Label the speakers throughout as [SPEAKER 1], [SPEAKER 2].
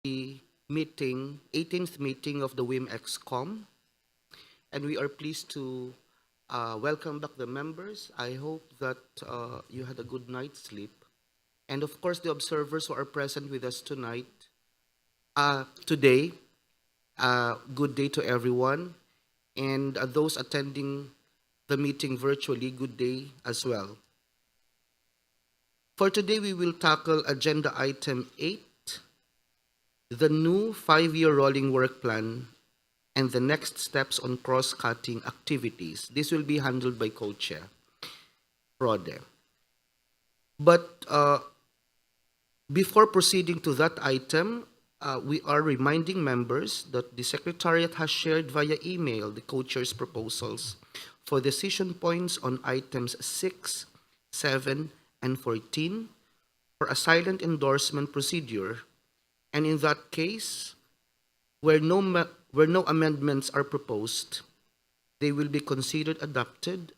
[SPEAKER 1] the 18th meeting of the WIM ExCom, and we are pleased to welcome back the members. I hope that you had a good night's sleep. And of course, the observers who are present with us today, good day to everyone. And those attending the meeting virtually, good day as well. For today, we will tackle agenda item 8, the new 5-year rolling work plan and the next steps on cross-cutting activities. This will be handled by Co-Chair Rode. But before proceeding to that item, we are reminding members that the Secretariat has shared via email the Co-Chair's proposals for decision points on items 6, 7, and 14 for a silent endorsement procedure. And in that case, where no amendments are proposed, they will be considered adopted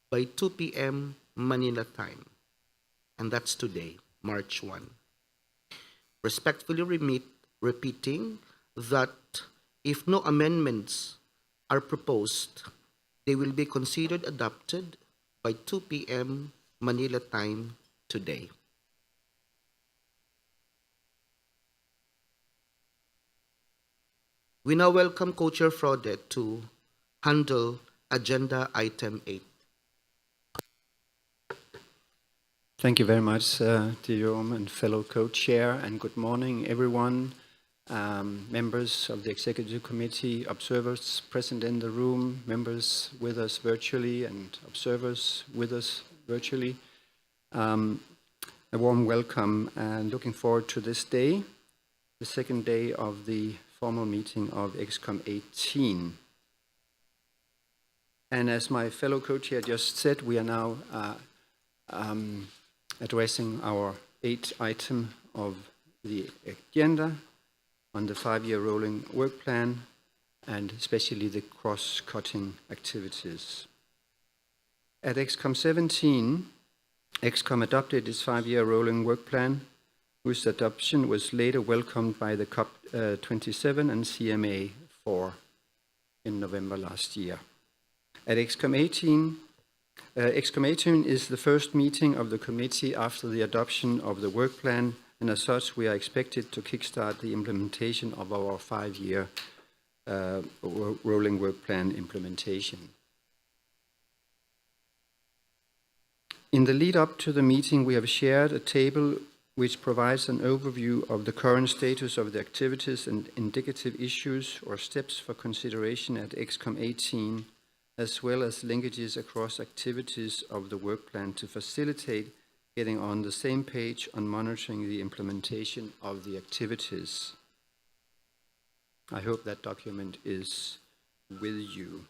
[SPEAKER 1] by 2 p.m. Manila time. And that's today, March 1. Respectfully repeating that if no amendments are proposed, they will be considered adopted by 2 p.m. Manila time today. We now welcome Co-Chair Fraudet to handle agenda item 8.
[SPEAKER 2] Thank you very much, Jerome and fellow co-chair, and good morning, everyone. Members of the Executive Committee, observers present in the room, members with us virtually, and observers with us virtually. A warm welcome, and looking forward to this day, the second day of the formal meeting of ExCom 18. And as my fellow co-chair just said, we are now addressing our 8th item of the agenda on the 5-year rolling work plan and especially the cross-cutting activities. At ExCom 17, ExCom adopted its 5-year rolling work plan, whose adoption was later welcomed by the COP27 and CMA 4 in November last year. At ExCom 18, ExCom 18 is the first meeting of the committee after the adoption of the work plan, and as such, we are expected to kickstart the implementation of our 5-year rolling work plan implementation. In the lead up to the meeting, we have shared a table which provides an overview of the current status of the activities and indicative issues or steps for consideration at ExCom 18, as well as linkages across activities of the work plan to facilitate getting on the same page on monitoring the implementation of the activities. I hope that document is with you.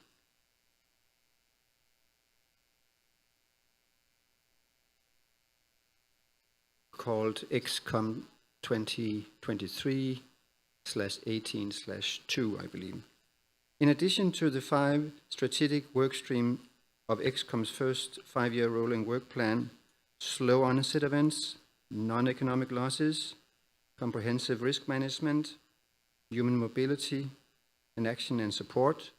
[SPEAKER 2] Called ExCom 2023/18/2, I believe. In addition to the 5 strategic work streams of ExCom's first 5-year rolling work plan, slow onset events, non-economic losses, comprehensive risk management, human mobility, and action and support,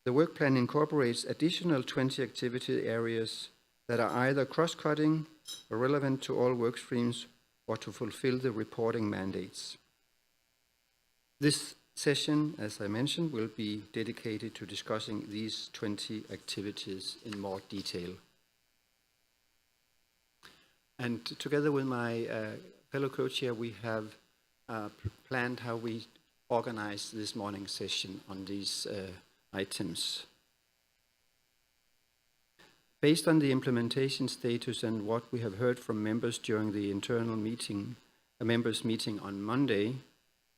[SPEAKER 2] the work plan incorporates additional 20 activity areas that are either cross-cutting or relevant to all work streams or to fulfill the reporting mandates. This session, as I mentioned, will be dedicated to discussing these 20 activities in more detail. And together with my fellow co-chair, we have planned how we organize this morning's session on these items. Based on the implementation status and what we have heard from members during the internal meeting, members' meeting on Monday,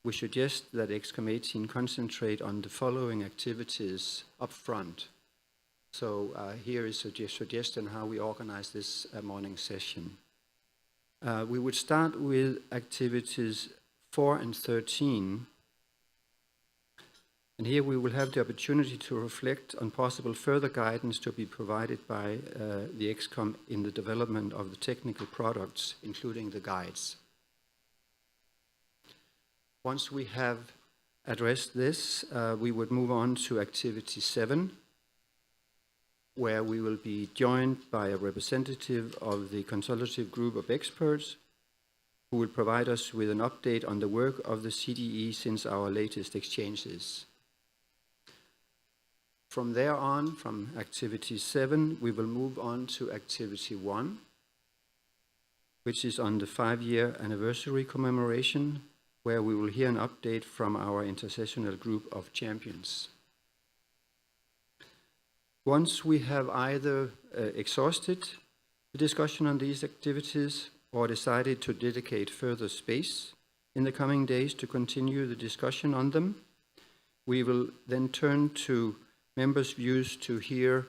[SPEAKER 2] we suggest that ExCom 18 concentrate on the following activities up front. So here is a suggestion how we organize this morning session. We would start with activities 4 and 13. And here we will have the opportunity to reflect on possible further guidance to be provided by the ExCom in the development of the technical products, including the guides. Once we have addressed this, we would move on to activity 7, where we will be joined by a representative of the consultative group of experts who will provide us with an update on the work of the CDE since our latest exchanges. From there on, from activity 7, we will move on to activity 1, which is on the 5-year anniversary commemoration, where we will hear an update from our intersessional group of champions. Once we have either exhausted the discussion on these activities or decided to dedicate further space in the coming days to continue the discussion on them, we will then turn to members' views to hear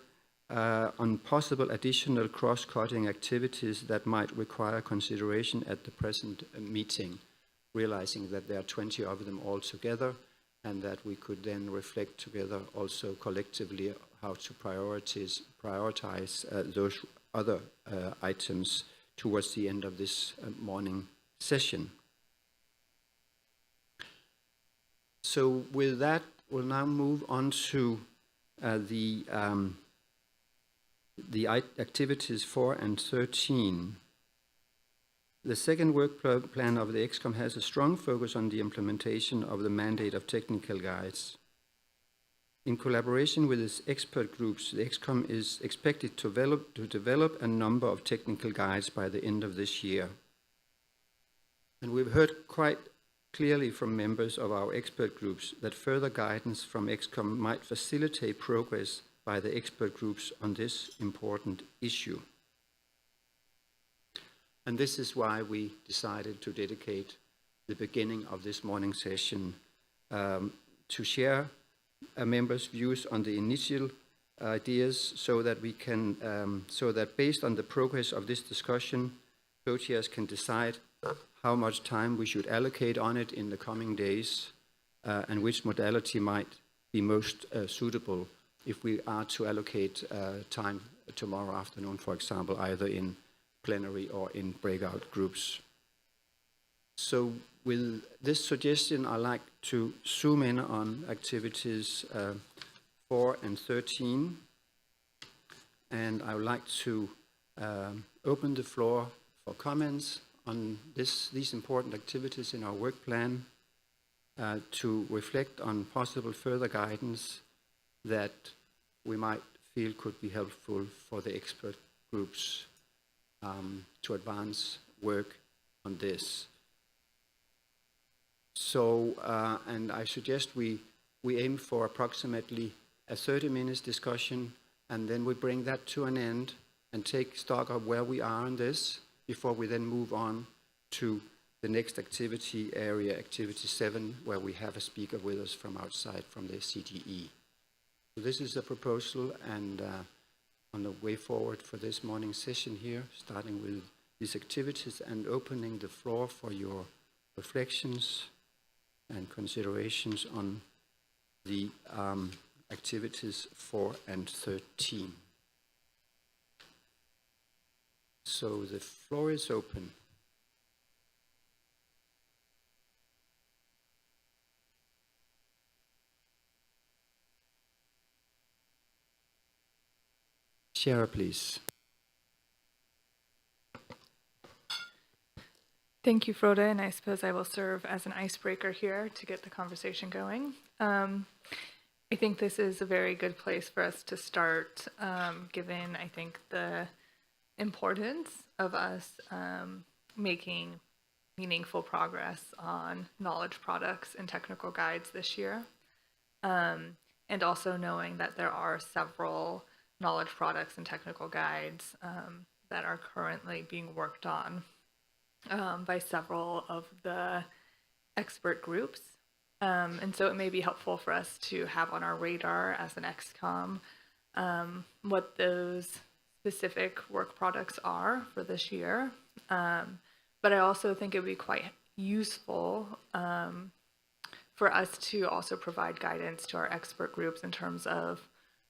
[SPEAKER 2] on possible additional cross-cutting activities that might require consideration at the present meeting, realizing that there are 20 of them altogether, and that we could then reflect together also collectively how to prioritize those other items towards the end of this morning session. So with that, we'll now move on to the activities 4 and 13. The second work plan of the ExCom has a strong focus on the implementation of the mandate of technical guides. In collaboration with its expert groups, the ExCom is expected to develop a number of technical guides by the end of this year. And we've heard quite clearly from members of our expert groups that further guidance from ExCom might facilitate progress by the expert groups on this important issue. And this is why we decided to dedicate the beginning of this morning session to share members' views on the initial ideas, so that we can, so that based on the progress of this discussion, co-chairs can decide how much time we should allocate on it in the coming days, and which modality might be most suitable if we are to allocate time tomorrow afternoon, for example, either in plenary or in breakout groups. So with this suggestion, I'd like to zoom in on activities 4 and 13. And I would like to open the floor for comments on these important activities in our work plan, to reflect on possible further guidance that we might feel could be helpful for the expert groups to advance work on this. So, and I suggest we aim for approximately a 30-minute discussion, and then we bring that to an end and take stock of where we are on this before we then move on to the next activity area, activity 7, where we have a speaker with us from outside, from the CDE. So this is a proposal, and on the way forward for this morning session here, starting with these activities and opening the floor for your reflections and considerations on the activities 4 and 13. So the floor is open. Shara, please.
[SPEAKER 3] Thank you, Frode, and I suppose I will serve as an icebreaker here to get the conversation going. I think this is a very good place for us to start, given, I think, the importance of us making meaningful progress on knowledge products and technical guides this year, and also knowing that there are several knowledge products and technical guides that are currently being worked on by several of the expert groups. And so it may be helpful for us to have on our radar as an ExCom what those specific work products are for this year. But I also think it would be quite useful for us to also provide guidance to our expert groups in terms of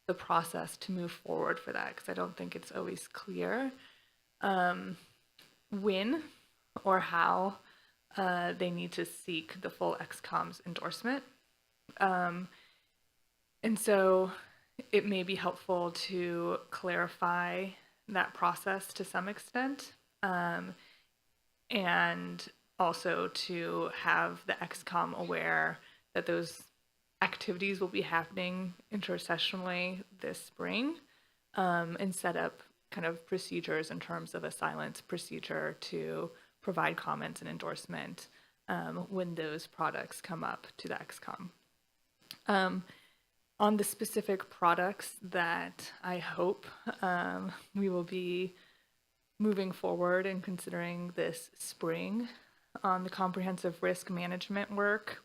[SPEAKER 3] the process to move forward for that, because I don't think it's always clear when or how they need to seek the full ExCom's endorsement. And so it may be helpful to clarify that process to some extent, and also to have the ExCom aware that those activities will be happening intersessionally this spring, and set up kind of procedures in terms of a silence procedure to provide comments and endorsement when those products come up to the ExCom. On the specific products that I hope we will be moving forward and considering this spring, on the comprehensive risk management work,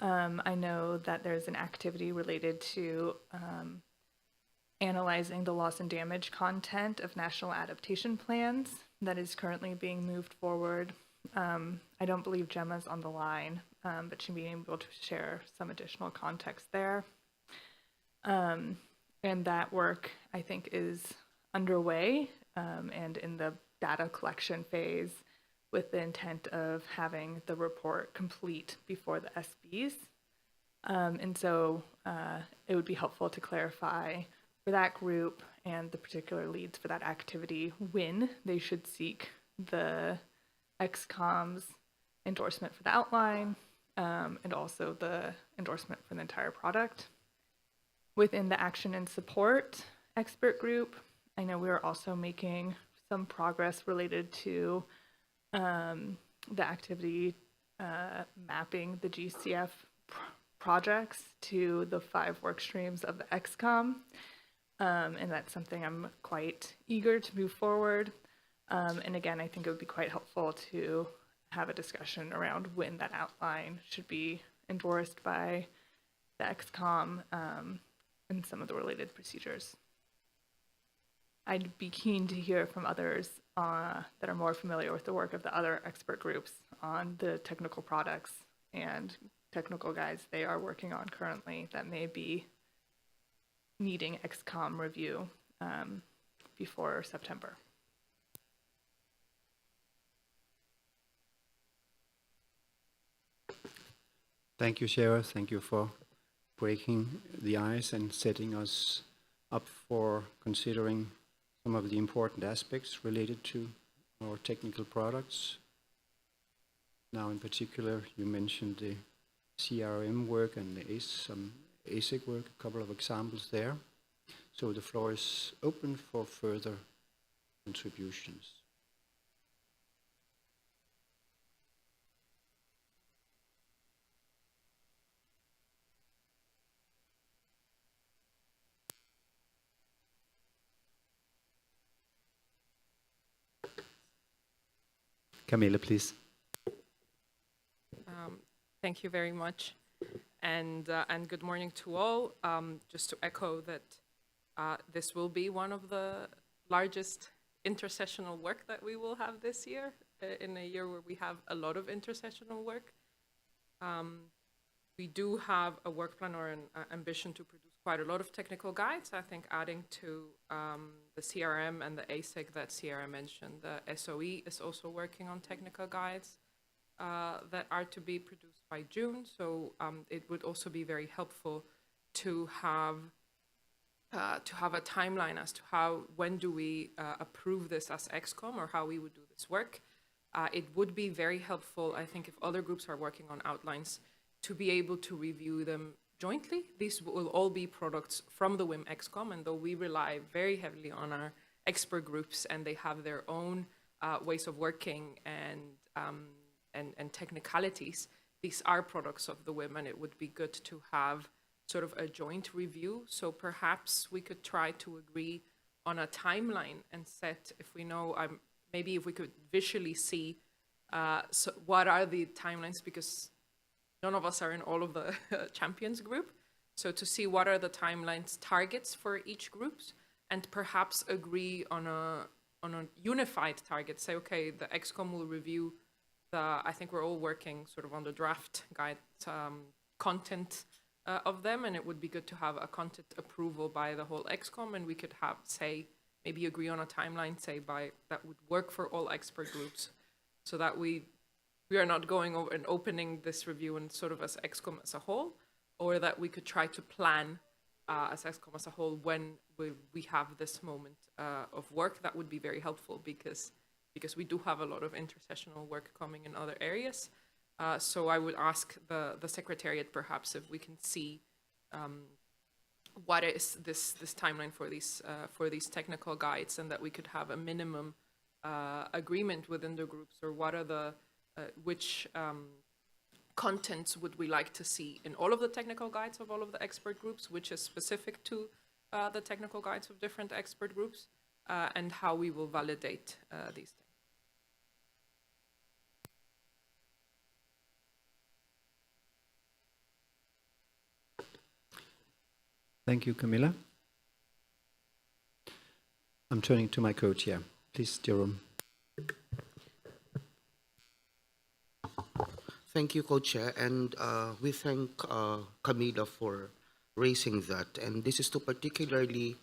[SPEAKER 3] I know that there's an activity related to analyzing the loss and damage content of national adaptation plans that is currently being moved forward. I don't believe Gemma's on the line, but she may be able to share some additional context there. And that work, I think, is underway and in the data collection phase with the intent of having the report complete before the SBs. And so it would be helpful to clarify for that group and the particular leads for that activity when they should seek the ExCom's endorsement for the outline and also the endorsement for the entire product. Within the action and support expert group, I know we are also making some progress related to the activity mapping the GCF projects to the 5 work streams of the ExCom. And that's something I'm quite eager to move forward. And again, I think it would be quite helpful to have a discussion around when that outline should be endorsed by the ExCom and some of the related procedures. I'd be keen to hear from others that are more familiar with the work of the other expert groups on the technical products and technical guides they are working on currently that may be needing ExCom review before September.
[SPEAKER 2] Thank you, Sarah. Thank you for breaking the ice and setting us up for considering some of the important aspects related to our technical products. Now, in particular, you mentioned the CRM work and the some ASIC work, a couple of examples there. So the floor is open for further contributions. Camilla, please.
[SPEAKER 4] Thank you very much, and good morning to all. Just to echo that this will be one of the largest intersessional work that we will have this year, in a year where we have a lot of intersessional work. We do have a work plan or an ambition to produce quite a lot of technical guides. I think adding to the CRM and the ASIC that Sierra mentioned, the SOE is also working on technical guides that are to be produced by June. So it would also be very helpful to have a timeline as to when do we approve this as ExCom, or how we would do this work. It would be very helpful, I think, if other groups are working on outlines, to be able to review them jointly. These will all be products from the WIM ExCom, and though we rely very heavily on our expert groups and they have their own ways of working and technicalities, these are products of the WIM, and it would be good to have sort of a joint review. So perhaps we could try to agree on a timeline and set, if we know, maybe if we could visually see so what are the timelines, because none of us are in all of the champions group. So to see what are the timelines targets for each groups, and perhaps agree on a unified target. Say, okay, the ExCom will review I think we're all working sort of on the draft guide content of them, and it would be good to have a content approval by the whole ExCom, and we could have, say, maybe agree on a timeline, say, that would work for all expert groups, so that we we are not going over and opening this review and sort of as ExCom as a whole, or that we could try to plan as ExCom as a whole when we have this moment of work. That would be very helpful because we do have a lot of intersessional work coming in other areas. So I would ask the Secretariat perhaps if we can see what is this timeline for these technical guides, and that we could have a minimum agreement within the groups, or what are the which contents would we like to see in all of the technical guides of all of the expert groups, which is specific to the technical guides of different expert groups, and how we will validate these things.
[SPEAKER 2] Thank you, Camilla. I'm turning to my co-chair. Please, Jerome.
[SPEAKER 1] Thank you, Co-Chair, and we thank Camila for raising that. And this is to particularly,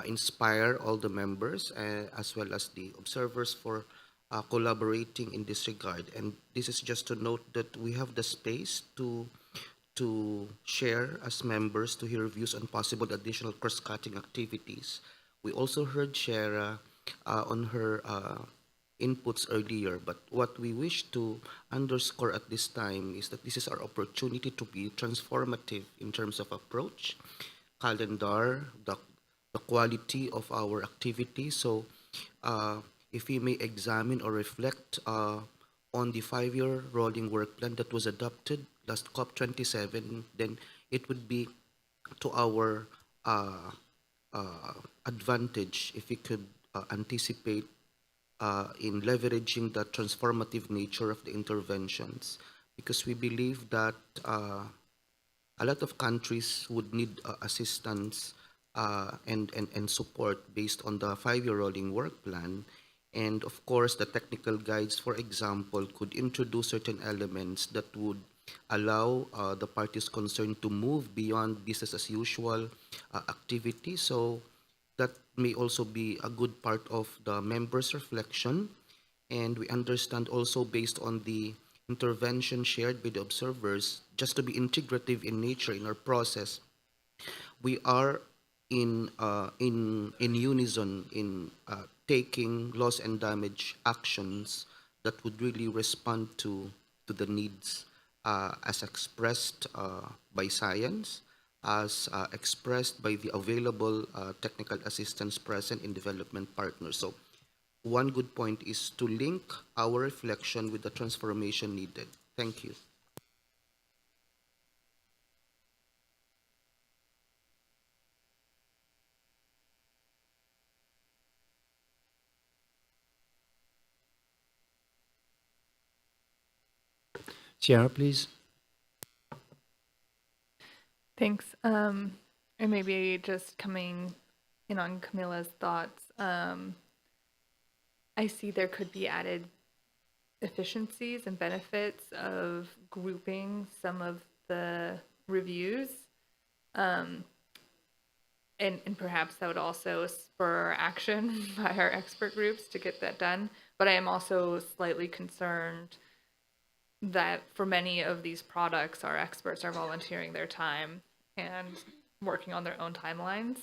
[SPEAKER 1] inspire all the members as well as the observers for collaborating in this regard. And this is just to note that we have the space to share as members, to hear views on possible additional cross-cutting activities. We also heard Shara on her inputs earlier, but what we wish to underscore at this time is that this is our opportunity to be transformative in terms of approach, calendar, the quality of our activities. So if we may examine or reflect on the 5-year rolling work plan that was adopted last COP27, then it would be to our advantage if we could anticipate in leveraging the transformative nature of the interventions, because we believe that a lot of countries would need assistance and support based on the 5-year rolling work plan. And of course, the technical guides, for example, could introduce certain elements that would allow the parties concerned to move beyond business as usual activity. So that may also be a good part of the members' reflection. And we understand also, based on the intervention shared by the observers, just to be integrative in nature in our process, we are in unison in taking loss and damage actions that would really respond to the needs as expressed by science, as expressed by the available technical assistance present in development partners. So one good point is to link our reflection with the transformation needed. Thank you.
[SPEAKER 2] Ciara, please.
[SPEAKER 3] Thanks. And maybe just coming in on Camilla's thoughts, I see there could be added efficiencies and benefits of grouping some of the reviews. And perhaps that would also spur action by our expert groups to get that done. But I am also slightly concerned that for many of these products, our experts are volunteering their time and working on their own timelines.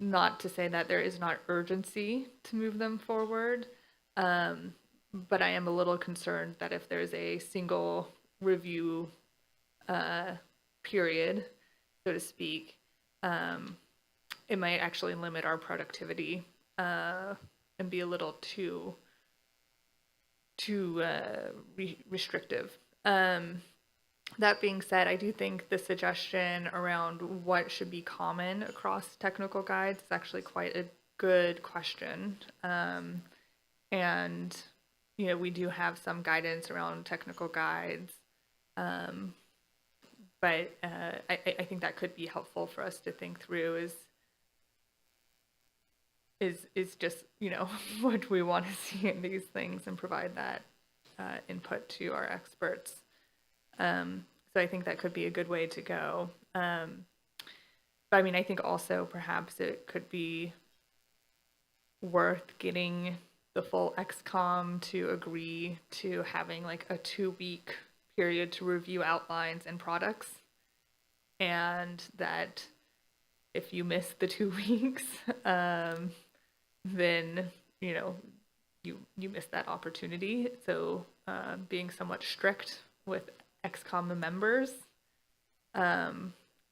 [SPEAKER 3] Not to say that there is not urgency to move them forward, but I am a little concerned that if there's a single review period, so to speak, it might actually limit our productivity and be a little too restrictive. That being said, I do think the suggestion around what should be common across technical guides is actually quite a good question. And, we do have some guidance around technical guides. But I think that could be helpful for us to think through is just, what we want to see in these things and provide that input to our experts. So I think that could be a good way to go. But I think also perhaps it could be worth getting the full ExCom to agree to having like a 2-week period to review outlines and products, and that if you miss the 2 weeks, then you miss that opportunity. So being somewhat strict with ExCom members,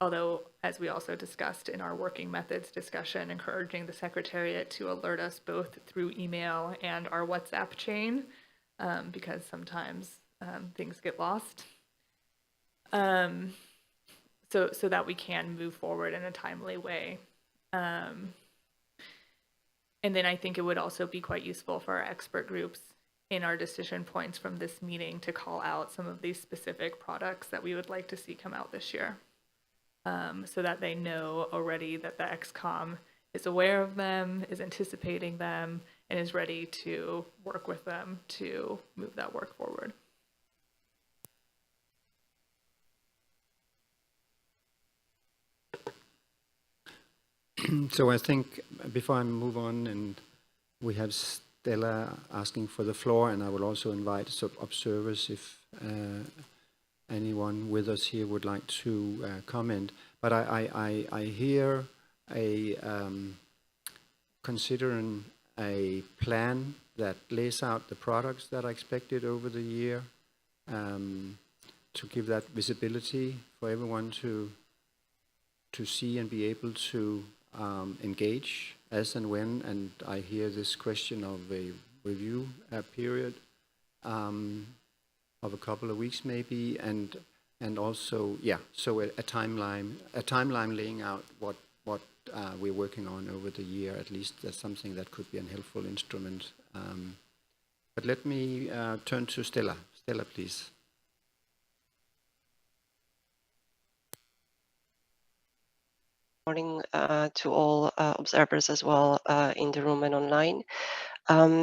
[SPEAKER 3] although as we also discussed in our working methods discussion, encouraging the Secretariat to alert us both through email and our WhatsApp chain, because sometimes things get lost. So that we can move forward in a timely way. And then I think it would also be quite useful for our expert groups in our decision points from this meeting to call out some of these specific products that we would like to see come out this year, so that they know already that the ExCom is aware of them, is anticipating them, and is ready to work with them to move that work forward.
[SPEAKER 2] So I think before I move on, and we have Stella asking for the floor, and I will also invite observers if anyone with us here would like to comment. But I hear a considering a plan that lays out the products that are expected over the year, to give that visibility for everyone to see and be able to engage as and when. And I hear this question of a review period of a couple of weeks maybe, and also so a timeline laying out what we're working on over the year. At least that's something that could be a helpful instrument. But let me turn to Stella. Stella, please.
[SPEAKER 5] Morning to all observers as well in the room and online.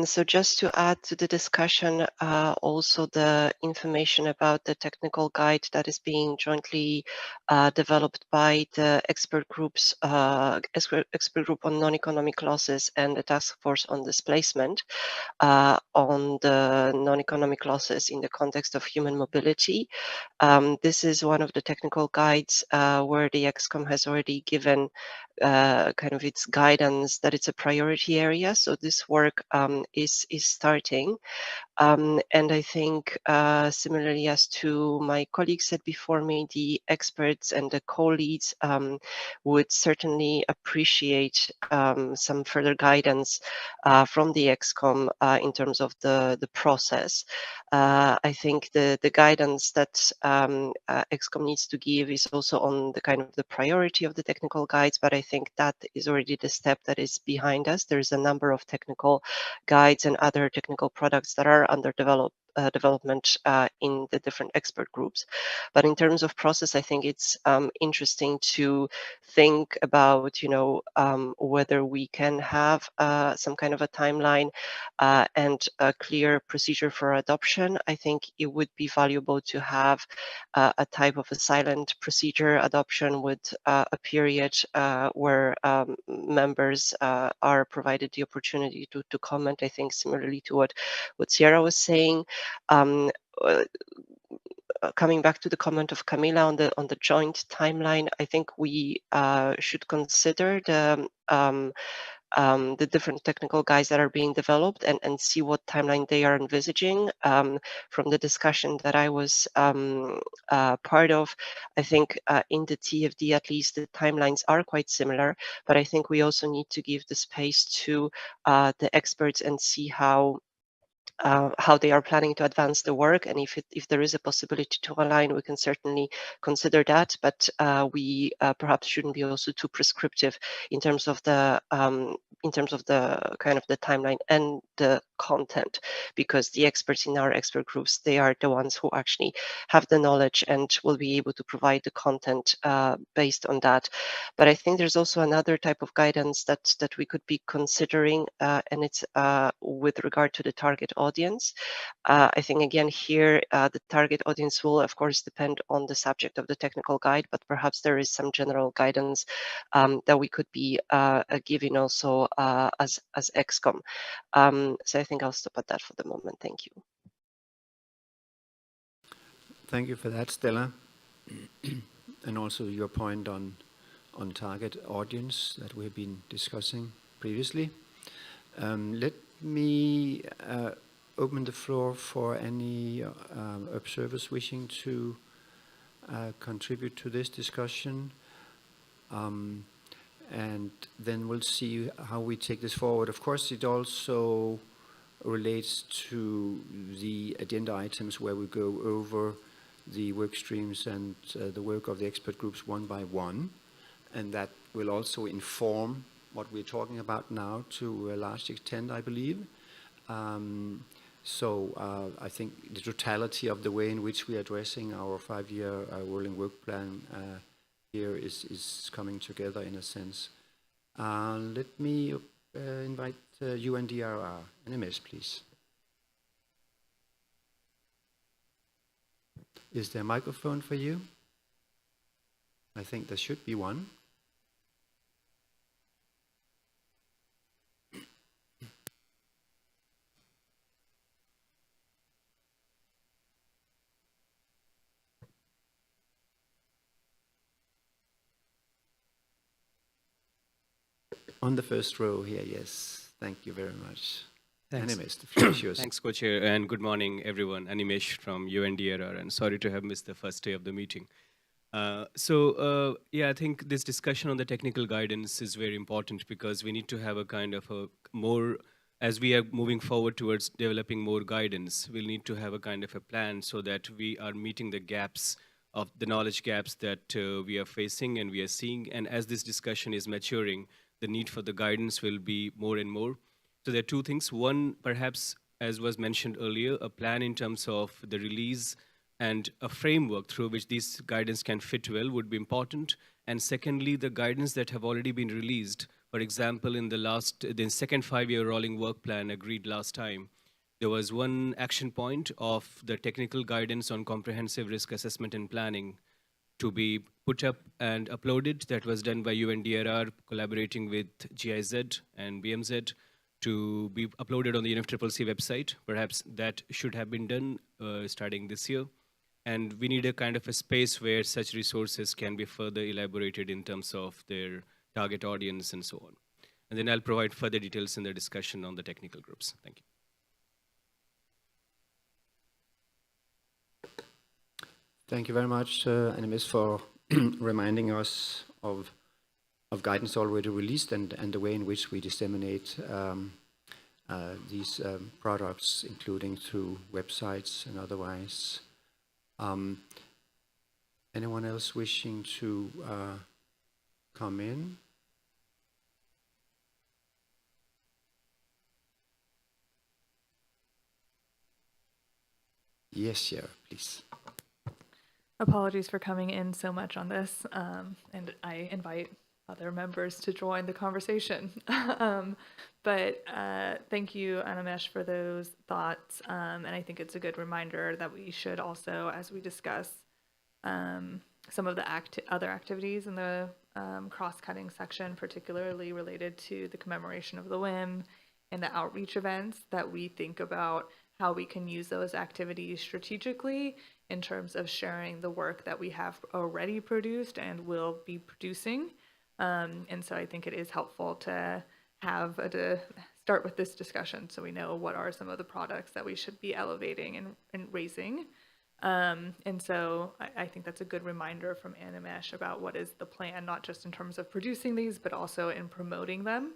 [SPEAKER 5] So just to add to the discussion, also the information about the technical guide that is being jointly developed by the expert groups, expert group on non-economic losses and the task force on displacement on the non-economic losses in the context of human mobility. This is one of the technical guides where the ExCom has already given kind of its guidance that it's a priority area. So this work is starting. And I think similarly as to my colleagues said before me, the experts and the co-leads would certainly appreciate some further guidance from the ExCom in terms of the process. I think the guidance that ExCom needs to give is also on the kind of the priority of the technical guides, but I think that is already the step that is behind us. There's a number of technical guides and other technical products that are under development in the different expert groups. But in terms of process, I think it's interesting to think about, whether we can have some kind of a timeline and a clear procedure for adoption. I think it would be valuable to have a type of a silent procedure adoption with a period where members are provided the opportunity to comment. I think similarly to what Sierra was saying. Coming back to the comment of Camila on the joint timeline, I think we should consider the different technical guides that are being developed and see what timeline they are envisaging. From the discussion that I was part of, I think in the TFD at least the timelines are quite similar, but I think we also need to give the space to the experts and see how they are planning to advance the work, and if there is a possibility to align, we can certainly consider that. But we perhaps shouldn't be also too prescriptive in terms of the kind of the timeline and the content, because the experts in our expert groups, they are the ones who actually have the knowledge and will be able to provide the content based on that. But I think there's also another type of guidance that we could be considering, and it's with regard to the target audience. audience. I think again here the target audience will of course depend on the subject of the technical guide, but perhaps there is some general guidance that we could be giving also as ExCom. So I think I'll stop at that for the moment. Thank you.
[SPEAKER 2] Thank you for that, Stella. And also your point on target audience that we've been discussing previously. Let me open the floor for any observers wishing to contribute to this discussion. And then we'll see how we take this forward. Of course, it also relates to the agenda items where we go over the work streams and the work of the expert groups one by one. And that will also inform what we're talking about now to a large extent, I believe. So I think the totality of the way in which we are addressing our 5-year rolling work plan here is coming together in a sense. Let me invite UNDRR. NMS, please. Is there a microphone for you? I think there should be one. On the first row here, yes. Thank you very much.
[SPEAKER 6] Thanks.
[SPEAKER 2] Animesh, the floor is yours.
[SPEAKER 6] Thanks, Co-Chair, and good morning, everyone. Animesh from UNDRR, and sorry to have missed the first day of the meeting. Yeah, I think this discussion on the technical guidance is very important because we need to have a kind of a more, as we are moving forward towards developing more guidance, we'll need to have a kind of a plan so that we are meeting the gaps of the knowledge gaps that we are facing and we are seeing. And as this discussion is maturing, the need for the guidance will be more and more. So there are two things. One, perhaps, as was mentioned earlier, a plan in terms of the release and a framework through which this guidance can fit well would be important. And secondly, the guidance that have already been released, for example, in the second 5-year rolling work plan agreed last time, there was one action point of the technical guidance on comprehensive risk assessment and planning to be put up and uploaded. That was done by UNDRR collaborating with GIZ and BMZ to be uploaded on the UNFCCC website. Perhaps that should have been done starting this year. And we need a kind of a space where such resources can be further elaborated in terms of their target audience and so on. And then I'll provide further details in the discussion on the technical groups. Thank you.
[SPEAKER 2] Thank you very much, Animes, for reminding us of guidance already released and the way in which we disseminate these products, including through websites and otherwise. Anyone else wishing to come in? Yes, yeah, please.
[SPEAKER 3] Apologies for coming in so much on this, and I invite other members to join the conversation. But thank you, Animesh, for those thoughts, and I think it's a good reminder that we should also, as we discuss some of the other activities in the cross-cutting section, particularly related to the commemoration of the WIM and the outreach events, that we think about how we can use those activities strategically in terms of sharing the work that we have already produced and will be producing. And so I think it is helpful to start with this discussion so we know what are some of the products that we should be elevating and raising. And so I think that's a good reminder from Animesh about what is the plan, not just in terms of producing these, but also in promoting them.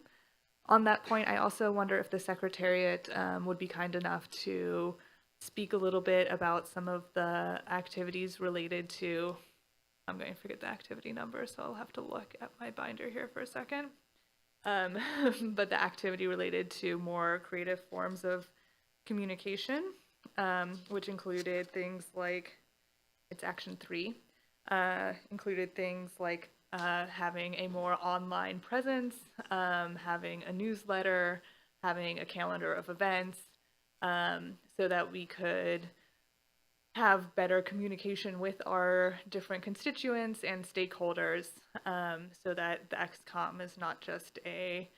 [SPEAKER 3] On that point, I also wonder if the Secretariat would be kind enough to speak a little bit about some of the activities related to, I'm going to forget the activity number, so I'll have to look at my binder here for a second. But the activity related to more creative forms of communication, which included things like, it's action 3, included things like having a more online presence, having a newsletter, having a calendar of events, so that we could have better communication with our different constituents and stakeholders, so that the ExCom is not just a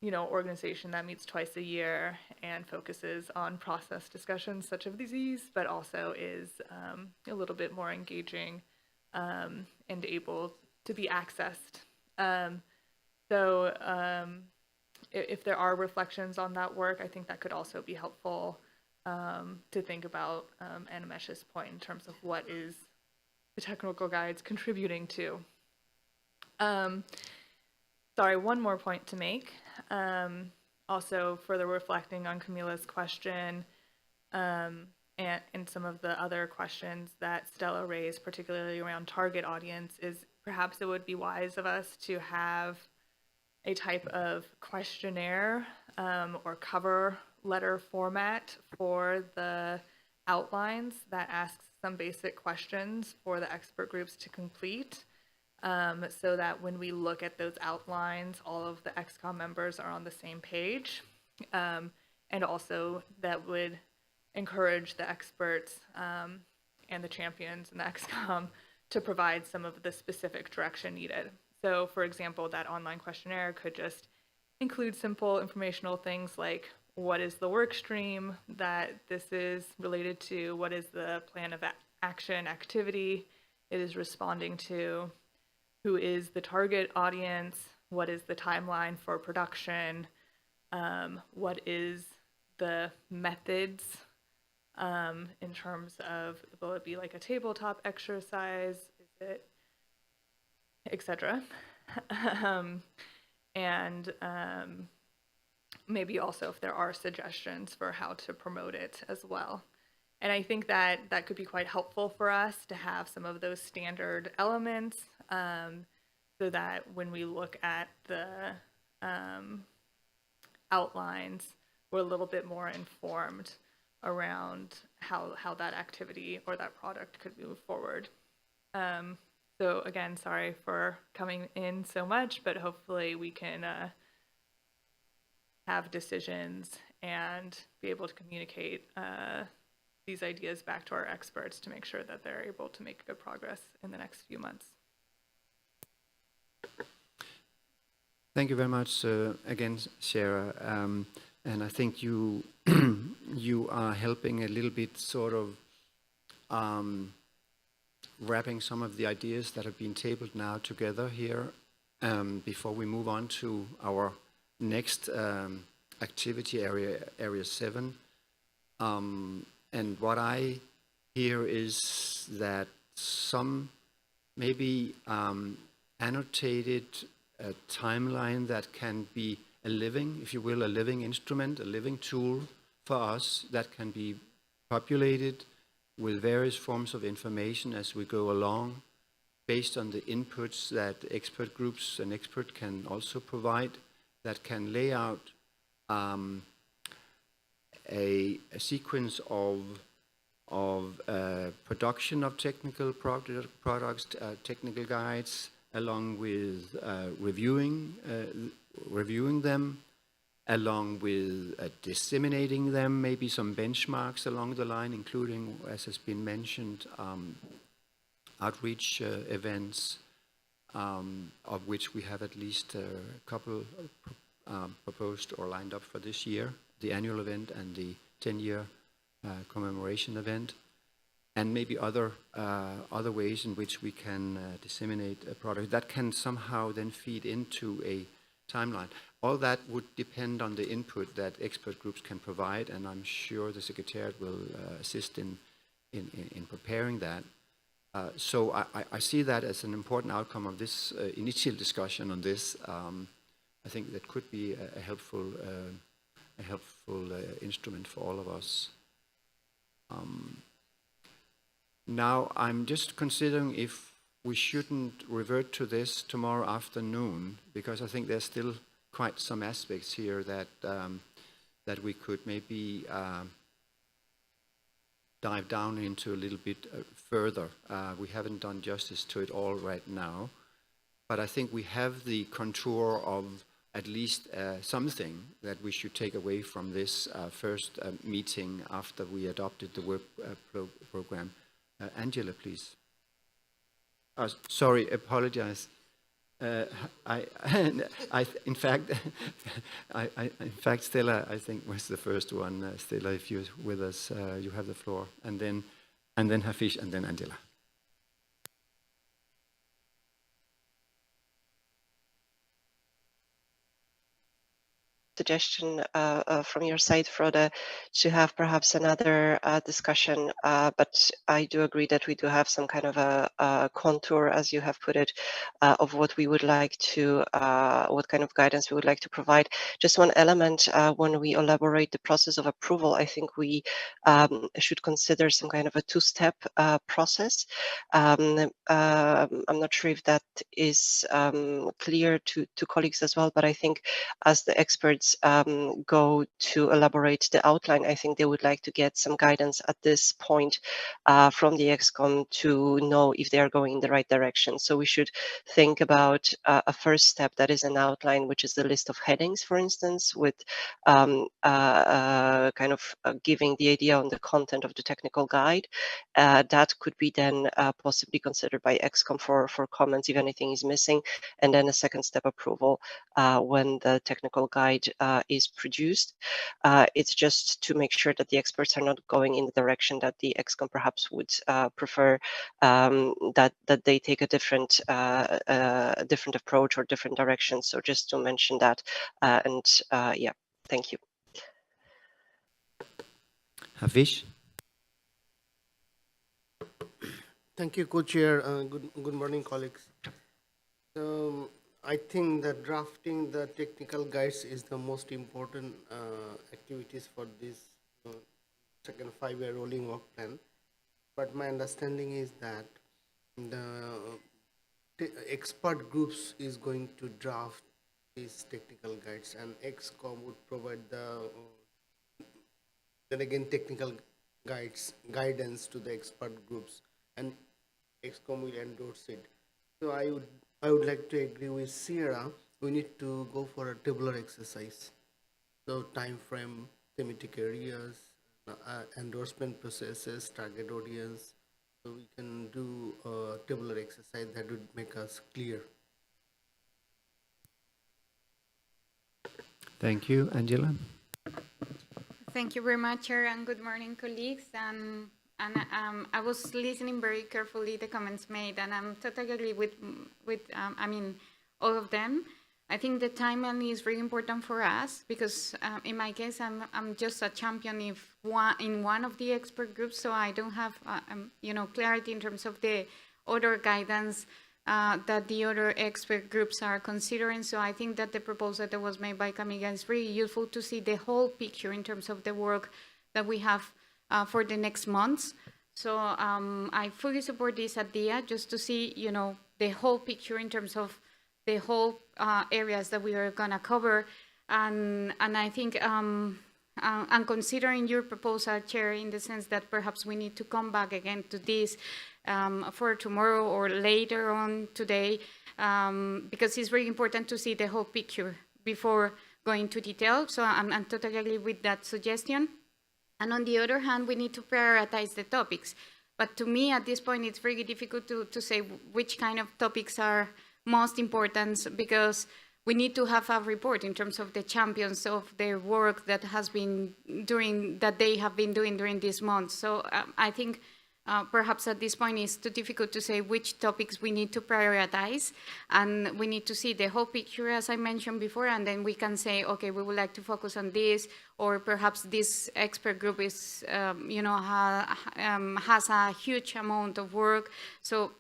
[SPEAKER 3] organization that meets twice a year and focuses on process discussions such as these, but also is a little bit more engaging and able to be accessed. If there are reflections on that work, I think that could also be helpful to think about Animesh's point in terms of what is the technical guides contributing to. Sorry, one more point to make. Also, further reflecting on Camila's question and some of the other questions that Stella raised, particularly around target audience, is perhaps it would be wise of us to have a type of questionnaire or cover letter format for the outlines that asks some basic questions for the expert groups to complete, so that when we look at those outlines, all of the ExCom members are on the same page, and also that would encourage the experts and the champions in the ExCom to provide some of the specific direction needed. So, for example, that online questionnaire could just include simple informational things like what is the work stream that this is related to, what is the plan of action activity it is responding to, who is the target audience, what is the timeline for production, what is the methods in terms of, will it be like a tabletop exercise, is it, etc. And maybe also if there are suggestions for how to promote it as well. And I think that that could be quite helpful for us to have some of those standard elements, so that when we look at the outlines, we're a little bit more informed around how that activity or that product could move forward. So again, sorry for coming in so much, but hopefully we can have decisions and be able to communicate these ideas back to our experts to make sure that they're able to make good progress in the next few months.
[SPEAKER 2] Thank you very much again, Sarah. And I think you you are helping a little bit sort of wrapping some of the ideas that have been tabled now together here before we move on to our next activity area 7. And what I hear is that some maybe annotated timeline that can be a living, if you will, a living instrument, a living tool for us that can be populated with various forms of information as we go along, based on the inputs that expert groups and expert can also provide, that can lay out a sequence of production of technical products, technical guides, along with reviewing them, along with disseminating them, maybe some benchmarks along the line, including, as has been mentioned, outreach events, of which we have at least a couple proposed or lined up for this year, the annual event and the 10-year commemoration event, and maybe other ways in which we can disseminate a product that can somehow then feed into a timeline. All that would depend on the input that expert groups can provide, and I'm sure the Secretariat will assist in preparing that. So I see that as an important outcome of this initial discussion on this. I think that could be a helpful instrument for all of us. Now, I'm just considering if we shouldn't revert to this tomorrow afternoon, because I think there's still quite some aspects here that that we could maybe dive down into a little bit further. We haven't done justice to it all right now, but I think we have the contour of at least something that we should take away from this first meeting after we adopted the work program. Angela, please. Sorry, apologize. In fact, Stella, I think was the first one. Stella, if you're with us, you have the floor, and then Hafiz, and then Angela.
[SPEAKER 5] Suggestion from your side, Frode, to have perhaps another discussion, but I do agree that we do have some kind of a contour, as you have put it, of what we would like to, what kind of guidance we would like to provide. Just one element, when we elaborate the process of approval, I think we should consider some kind of a two-step process. I'm not sure if that is clear to colleagues as well, but I think as the experts go to elaborate the outline, I think they would like to get some guidance at this point from the ExCom to know if they are going in the right direction. So we should think about a first step that is an outline, which is the list of headings, for instance, with kind of giving the idea on the content of the technical guide. That could be then possibly considered by ExCom for comments if anything is missing, and then a second step approval when the technical guide is produced. It's just to make sure that the experts are not going in the direction that the ExCom perhaps would prefer, that they take a different approach or different direction. So just to mention that, yeah, thank you.
[SPEAKER 2] Hafiz?
[SPEAKER 7] Thank you, Co-Chair. Good morning, colleagues. So I think that drafting the technical guides is the most important activities for this second 5-year rolling work plan. But my understanding is that the expert groups is going to draft these technical guides, and ExCom would provide then again technical guidance to the expert groups, and ExCom will endorse it. So I would like to agree with Sierra. We need to go for a tabular exercise. So time frame, thematic areas, endorsement processes, target audience. So we can do a tabular exercise that would make us clear.
[SPEAKER 2] Thank you, Angela.
[SPEAKER 8] Thank you very much, Chair, and good morning, colleagues. And I was listening very carefully the comments made, and I'm totally agree with I mean, all of them. I think the timeline is really important for us because in my case, I'm just a champion in one of the expert groups, so I don't have clarity in terms of the other guidance that the other expert groups are considering. So I think that the proposal that was made by Camila is really useful to see the whole picture in terms of the work that we have for the next months. So I fully support this idea just to see, the whole picture in terms of the whole areas that we are going to cover. And I think I'm considering your proposal, Chair, in the sense that perhaps we need to come back again to this for tomorrow or later on today, because it's very important to see the whole picture before going to detail. So I'm totally agree with that suggestion. And on the other hand, we need to prioritize the topics. But to me, at this point, it's very difficult to say which kind of topics are most important, because we need to have a report in terms of the champions of their work that has been that they have been doing during this month. So I think perhaps at this point it's too difficult to say which topics we need to prioritize, and we need to see the whole picture, as I mentioned before, and then we can say, okay, we would like to focus on this, or perhaps this expert group is, has a huge amount of work. So,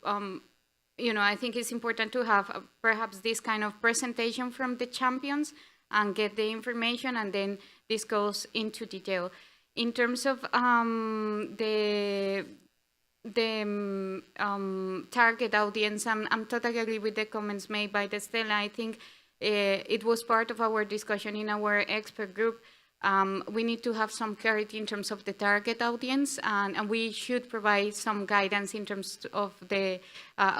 [SPEAKER 8] I think it's important to have perhaps this kind of presentation from the champions and get the information, and then this goes into detail. In terms of the target audience, I'm totally agree with the comments made by Stella. I think it was part of our discussion in our expert group, we need to have some clarity in terms of the target audience, and we should provide some guidance in terms of the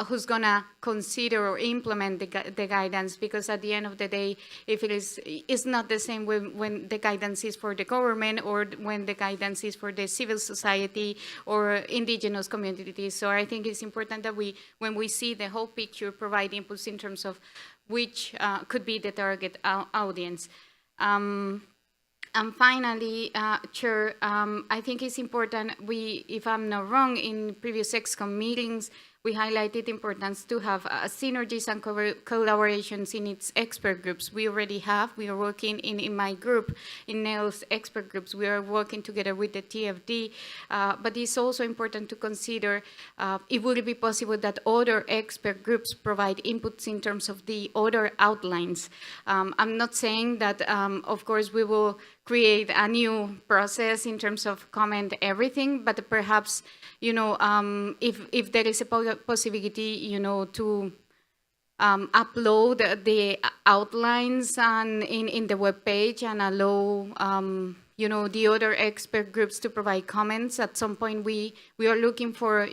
[SPEAKER 8] who's going to consider or implement the guidance, because at the end of the day, if it's not the same when the guidance is for the government or when the guidance is for the civil society or indigenous communities. So I think it's important that when we see the whole picture, provide inputs in terms of which could be the target audience. And finally, Chair, I think it's important, if I'm not wrong, in previous ExCom meetings, we highlighted the importance to have synergies and collaborations in its expert groups. We already have. We are working in my group, in NEL's expert groups. We are working together with the TFD. But it's also important to consider it would be possible that other expert groups provide inputs in terms of the other outlines. I'm not saying that, of course, we will create a new process in terms of comment everything, but perhaps, if there is a possibility, to upload the outlines in the webpage and allow, the other expert groups to provide comments. At some point, we are looking for,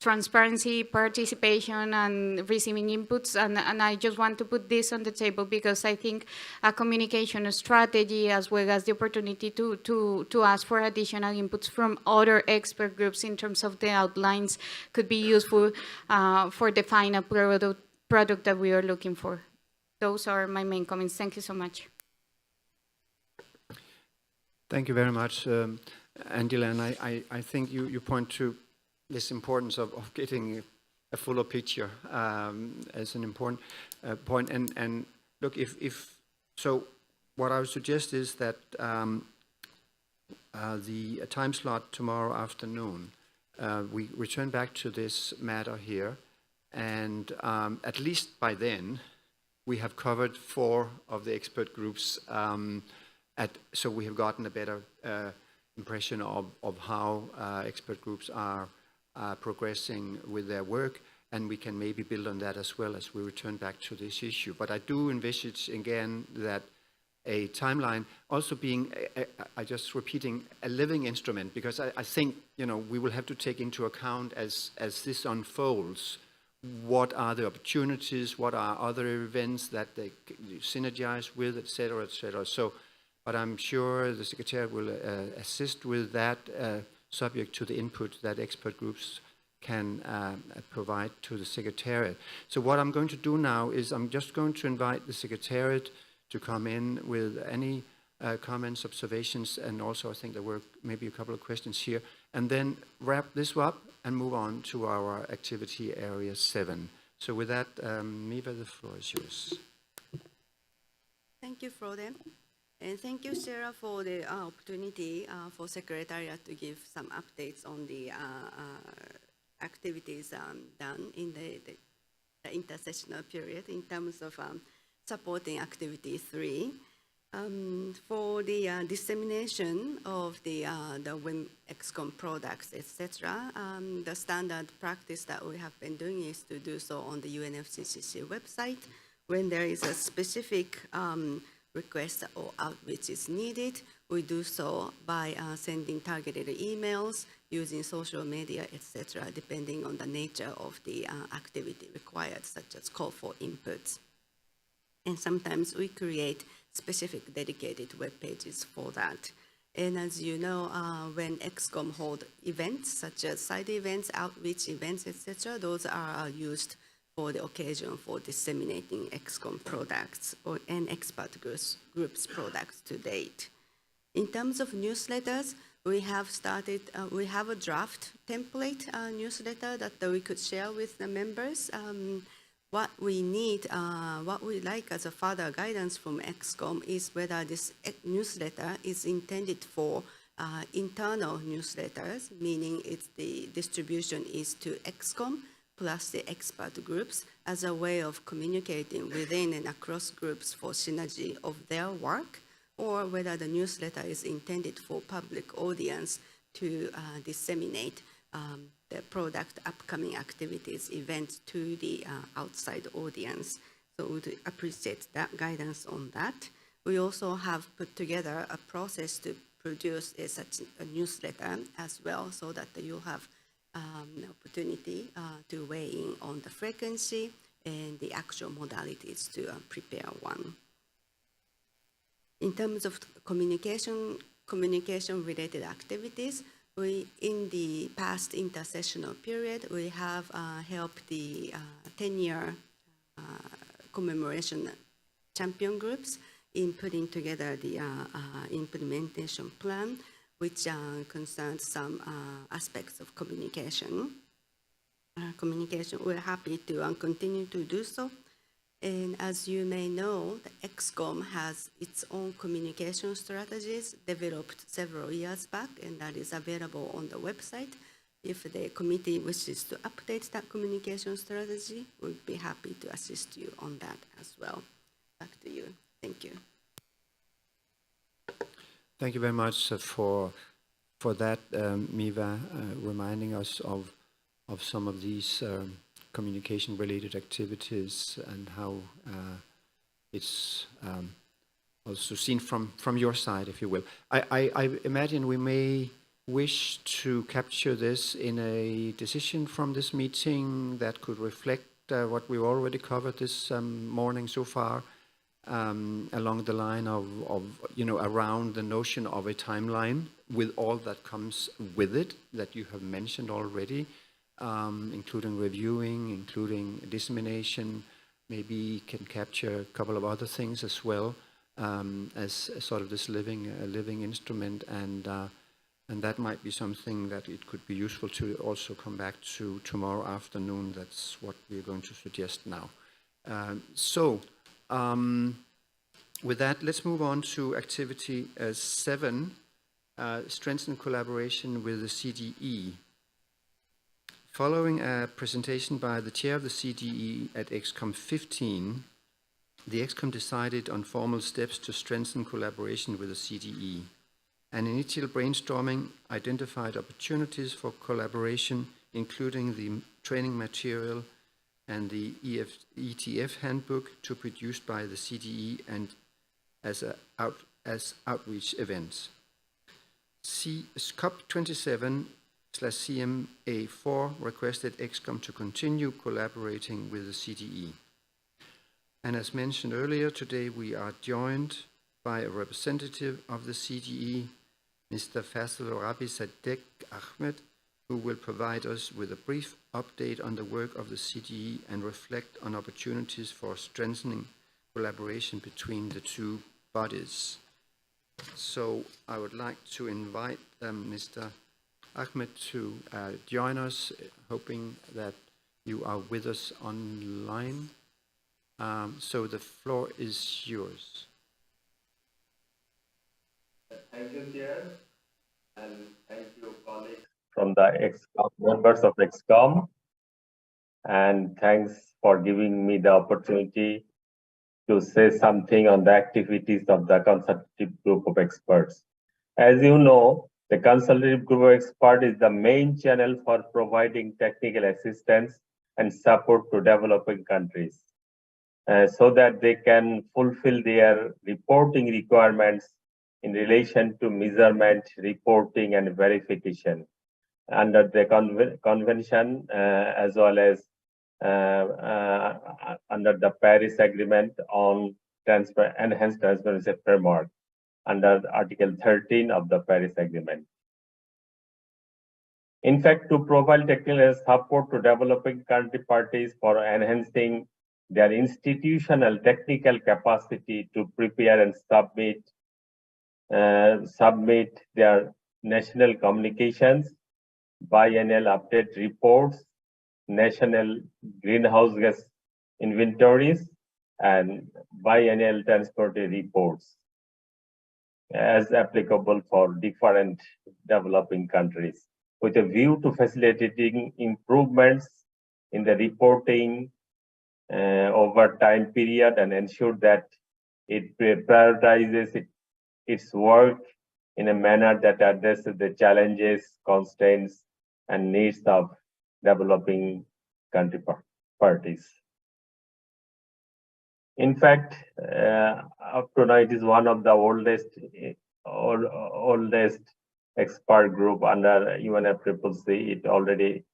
[SPEAKER 8] transparency, participation, and receiving inputs. And I just want to put this on the table because I think a communication strategy, as well as the opportunity to ask for additional inputs from other expert groups in terms of the outlines, could be useful for the final product that we are looking for. Those are my main comments. Thank you so much.
[SPEAKER 2] Thank you very much, Angela. And I think you point to this importance of getting a fuller picture as an important point. And look, so what I would suggest is that the time slot tomorrow afternoon, we return back to this matter here, and at least by then, we have covered 4 of the expert groups, so we have gotten a better impression of how expert groups are progressing with their work, and we can maybe build on that as well as we return back to this issue. But I do envisage, again, that a timeline also being, I just repeating, a living instrument, because I think, we will have to take into account as this unfolds, what are the opportunities, what are other events that they synergize with, et cetera, et cetera. So, but I'm sure the Secretariat will assist with that, subject to the input that expert groups can provide to the Secretariat. So what I'm going to do now is I'm just going to invite the Secretariat to come in with any comments, observations, and also I think there were maybe a couple of questions here, and then wrap this up and move on to our activity area 7. So with that, Miva, the floor is yours.
[SPEAKER 9] Thank you, Frode. And thank you, Sarah, for the opportunity for Secretariat to give some updates on the activities done in the intersessional period in terms of supporting activity 3. For the dissemination of the ExCom products, etc., the standard practice that we have been doing is to do so on the UNFCCC website. When there is a specific request or outreach is needed, we do so by sending targeted emails, using social media, etc., depending on the nature of the activity required, such as call for inputs. And sometimes we create specific dedicated web pages for that. And as you know, when ExCom hold events, such as side events, outreach events, etc., those are used for the occasion for disseminating ExCom products and expert groups products to date. In terms of newsletters, we have started, we have a draft template newsletter that we could share with the members. What we need, what we like as a further guidance from ExCom is whether this newsletter is intended for internal newsletters, meaning the distribution is to ExCom plus the expert groups as a way of communicating within and across groups for synergy of their work, or whether the newsletter is intended for public audience to disseminate the product, upcoming activities, events to the outside audience. So we would appreciate that guidance on that. We also have put together a process to produce such a newsletter as well, so that you'll have the opportunity to weigh in on the frequency and the actual modalities to prepare one. In terms of communication-related activities, in the past intersessional period, we have helped the 10-year commemoration champion groups in putting together the implementation plan, which concerns some aspects of communication. We're happy to continue to do so. And as you may know, the ExCom has its own communication strategies developed several years back, and that is available on the website. If the committee wishes to update that communication strategy, we'd be happy to assist you on that as well. Back to you. Thank you.
[SPEAKER 2] Thank you very much for that, Miva, reminding us of some of these communication-related activities and how it's also seen from your side, if you will. I imagine we may wish to capture this in a decision from this meeting that could reflect what we've already covered this morning so far, along the line of around the notion of a timeline with all that comes with it that you have mentioned already, including reviewing, including dissemination. Maybe can capture a couple of other things as well, as sort of this living instrument, and that might be something that it could be useful to also come back to tomorrow afternoon. That's what we're going to suggest now. With that, let's move on to activity 7, strengthen collaboration with the CDE. Following a presentation by the chair of the CDE at ExCom 15, the ExCom decided on formal steps to strengthen collaboration with the CDE. An initial brainstorming identified opportunities for collaboration, including the training material and the ETF handbook to be produced by the CDE and as outreach events. COP27/CMA4 requested ExCom to continue collaborating with the CDE. And as mentioned earlier, today we are joined by a representative of the CDE, Mr. Faisal Rabi Sadek Ahmed, who will provide us with a brief update on the work of the CDE and reflect on opportunities for strengthening collaboration between the two bodies. So I would like to invite Mr. Ahmed to join us, hoping that you are with us online. So the floor is yours.
[SPEAKER 10] Thank you, Chair, and thank you, colleagues from the ExCom, members of ExCom, and thanks for giving me the opportunity to say something on the activities of the consultative group of experts. As you know, the consultative group of experts is the main channel for providing technical assistance and support to developing countries so that they can fulfill their reporting requirements in relation to measurement, reporting, and verification under the convention as well as under the Paris Agreement on enhanced transparency framework under Article 13 of the Paris Agreement. In fact, to provide technical support to developing country parties for enhancing their institutional technical capacity to prepare and submit their national communications, biennial update reports, national greenhouse gas inventories, and biennial transport reports as applicable for different developing countries, with a view to facilitating improvements in the reporting over time period and ensure that it prioritizes its work in a manner that addresses the challenges, constraints, and needs of developing country parties. In fact, up to now, it is one of the oldest expert group under UNFCCC. It already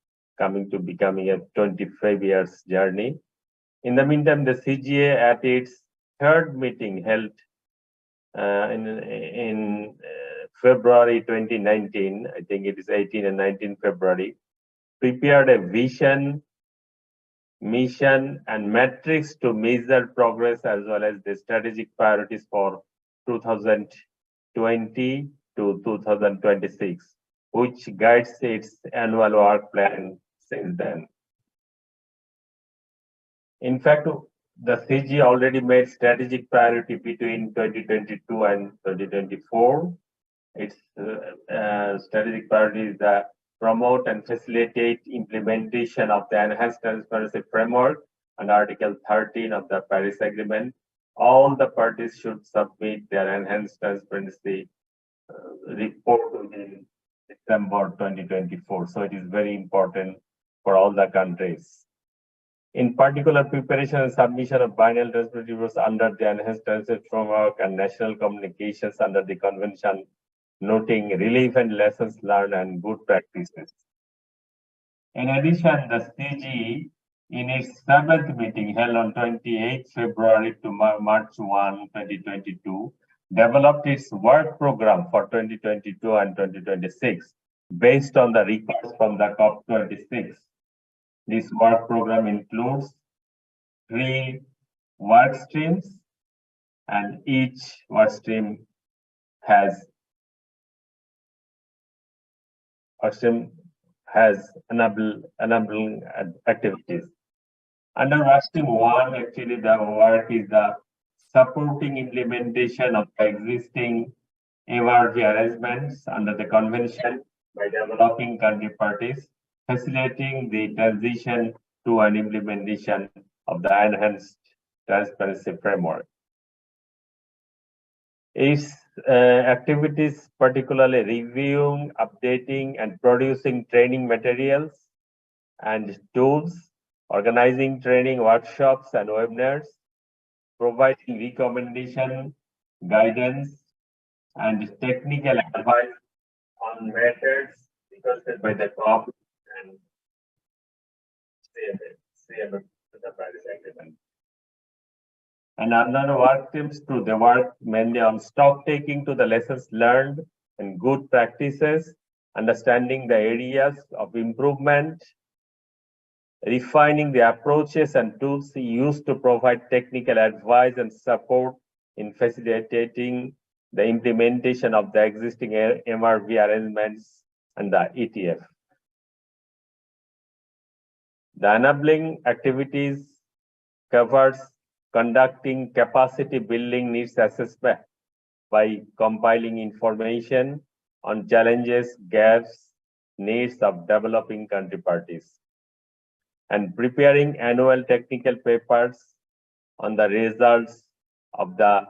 [SPEAKER 10] becoming a 25 years journey. In the meantime, the CGA at its third meeting held in February 2019, I think it is 18 and 19 February, prepared a vision, mission, and metrics to measure progress as well as the strategic priorities for 2020 to 2026, which guides its annual work plan since then. In fact, the CG already made strategic priority between 2022 and 2024. Its strategic priority is the promote and facilitate implementation of the enhanced transparency framework and Article 13 of the Paris Agreement. All the parties should submit their enhanced transparency report within December 2024. So it is very important for all the countries. In particular, preparation and submission of biennial transparency reports under the enhanced transparency framework and national communications under the convention, noting relief and lessons learned and good practices. In addition, the CG, in its 7th meeting held on 28 February to March 1, 2022, developed its work program for 2022 and 2026 based on the request from the COP26. This work program includes 3 work streams, and each work stream has enabling activities. Under work stream 1, actually the work is the supporting implementation of the existing MRV arrangements under the convention by developing country parties, facilitating the transition to an implementation of the enhanced transparency framework. Its activities, particularly reviewing, updating, and producing training materials and tools, organizing training workshops and webinars, providing recommendation, guidance, and technical advice on methods requested by the COP and CMF the Paris Agreement. And another work streams to the work mainly on stock taking to the lessons learned and good practices, understanding the areas of improvement, refining the approaches and tools used to provide technical advice and support in facilitating the implementation of the existing MRV arrangements and the ETF. The enabling activities covers conducting capacity building needs assessment by compiling information on challenges, gaps, needs of developing country parties, and preparing annual technical papers on the results of the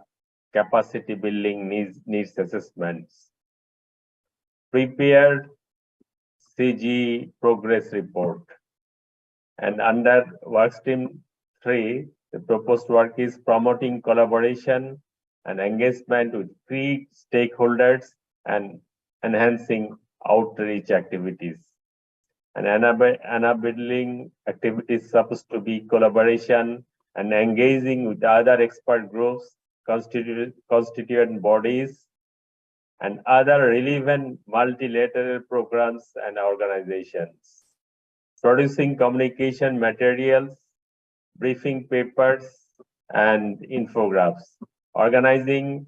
[SPEAKER 10] capacity building needs assessments. Prepared CG progress report. And under workstream 3, the proposed work is promoting collaboration and engagement with key stakeholders and enhancing outreach activities. And enabling activities supposed to be collaboration and engaging with other expert groups, constituent bodies, and other relevant multilateral programs and organizations. Producing communication materials, briefing papers, and infographics, organizing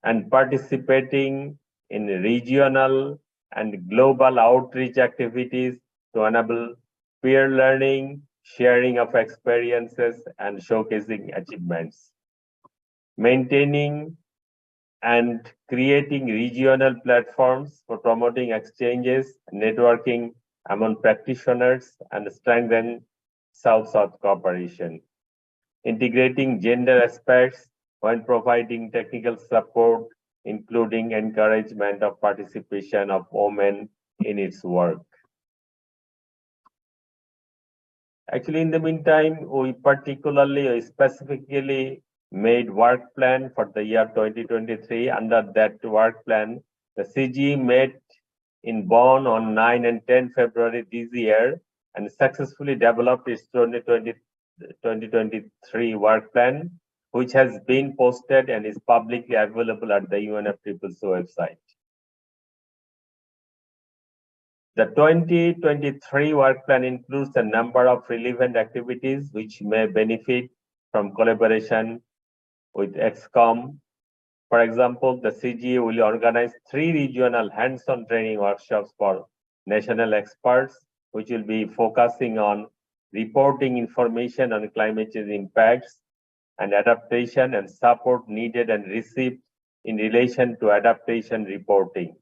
[SPEAKER 10] and participating in regional and global outreach activities to enable peer learning, sharing of experiences, and showcasing achievements. Maintaining and creating regional platforms for promoting exchanges, networking among practitioners, and strengthen South-South cooperation. Integrating gender aspects when providing technical support, including encouragement of participation of women in its work. Actually, in the meantime, we specifically made work plan for the year 2023. Under that work plan, the CG met in Bonn on 9 and 10 February this year and successfully developed its 2023 work plan, which has been posted and is publicly available at the UNFCCC website. The 2023 work plan includes a number of relevant activities which may benefit from collaboration with ExCom. For example, the CGA will organize 3 regional hands-on training workshops for national experts, which will be focusing on reporting information on climate change impacts and adaptation and support needed and received in relation to adaptation reporting.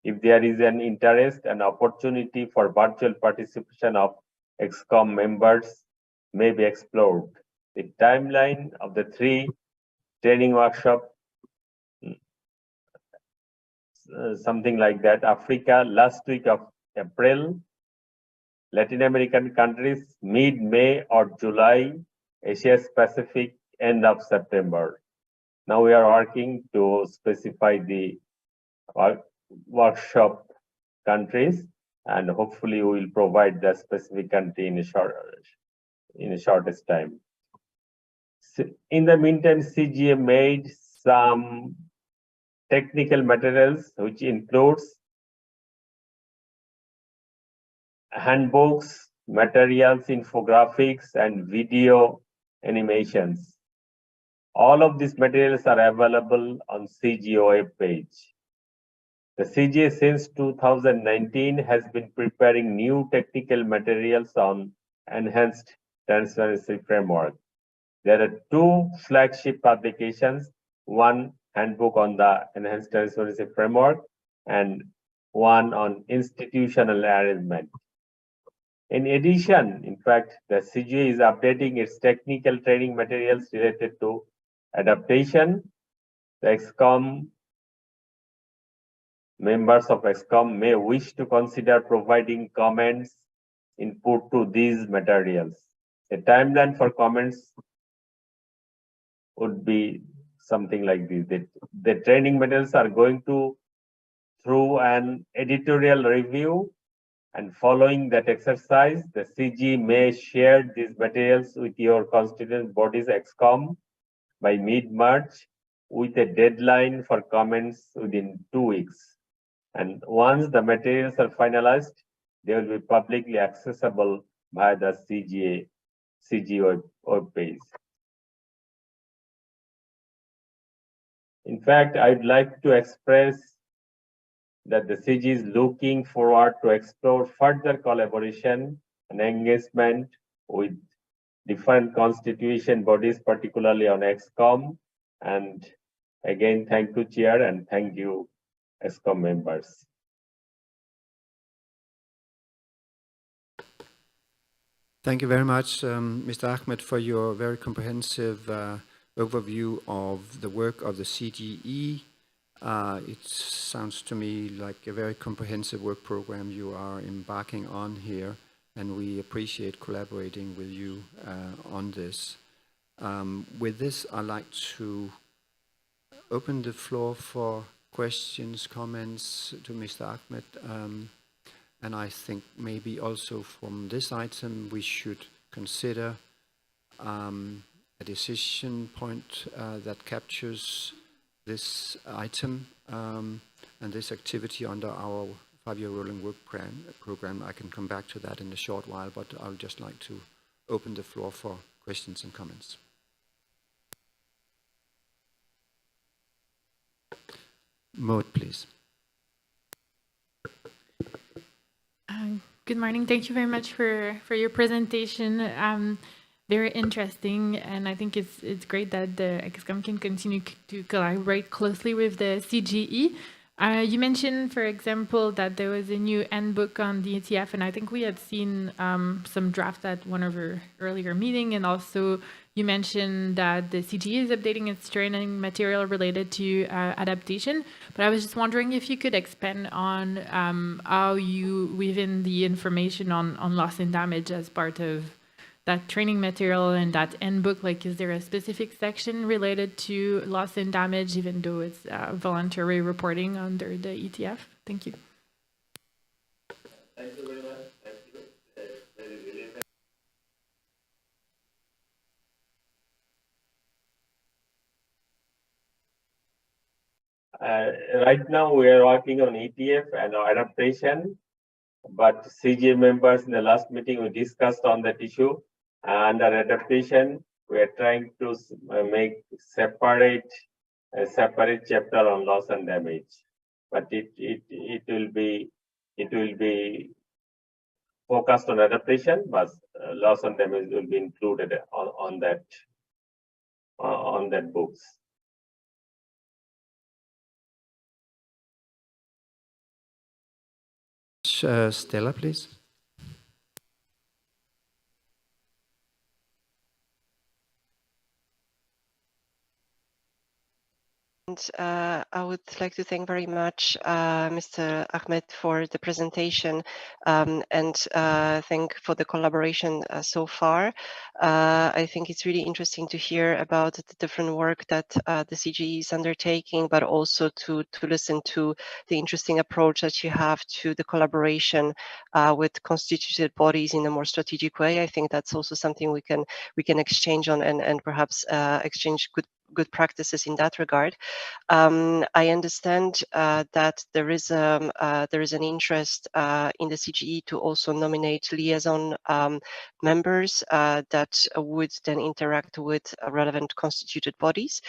[SPEAKER 10] If there is an interest and opportunity for virtual participation of ExCom members may be explored. The timeline of the 3 training workshops, something like that: Africa last week of April, Latin American countries mid-May or July, Asia Pacific end of September. Now we are working to specify the workshop countries, and hopefully we will provide the specific country in a shortest time. In the meantime, CGA made some technical materials, which includes handbooks, materials, infographics, and video animations. All of these materials are available on CGA web page. The CGA since 2019 has been preparing new technical materials on enhanced transparency framework. There are 2 flagship publications, one handbook on the enhanced transparency framework and one on institutional arrangement. In addition, in fact, the CGA is updating its technical training materials related to adaptation. The ExCom members of ExCom may wish to consider providing comments input to these materials. A timeline for comments would be something like this. The training materials are going through an editorial review, and following that exercise, the CG may share these materials with your constituent bodies ExCom by mid-March with a deadline for comments within 2 weeks. And once the materials are finalized, they will be publicly accessible via the CG web page. In fact, I'd like to express that the CG is looking forward to explore further collaboration and engagement with different constitution bodies, particularly on ExCom. And again, thank you, Chair, and thank you, ExCom members.
[SPEAKER 2] Thank you very much, Mr. Ahmed, for your very comprehensive overview of the work of the CGE. It sounds to me like a very comprehensive work program you are embarking on here, and we appreciate collaborating with you on this. With this, I'd like to open the floor for questions, comments to Mr. Ahmed. And I think maybe also from this item, we should consider a decision point that captures this item and this activity under our 5-year rolling work program. I can come back to that in a short while, but I would just like to open the floor for questions and comments. Maud, please.
[SPEAKER 11] Good morning. Thank you very much for your presentation. Very interesting, and I think it's great that the ExCom can continue to collaborate closely with the CGE. You mentioned, for example, that there was a new handbook on the ETF, and I think we had seen some draft at one of our earlier meeting, and also you mentioned that the CGE is updating its training material related to adaptation. But I was just wondering if you could expand on how you weave in the information on loss and damage as part of that training material and that handbook, like, is there a specific section related to loss and damage, even though it's voluntary reporting under the ETF? Thank you.
[SPEAKER 10] Thank you very much. Thank you. Very relevant. Right now, we are working on ETF and adaptation, but CGA members in the last meeting, we discussed on that issue. Under adaptation, we are trying to make a separate chapter on loss and damage, but it will be focused on adaptation, but loss and damage will be included on that books.
[SPEAKER 2] Stella, please.
[SPEAKER 5] And I would like to thank very much Mr. Ahmed for the presentation and thank for the collaboration so far. I think it's really interesting to hear about the different work that the CGE is undertaking, but also to listen to the interesting approach that you have to the collaboration with constituted bodies in a more strategic way. I think that's also something we can exchange on and perhaps exchange good practices in that regard. I understand that there is an interest in the CGE to also nominate liaison members that would then interact with relevant constituted bodies.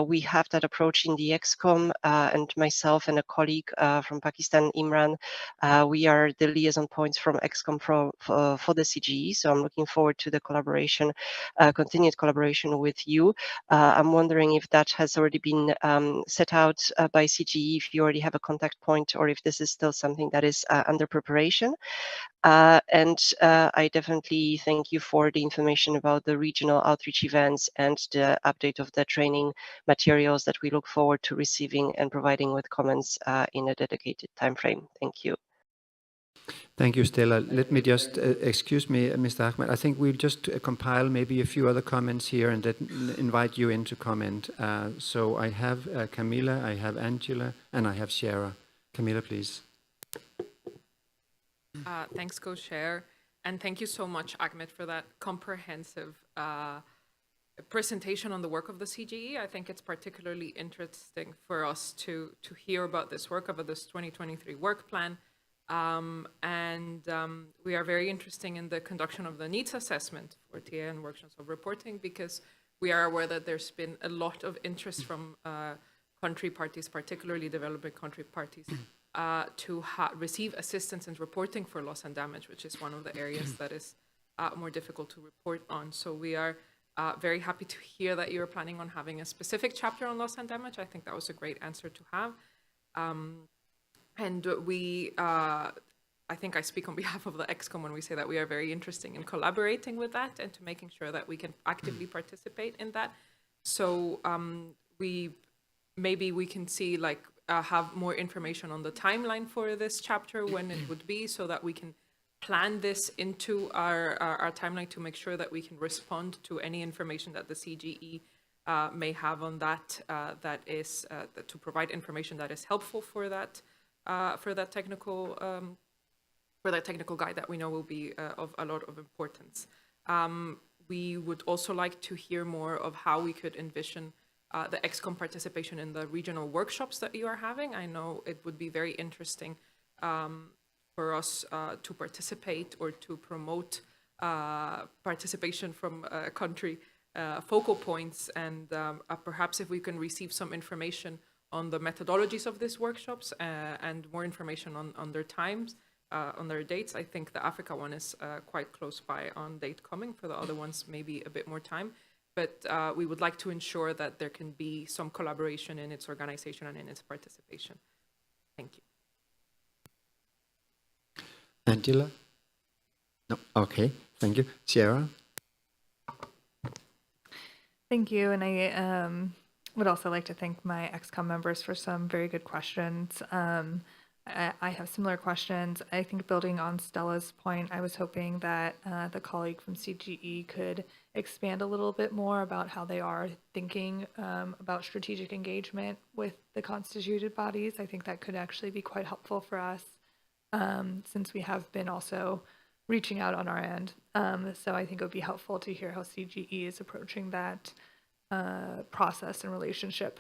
[SPEAKER 5] We have that approach in the ExCom, and myself and a colleague from Pakistan, Imran, we are the liaison points from ExCom for the CGE. So I'm looking forward to the collaboration, continued collaboration with you. I'm wondering if that has already been set out by CGE, if you already have a contact point, or if this is still something that is under preparation. And I definitely thank you for the information about the regional outreach events and the update of the training materials that we look forward to receiving and providing with comments in a dedicated time frame. Thank you.
[SPEAKER 2] Thank you, Stella. Let me just, excuse me, Mr. Ahmed, I think we'll just compile maybe a few other comments here and then invite you in to comment. So I have Camila, I have Angela, and I have Sierra. Camila, please.
[SPEAKER 4] Thanks, Co-Chair. And thank you so much, Ahmed, for that comprehensive presentation on the work of the CGE. I think it's particularly interesting for us to hear about this work, about this 2023 work plan. We are very interested in the conduction of the needs assessment for TA and workshops of reporting, because we are aware that there's been a lot of interest from country parties, particularly developing country parties, to receive assistance in reporting for loss and damage, which is one of the areas that is more difficult to report on. So we are very happy to hear that you're planning on having a specific chapter on loss and damage. I think that was a great answer to have. And we, I think I speak on behalf of the ExCom when we say that we are very interested in collaborating with that and to making sure that we can actively participate in that. So maybe we can see, like, have more information on the timeline for this chapter, when it would be, so that we can plan this into our timeline to make sure that we can respond to any information that the CGE may have on that, to provide information that is helpful for that technical guide that we know will be of a lot of importance. We would also like to hear more of how we could envision the ExCom participation in the regional workshops that you are having. I know it would be very interesting for us to participate or to promote participation from country focal points, and perhaps if we can receive some information on the methodologies of these workshops and more information on their times, on their dates. I think the Africa one is quite close by on date coming. For the other ones, maybe a bit more time. But we would like to ensure that there can be some collaboration in its organization and in its participation. Thank you.
[SPEAKER 2] Angela? No, okay, thank you. Sierra?
[SPEAKER 3] Thank you, and I would also like to thank my ExCom members for some very good questions. I have similar questions. I think building on Stella's point, I was hoping that the colleague from CGE could expand a little bit more about how they are thinking about strategic engagement with the constituted bodies. I think that could actually be quite helpful for us since we have been also reaching out on our end. So I think it would be helpful to hear how CGE is approaching that process and relationship.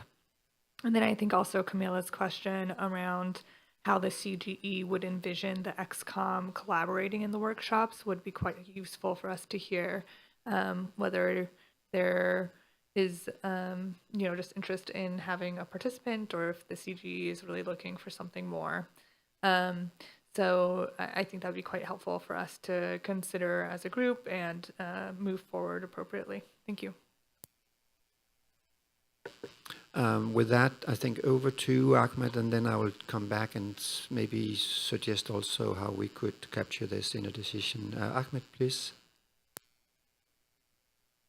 [SPEAKER 3] And then I think also Camila's question around how the CGE would envision the ExCom collaborating in the workshops would be quite useful for us to hear, whether there is, just interest in having a participant or if the CGE is really looking for something more. So I think that would be quite helpful for us to consider as a group and move forward appropriately. Thank you.
[SPEAKER 2] With that, I think over to Ahmed, and then I will come back and maybe suggest also how we could capture this in a decision. Ahmed, please.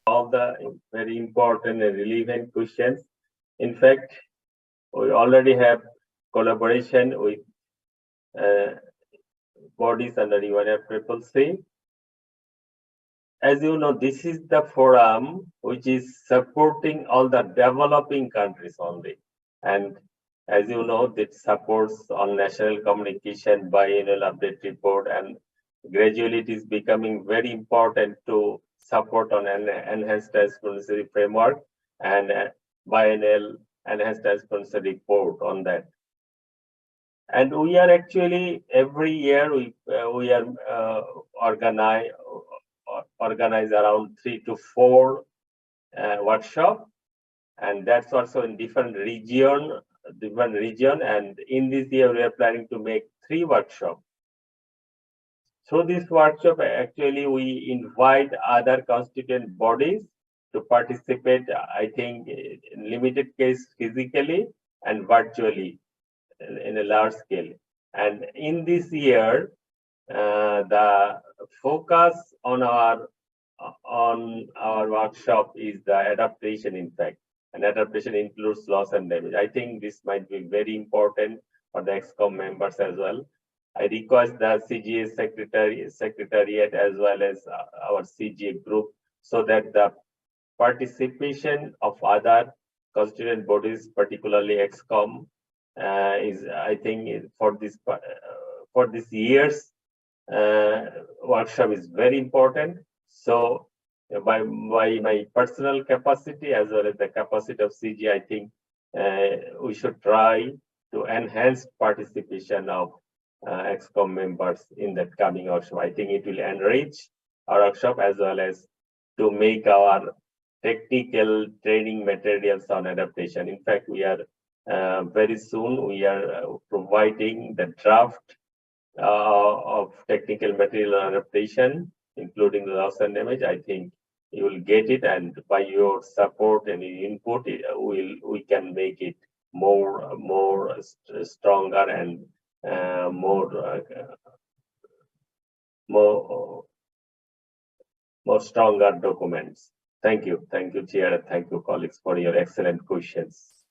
[SPEAKER 10] All the very important and relevant questions. In fact, we already have collaboration with bodies under UNFCCC. As you know, this is the forum which is supporting all the developing countries only. And as you know, it supports all national communication, biannual update report, and gradually it is becoming very important to support on an enhanced transparency framework and biannual enhanced transparency report on that. And we are actually, every year, we are organize around 3 to 4 workshops, and that's also in different region. And in this year, we are planning to make 3 workshops. Through this workshop, actually, we invite other constituent bodies to participate, I think, in limited case physically and virtually in a large scale. And in this year, the focus on our workshop is the adaptation, in fact, and adaptation includes loss and damage. I think this might be very important for the ExCom members as well. I request the CGA secretariat as well as our CGA group so that the participation of other constituent bodies, particularly ExCom, is, I think, for this year's workshop is very important. So by my personal capacity as well as the capacity of CG, I think we should try to enhance participation of ExCom members in that coming workshop. I think it will enrich our workshop as well as to make our technical training materials on adaptation. In fact, we are very soon we are providing the draft of technical material on adaptation, including the loss and damage. I think you will get it, and by your support and input, we can make it more stronger and more stronger documents. Thank you, Chair, and thank you, colleagues, for your excellent questions.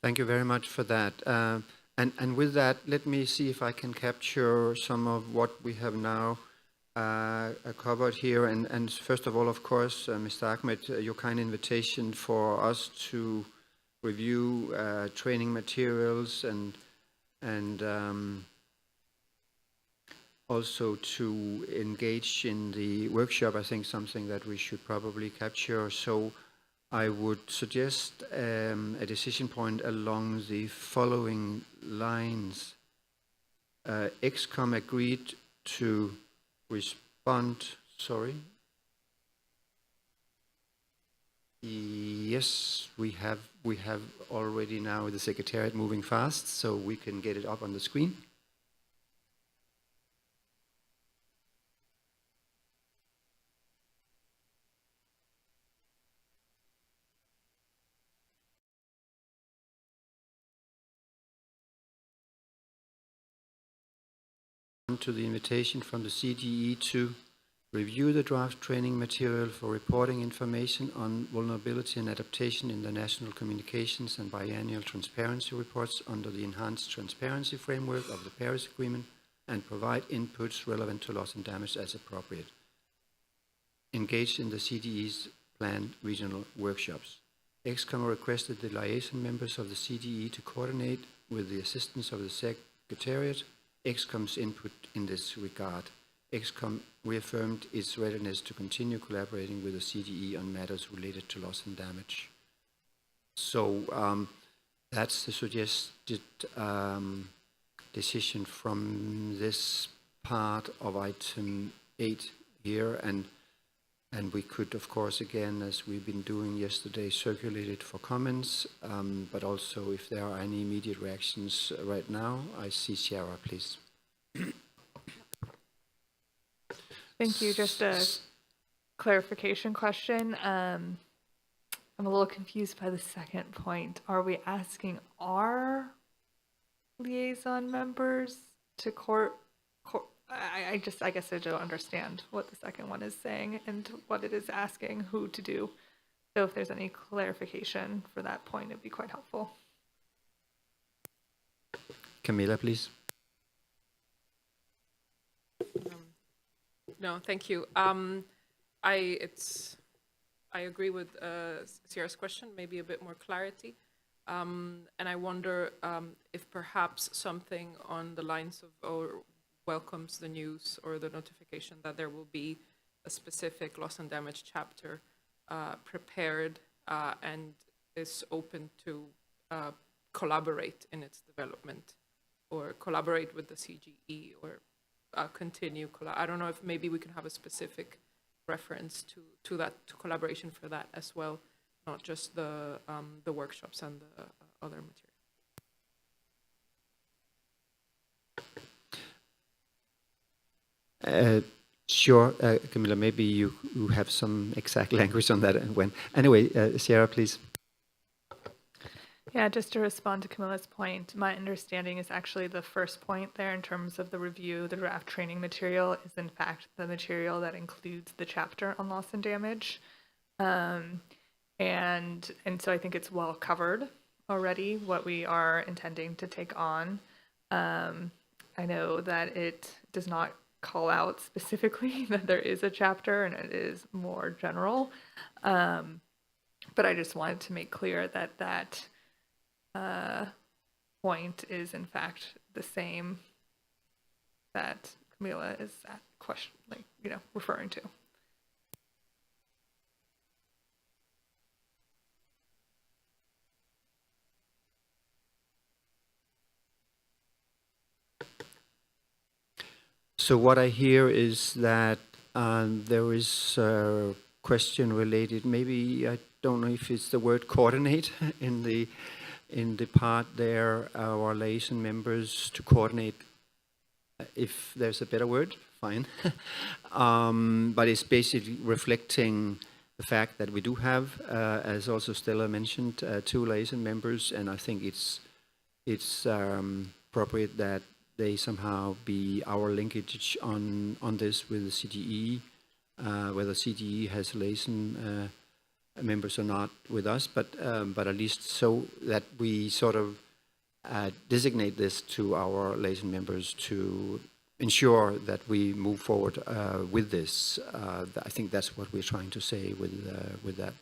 [SPEAKER 2] Thank you very much for that. And with that, let me see if I can capture some of what we have now covered here. And first of all, of course, Mr. Ahmed, your kind invitation for us to review training materials and also to engage in the workshop. I think something that we should probably capture. So I would suggest a decision point along the following lines. ExCom agreed to respond, sorry. Yes, we have already now the Secretariat moving fast, so we can get it up on the screen. To the invitation from the CGE to review the draft training material for reporting information on vulnerability and adaptation in the national communications and biannual transparency reports under the enhanced transparency framework of the Paris Agreement and provide inputs relevant to loss and damage as appropriate. Engaged in the CDE's planned regional workshops. ExCom requested the liaison members of the CDE to coordinate with the assistance of the Secretariat ExCom's input in this regard. ExCom reaffirmed its readiness to continue collaborating with the CDE on matters related to loss and damage. So that's the suggested decision from this part of item 8 here, and we could, of course, again, as we've been doing yesterday, circulate it for comments, but also if there are any immediate reactions right now. I see Sierra, please.
[SPEAKER 3] Thank you. Just a clarification question. I'm a little confused by the second point. Are we asking our liaison members to I guess I don't understand what the second one is saying and what it is asking who to do. So if there's any clarification for that point, it'd be quite helpful.
[SPEAKER 2] Camilla, please.
[SPEAKER 4] No, thank you. I agree with Sierra's question, maybe a bit more clarity. And I wonder if perhaps something on the lines of, or welcomes the news or the notification that there will be a specific loss and damage chapter prepared and is open to collaborate in its development or collaborate with the CGE or continue. I don't know if maybe we can have a specific reference to that, to collaboration for that as well, not just the workshops and the other material.
[SPEAKER 2] Sure, Camilla, maybe you have some exact language on that. And when anyway, Sierra, please.
[SPEAKER 3] Yeah, just to respond to Camilla's point, my understanding is actually the first point there in terms of the review, the draft training material is in fact the material that includes the chapter on loss and damage. And so I think it's well covered already what we are intending to take on. I know that it does not call out specifically that there is a chapter and it is more general. But I just wanted to make clear that that point is in fact the same that Camilla is referring to.
[SPEAKER 2] So what I hear is that there is a question related, maybe I don't know if it's the word coordinate in the part there, our liaison members to coordinate, if there's a better word, fine. But it's basically reflecting the fact that we do have, as also Stella mentioned, 2 liaison members, and I think it's appropriate that they somehow be our linkage on this with the CDE, whether CDE has liaison members or not with us, but at least so that we sort of designate this to our liaison members to ensure that we move forward with this. I think that's what we're trying to say with that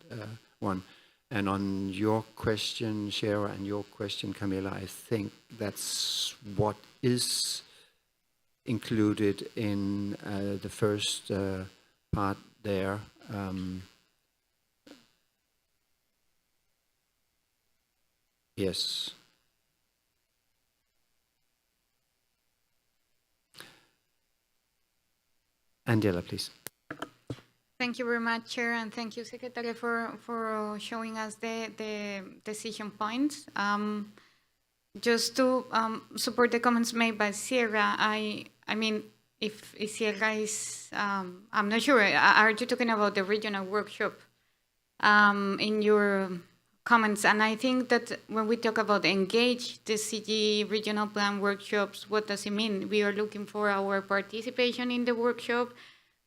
[SPEAKER 2] one. And on your question, Shara, and your question, Camilla, I think that's what is included in the first part there. Yes. Angela, please.
[SPEAKER 8] Thank you very much, Chair, and thank you, Secretary, for showing us the decision points. Just to support the comments made by Sierra, I mean, if Sierra is, I'm not sure, are you talking about the regional workshop in your comments? And I think that when we talk about engage the CG regional plan workshops, what does it mean? We are looking for our participation in the workshop.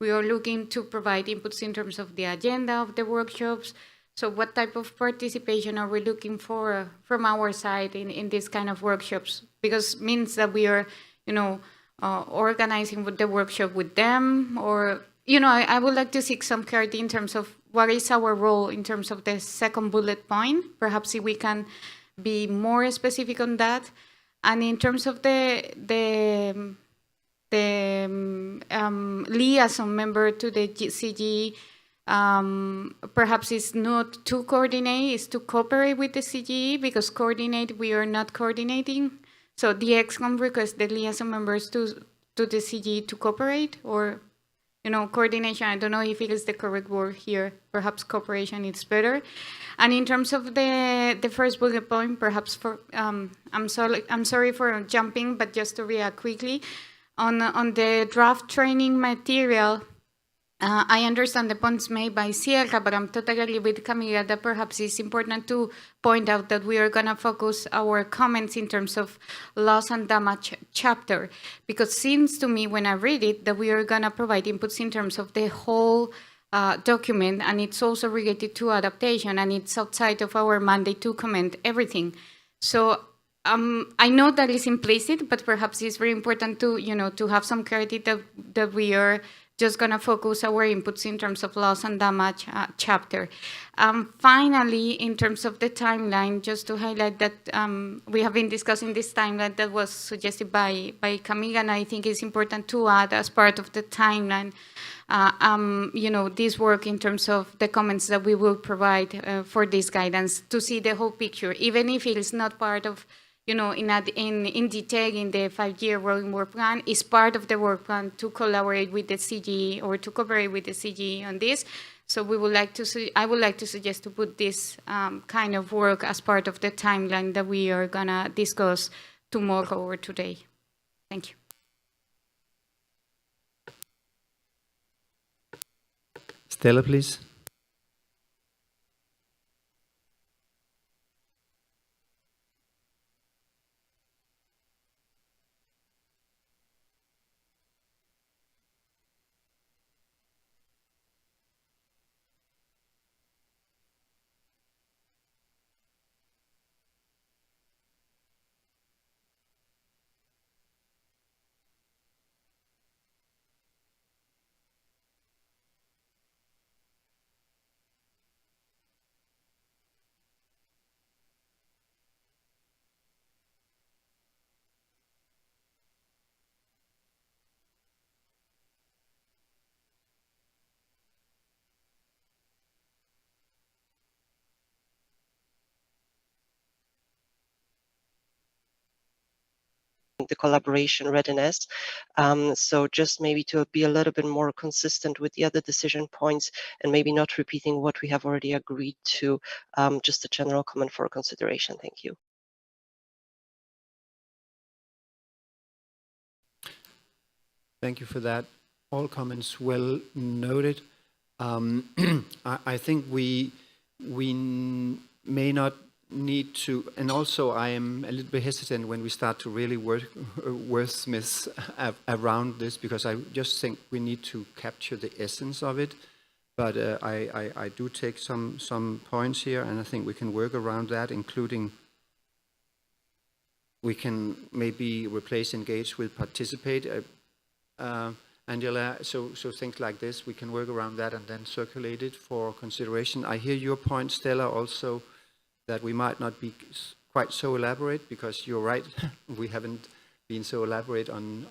[SPEAKER 8] We are looking to provide inputs in terms of the agenda of the workshops. So what type of participation are we looking for from our side in this kind of workshops? Because it means that we are, organizing with the workshop with them, or, I would like to seek some clarity in terms of what is our role in terms of the second bullet point. Perhaps if we can be more specific on that. And in terms of the liaison member to the CGE, perhaps it's not to coordinate, it's to cooperate with the CGE, because coordinate, we are not coordinating. So the ExCom requests the liaison members to the CGE to cooperate, or, coordination. I don't know if it is the correct word here. Perhaps cooperation is better. And in terms of the first bullet point, perhaps for, I'm sorry for jumping, but just to react quickly, on the draft training material, I understand the points made by Sierra, but I'm totally agree with Camila that perhaps it's important to point out that we are going to focus our comments in terms of loss and damage chapter, because it seems to me when I read it that we are going to provide inputs in terms of the whole document, and it's also related to adaptation, and it's outside of our mandate to comment everything. So I know that is implicit, but perhaps it's very important to, to have some clarity that we are just going to focus our inputs in terms of loss and damage chapter. Finally, in terms of the timeline, just to highlight that we have been discussing this timeline that was suggested by Camila, and I think it's important to add as part of the timeline, this work in terms of the comments that we will provide for this guidance to see the whole picture, even if it is not part of, in detail in the 5-year rolling work plan, is part of the work plan to collaborate with the CGE or to cooperate with the CGE on this. So I would like to suggest to put this kind of work as part of the timeline that we are gonna discuss tomorrow or today. Thank you.
[SPEAKER 2] Stella, please.
[SPEAKER 5] The collaboration readiness. So just maybe to be a little bit more consistent with the other decision points and maybe not repeating what we have already agreed to, just a general comment for consideration. Thank you.
[SPEAKER 2] Thank you for that. All comments well noted. I think we may not need to, and also I am a little bit hesitant when we start to really wordsmith around this, because I just think we need to capture the essence of it. But I do take some points here, and I think we can work around that, including we can maybe replace engage with participate. Angela, so things like this, we can work around that and then circulate it for consideration. I hear your point, Stella, also, that we might not be quite so elaborate, because you're right, we haven't been so elaborate on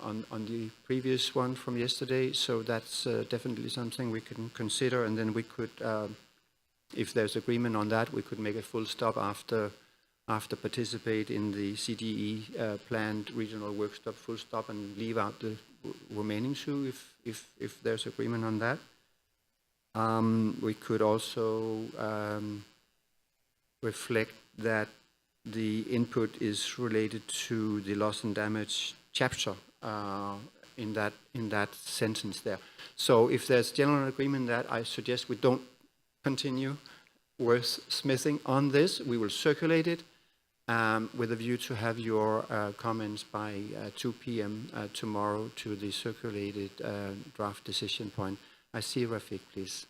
[SPEAKER 2] the previous one from yesterday, so that's definitely something we can consider, and then we could, if there's agreement on that, we could make a full stop after participate in the CGE planned regional workshop, full stop, and leave out the remaining two if there's agreement on that. We could also reflect that the input is related to the loss and damage chapter in that sentence there. So if there's general agreement that, I suggest we don't continue wordsmithing on this. We will circulate it. with a view to have your comments by 2 p.m. Tomorrow to the circulated draft decision point. I see Rafiq, please.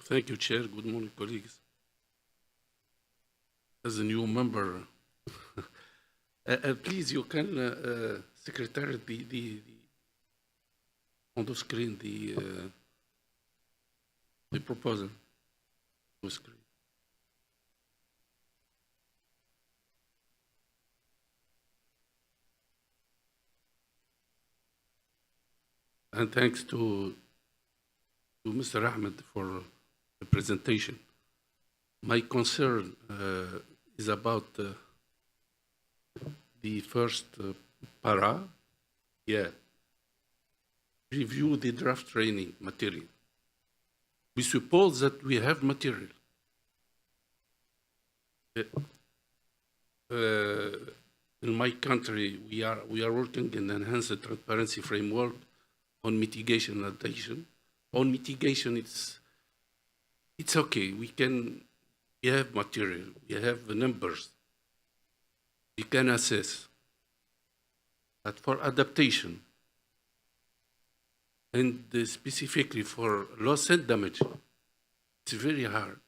[SPEAKER 12] Thank you, Chair. Good morning, colleagues. As a new member, please, you can, Secretary, on the screen, the proposal on the screen. And thanks to Mr. Ahmed for the presentation. My concern is about the first para. Yeah. Review the draft training material. We suppose that we have material. In my country, we are working in enhanced transparency framework on mitigation and adaptation. On mitigation, it's okay. We have material, we have the numbers, we can assess. But for adaptation, and specifically for loss and damage, it's very hard.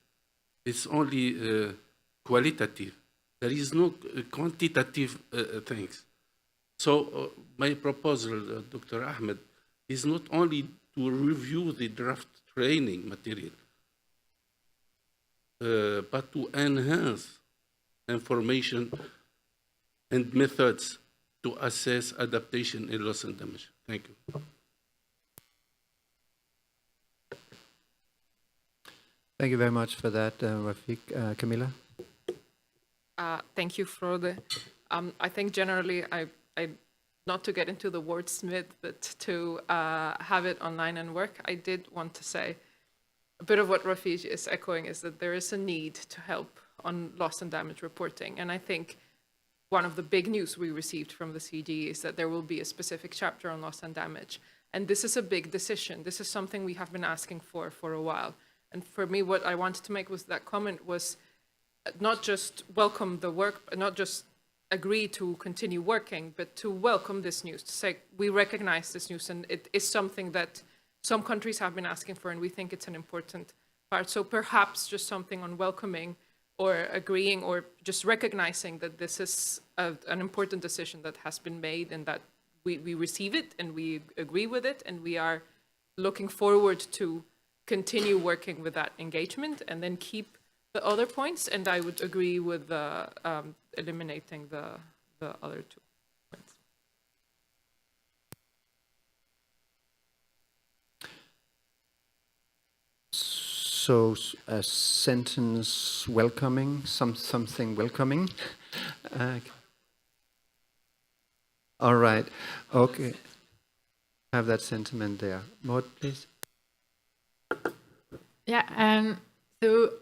[SPEAKER 12] It's only qualitative. There is no quantitative things. So my proposal, Dr. Ahmed, is not only to review the draft training material, but to enhance information and methods to assess adaptation in loss and damage. Thank you.
[SPEAKER 2] Thank you very much for that, Rafiq. Camilla?
[SPEAKER 4] Thank you, Frode. I think generally, I not to get into the wordsmith, but to have it online and work, I did want to say a bit of what Rafiq is echoing is that there is a need to help on loss and damage reporting. And I think one of the big news we received from the CG is that there will be a specific chapter on loss and damage. And this is a big decision. This is something we have been asking for a while. And for me, what I wanted to make was that comment was not just welcome the work, not just agree to continue working, but to welcome this news, to say we recognize this news and it is something that some countries have been asking for and we think it's an important part. So perhaps just something on welcoming or agreeing or just recognizing that this is an important decision that has been made and that we receive it and we agree with it and we are looking forward to continue working with that engagement and then keep the other points, and I would agree with eliminating the other 2 points.
[SPEAKER 2] So a sentence welcoming, something welcoming. All right, okay. Have that sentiment there. Maud, please.
[SPEAKER 11] Yeah, so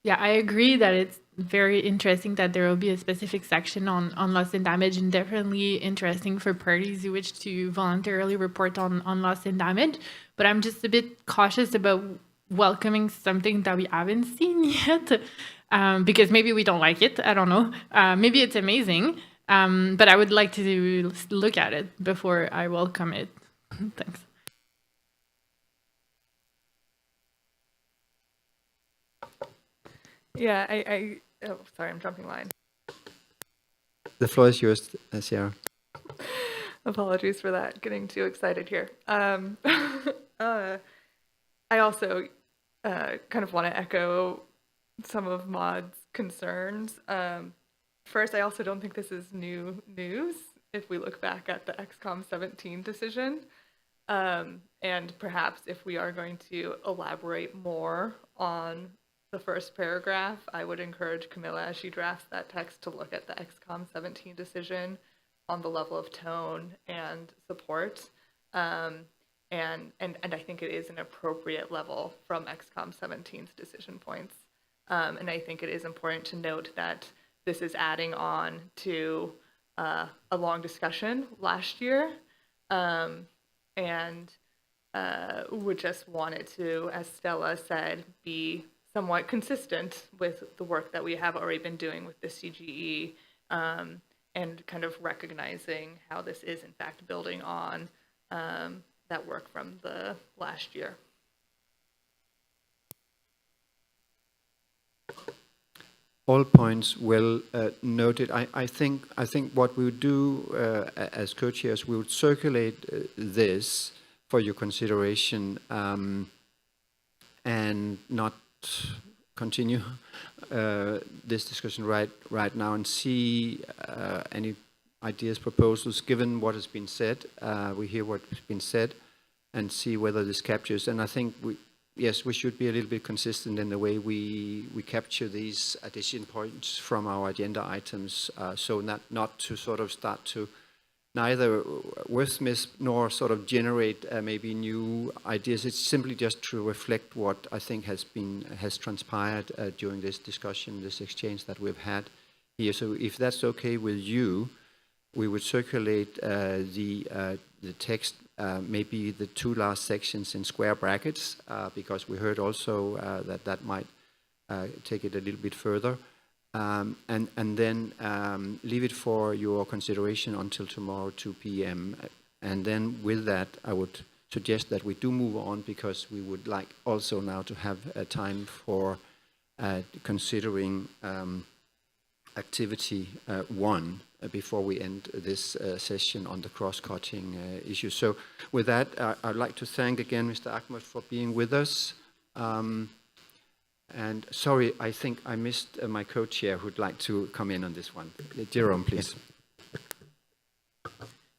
[SPEAKER 11] yeah, I agree that it's very interesting that there will be a specific section on loss and damage, and definitely interesting for parties who wish to voluntarily report on loss and damage. But I'm just a bit cautious about welcoming something that we haven't seen yet, because maybe we don't like it. I don't know. Maybe it's amazing, but I would like to look at it before I welcome it. Thanks.
[SPEAKER 3] Yeah, oh, sorry, I'm jumping line.
[SPEAKER 2] The floor is yours, Sierra.
[SPEAKER 3] Apologies for that, getting too excited here. I also kind of want to echo some of Maud's concerns. First, I also don't think this is new news if we look back at the ExCom 17 decision. And perhaps if we are going to elaborate more on the first paragraph, I would encourage Camilla, as she drafts that text, to look at the ExCom 17 decision on the level of tone and support. And I think it is an appropriate level from ExCom 17's decision points. And I think it is important to note that this is adding on to a long discussion last year. And would just want it to, as Stella said, be somewhat consistent with the work that we have already been doing with the CGE, and kind of recognizing how this is in fact building on that work from the last year.
[SPEAKER 2] All points well noted. I think what we would do as co-chairs, we would circulate this for your consideration, and not continue this discussion right now, and see any ideas, proposals, given what has been said. We hear what has been said, and see whether this captures. And I think yes, we should be a little bit consistent in the way we capture these addition points from our agenda items, so not to sort of start to neither wordsmith nor sort of generate maybe new ideas. It's simply just to reflect what I think has transpired during this discussion, this exchange that we've had here. So if that's okay with you, we would circulate the text, maybe the two last sections in square brackets, because we heard also that might take it a little bit further. And then leave it for your consideration until tomorrow, 2 p.m. And then with that, I would suggest that we do move on, because we would like also now to have time for considering activity 1 before we end this session on the cross-cutting issue. So with that, I'd like to thank again Mr. Ahmed for being with us. And sorry, I think I missed my co-chair who'd like to come in on this one. Jerome, please.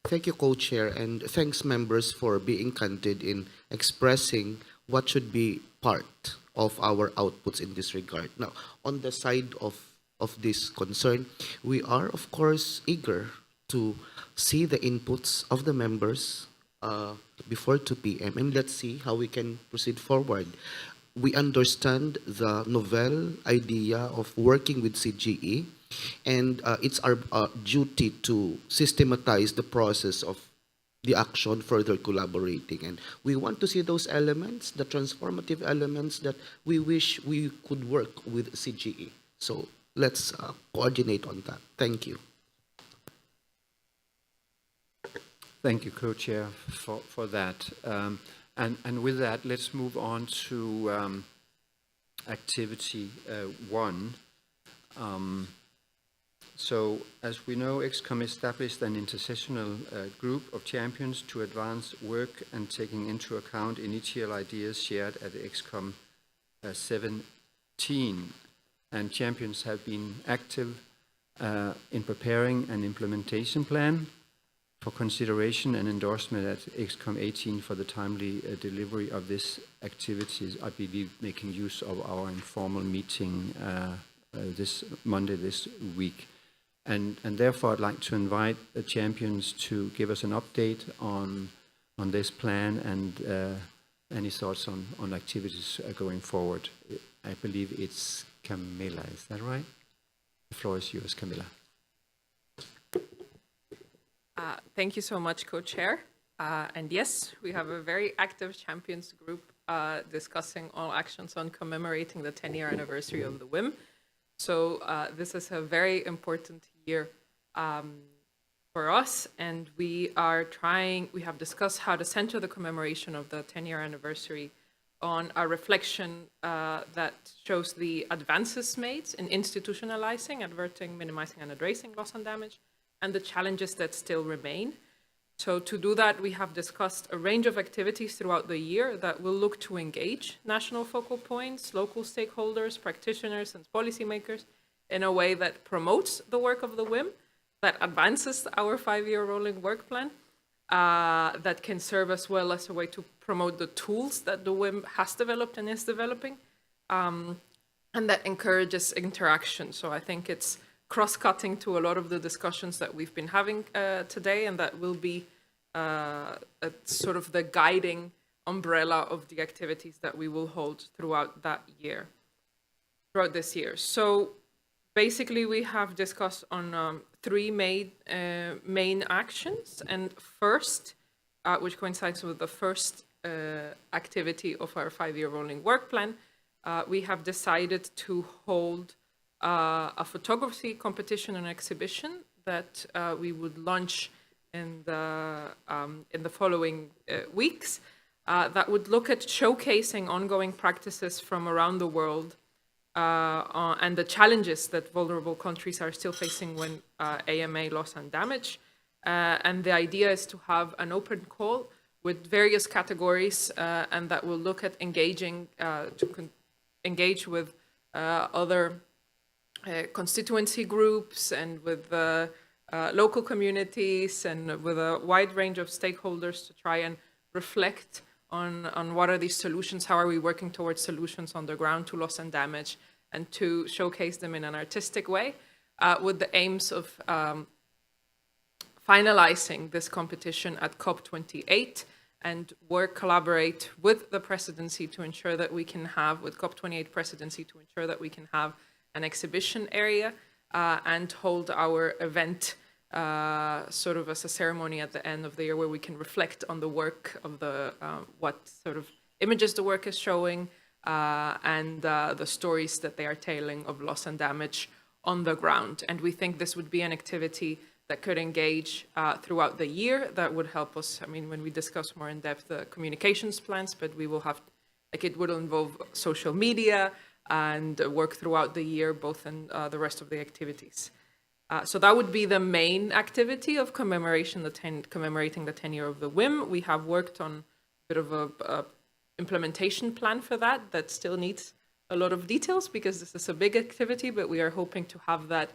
[SPEAKER 1] Thank you, co-chair, and thanks members for being candid in expressing what should be part of our outputs in this regard. Now, on the side of this concern, we are of course eager to see the inputs of the members before 2 p.m. and let's see how we can proceed forward. We understand the novel idea of working with CGE, and it's our duty to systematize the process of the action, further collaborating. And we want to see those elements, the transformative elements that we wish we could work with CGE. So let's coordinate on that. Thank you.
[SPEAKER 2] Thank you, co-chair, for that. And with that, let's move on to activity 1. So, as we know, ExCom established an intersessional group of champions to advance work and taking into account initial ideas shared at ExCom 17. And champions have been active in preparing an implementation plan for consideration and endorsement at ExCom 18 for the timely delivery of this activities, I believe, making use of our informal meeting this Monday this week. And therefore, I'd like to invite the champions to give us an update on this plan and any thoughts on activities going forward. I believe it's Camilla, is that right? The floor is yours, Camilla.
[SPEAKER 4] Thank you so much, co-chair. And yes, we have a very active champions group discussing all actions on commemorating the 10-year anniversary of the WIM. So this is a very important year for us, and we have discussed how to center the commemoration of the 10-year anniversary on a reflection that shows the advances made in institutionalizing, averting, minimizing, and addressing loss and damage, and the challenges that still remain. So to do that, we have discussed a range of activities throughout the year that will look to engage national focal points, local stakeholders, practitioners, and policymakers in a way that promotes the work of the WIM, that advances our 5-year rolling work plan, that can serve as well as a way to promote the tools that the WIM has developed and is developing, and that encourages interaction. So I think it's cross-cutting to a lot of the discussions that we've been having today, and that will be sort of the guiding umbrella of the activities that we will hold throughout this year. So basically, we have discussed on 3 main actions, and first, which coincides with the first activity of our 5-year rolling work plan, we have decided to hold a photography competition and exhibition that we would launch in the following weeks. That would look at showcasing ongoing practices from around the world and the challenges that vulnerable countries are still facing when AMA loss and damage. And the idea is to have an open call with various categories, and that will look at engaging engage with other constituency groups and with local communities and with a wide range of stakeholders to try and reflect on what are these solutions, how are we working towards solutions on the ground to loss and damage, and to showcase them in an artistic way with the aims of finalizing this competition at COP28 and collaborate with the presidency to ensure that we can have, with COP28 presidency, to ensure that we can have an exhibition area and hold our event sort of as a ceremony at the end of the year where we can reflect on the work of the, what sort of images the work is showing and the stories that they are telling of loss and damage on the ground. And we think this would be an activity that could engage throughout the year. That would help us, I mean, when we discuss more in depth the communications plans, but we will have, like, it would involve social media and work throughout the year, both in the rest of the activities. So that would be the main activity of commemorating the 10-year of the WIM. We have worked on a bit of a implementation plan for that that still needs a lot of details because this is a big activity, but we are hoping to have that,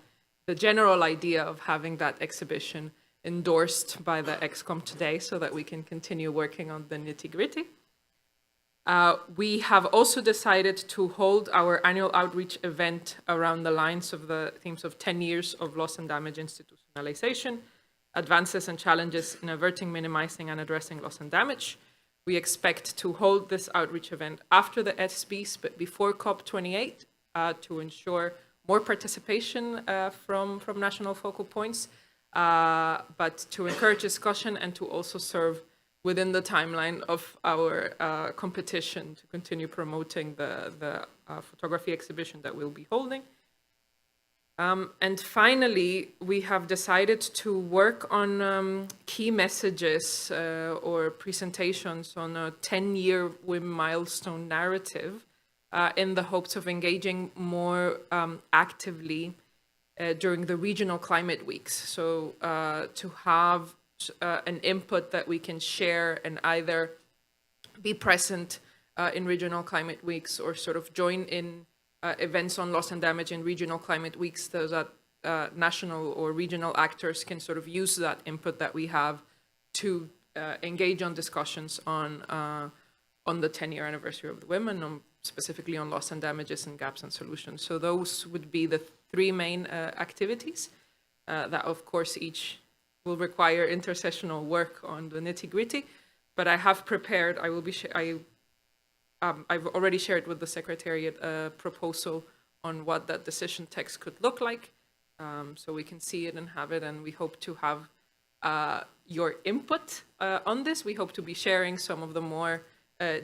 [SPEAKER 4] the general idea of having that exhibition endorsed by the ExCom today so that we can continue working on the nitty-gritty. We have also decided to hold our annual outreach event around the lines of the themes of 10 years of loss and damage institutionalization, advances and challenges in averting, minimizing, and addressing loss and damage. We expect to hold this outreach event after the SBs, but before COP28 to ensure more participation from national focal points, but to encourage discussion and to also serve within the timeline of our competition to continue promoting the photography exhibition that we'll be holding. And finally, we have decided to work on key messages or presentations on a 10-year WIM milestone narrative in the hopes of engaging more actively during the regional climate weeks. So to have an input that we can share and either be present in regional climate weeks or sort of join in events on loss and damage in regional climate weeks so that national or regional actors can sort of use that input that we have to engage on discussions on the 10-year anniversary of the women, specifically on loss and damages and gaps and solutions. So those would be the three main activities that, of course, each will require intersessional work on the nitty-gritty. But I have prepared, I will be, I've already shared with the Secretariat a proposal on what that decision text could look like, so we can see it and have it, and we hope to have your input on this. We hope to be sharing some of the more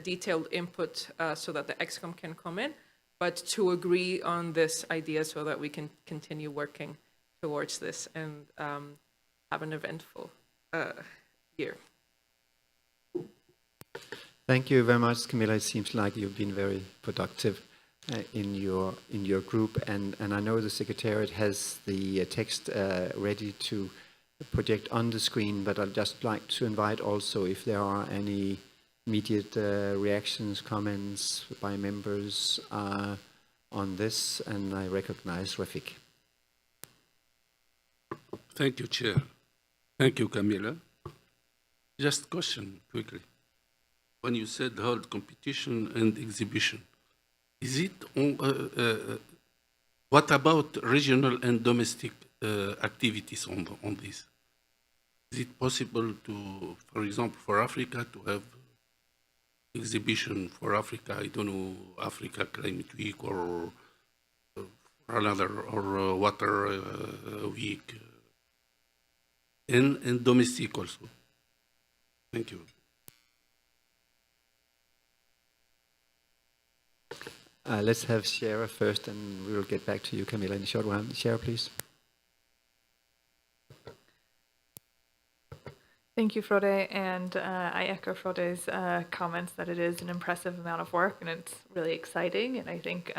[SPEAKER 4] detailed input so that the ExCom can come in, but to agree on this idea so that we can continue working towards this and have an eventful year.
[SPEAKER 2] Thank you very much, Camilla. It seems like you've been very productive in your group, and I know the Secretariat has the text ready to project on the screen, but I'd just like to invite also if there are any immediate reactions, comments by members on this, and I recognize Rafik.
[SPEAKER 12] Thank you, Chair. Thank you, Camilla. Just question quickly. When you said hold competition and exhibition, is it what about regional and domestic activities on this? Is it possible to, for example, for Africa to have exhibition for Africa? I don't know, Africa Climate Week or another or Water Week, and domestic also. Thank you.
[SPEAKER 2] Let's have Shara first, and we will get back to you, Camilla, in a short while. Shara, please.
[SPEAKER 3] Thank you, Frode, and I echo Frode's comments that it is an impressive amount of work and it's really exciting. And I think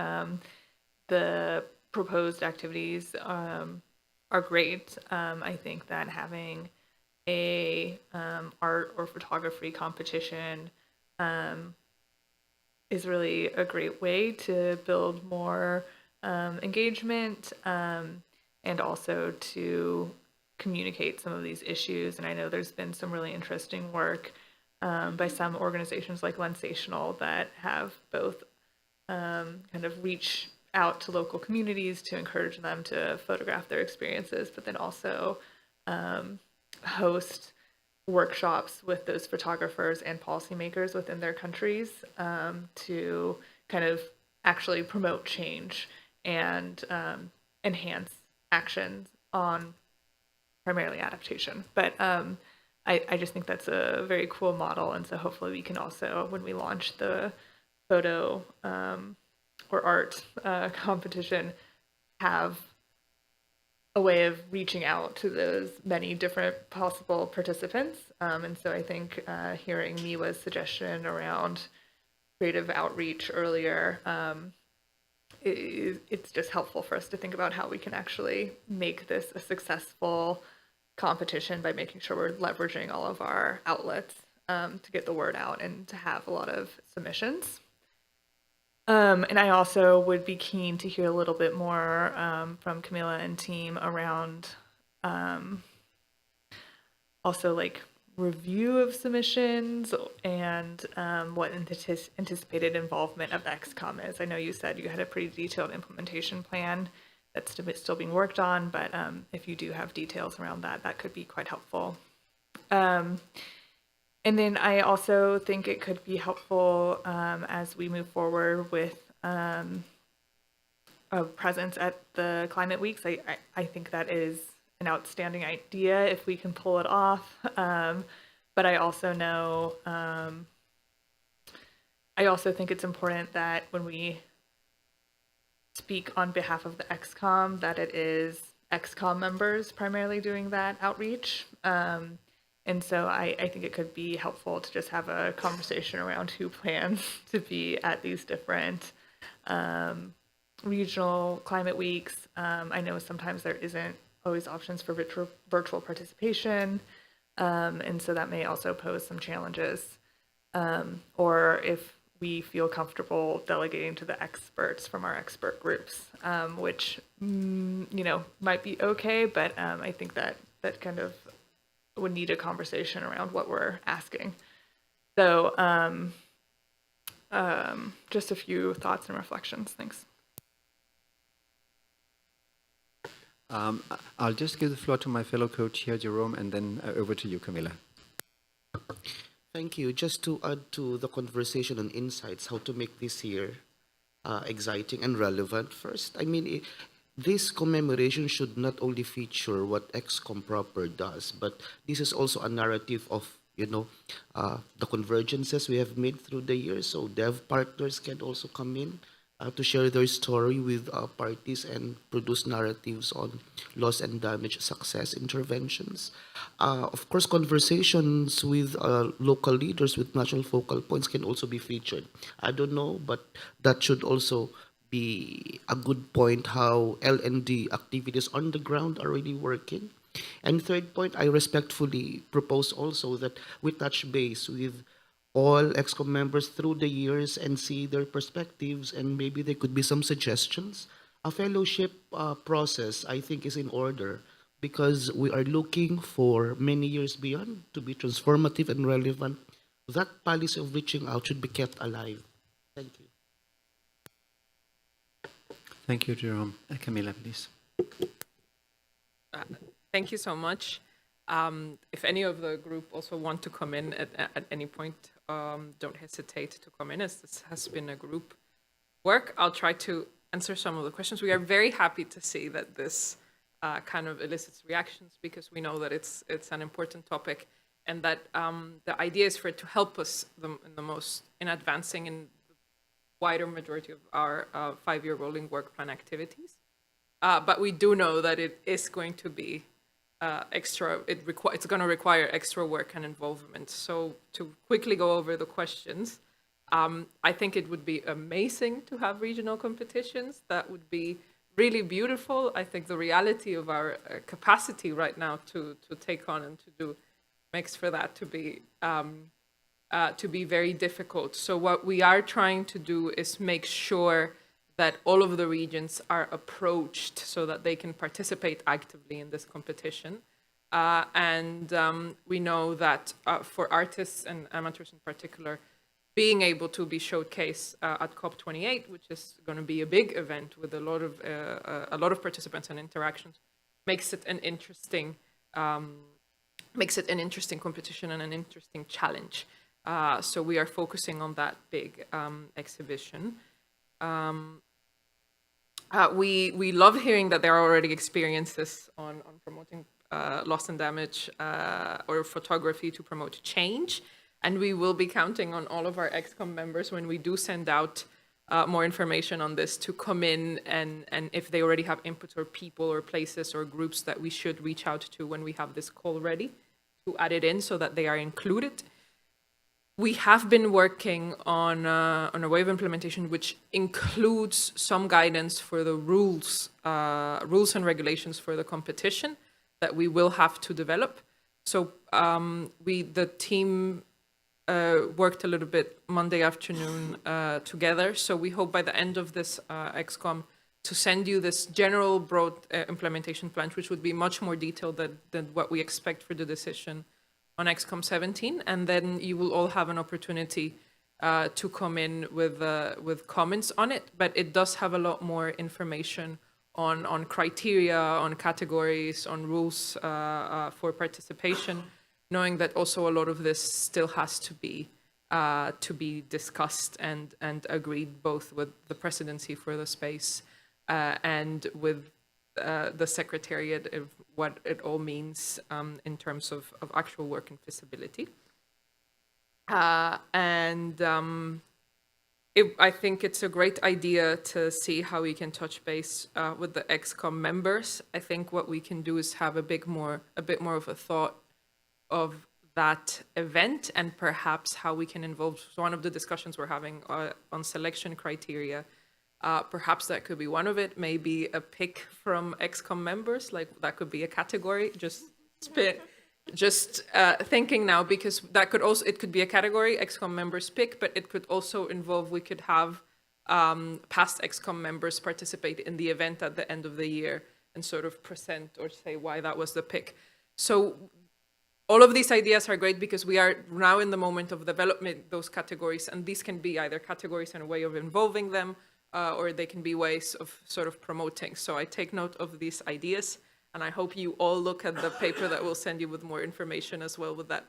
[SPEAKER 3] the proposed activities are great. I think that having a art or photography competition is really a great way to build more engagement and also to communicate some of these issues. And I know there's been some really interesting work by some organizations like Lensational that have both kind of reach out to local communities to encourage them to photograph their experiences, but then also host workshops with those photographers and policymakers within their countries to kind of actually promote change and enhance actions on primarily adaptation. But I just think that's a very cool model. And so hopefully we can also, when we launch the photo or art competition, have a way of reaching out to those many different possible participants. And so I think hearing Miwa's suggestion around creative outreach earlier, it's just helpful for us to think about how we can actually make this a successful competition by making sure we're leveraging all of our outlets to get the word out and to have a lot of submissions. And I also would be keen to hear a little bit more from Camilla and team around also like review of submissions and what anticipated involvement of ExCom is. I know you said you had a pretty detailed implementation plan that's still being worked on, but if you do have details around that, that could be quite helpful. And then I also think it could be helpful as we move forward with a presence at the Climate Weeks. I think that is an outstanding idea if we can pull it off. But I also know, I also think it's important that when we speak on behalf of the ExCom, that it is ExCom members primarily doing that outreach. And so I think it could be helpful to just have a conversation around who plans to be at these different regional climate weeks. I know sometimes there isn't always options for virtual participation, and so that may also pose some challenges. Or if we feel comfortable delegating to the experts from our expert groups, which might be okay, but I think that kind of would need a conversation around what we're asking. So just a few thoughts and reflections. Thanks.
[SPEAKER 2] I'll just give the floor to my fellow co-chair, Jerome, and then over to you, Camilla.
[SPEAKER 1] Thank you. Just to add to the conversation on insights, how to make this year exciting and relevant. First, I mean, this commemoration should not only feature what ExCom proper does, but this is also a narrative of, the convergences we have made through the years. So dev partners can also come in to share their story with parties and produce narratives on loss and damage success interventions. Of course, conversations with local leaders with national focal points can also be featured. I don't know, but that should also be a good point how L&D activities on the ground are really working. And third point, I respectfully propose also that we touch base with all ExCom members through the years and see their perspectives, and maybe there could be some suggestions. A fellowship process, I think, is in order because we are looking for many years beyond to be transformative and relevant. That policy of reaching out should be kept alive. Thank you.
[SPEAKER 2] Thank you, Jerome. Camilla, please.
[SPEAKER 4] Thank you so much. If any of the group also want to come in at any point, don't hesitate to come in, as this has been a group work. I'll try to answer some of the questions. We are very happy to see that this kind of elicits reactions because we know that it's an important topic, and that the idea is for it to help us in advancing in wider majority of our 5-year rolling work plan activities. But we do know that it is going to be it's going to require extra work and involvement. So to quickly go over the questions, I think it would be amazing to have regional competitions. That would be really beautiful. I think the reality of our capacity right now to take on and to do makes for that to be very difficult. So what we are trying to do is make sure that all of the regions are approached so that they can participate actively in this competition. And we know that for artists and amateurs in particular, being able to be showcased at COP28, which is going to be a big event with a lot of participants and interactions, makes it an interesting competition and an interesting challenge. So we are focusing on that big exhibition. We love hearing that there are already experiences on promoting loss and damage or photography to promote change. And we will be counting on all of our ExCom members when we do send out more information on this to come in and if they already have input or people or places or groups that we should reach out to when we have this call ready, to add it in so that they are included. We have been working on a way of implementation which includes some guidance for the rules and regulations for the competition that we will have to develop. So the team worked a little bit Monday afternoon together. So we hope by the end of this ExCom to send you this general broad implementation plan, which would be much more detailed than what we expect for the decision on ExCom 17. And then you will all have an opportunity to come in with comments on it. But it does have a lot more information on criteria, on categories, on rules for participation, knowing that also a lot of this still has to be discussed and agreed both with the presidency for the space and with the secretariat of what it all means in terms of actual work and feasibility. I think it's a great idea to see how we can touch base with the ExCom members. I think what we can do is have a bit more of a thought of that event and perhaps how we can involve. So one of the discussions we're having on selection criteria, perhaps that could be one of it, maybe a pick from ExCom members, like that could be a category, just thinking now, because that could also, it could be a category, ExCom members pick, but it could also involve, we could have past ExCom members participate in the event at the end of the year and sort of present or say why that was the pick. So all of these ideas are great because we are now in the moment of development, those categories, and these can be either categories and a way of involving them, or they can be ways of sort of promoting. So I take note of these ideas. And I hope you all look at the paper that we'll send you with more information as well, with that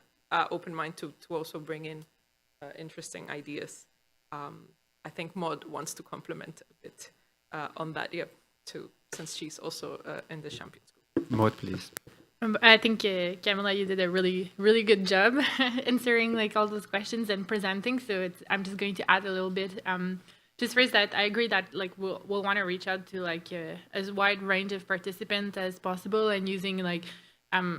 [SPEAKER 4] open mind to also bring in interesting ideas. I think Maud wants to compliment a bit on that, since she's also in the Champions Group.
[SPEAKER 2] Maud, please.
[SPEAKER 11] I think, Camilla, you did a really, really good job answering like all those questions and presenting. So I'm just going to add a little bit. Just first that I agree that like we'll want to reach out to like as wide range of participants as possible, and using like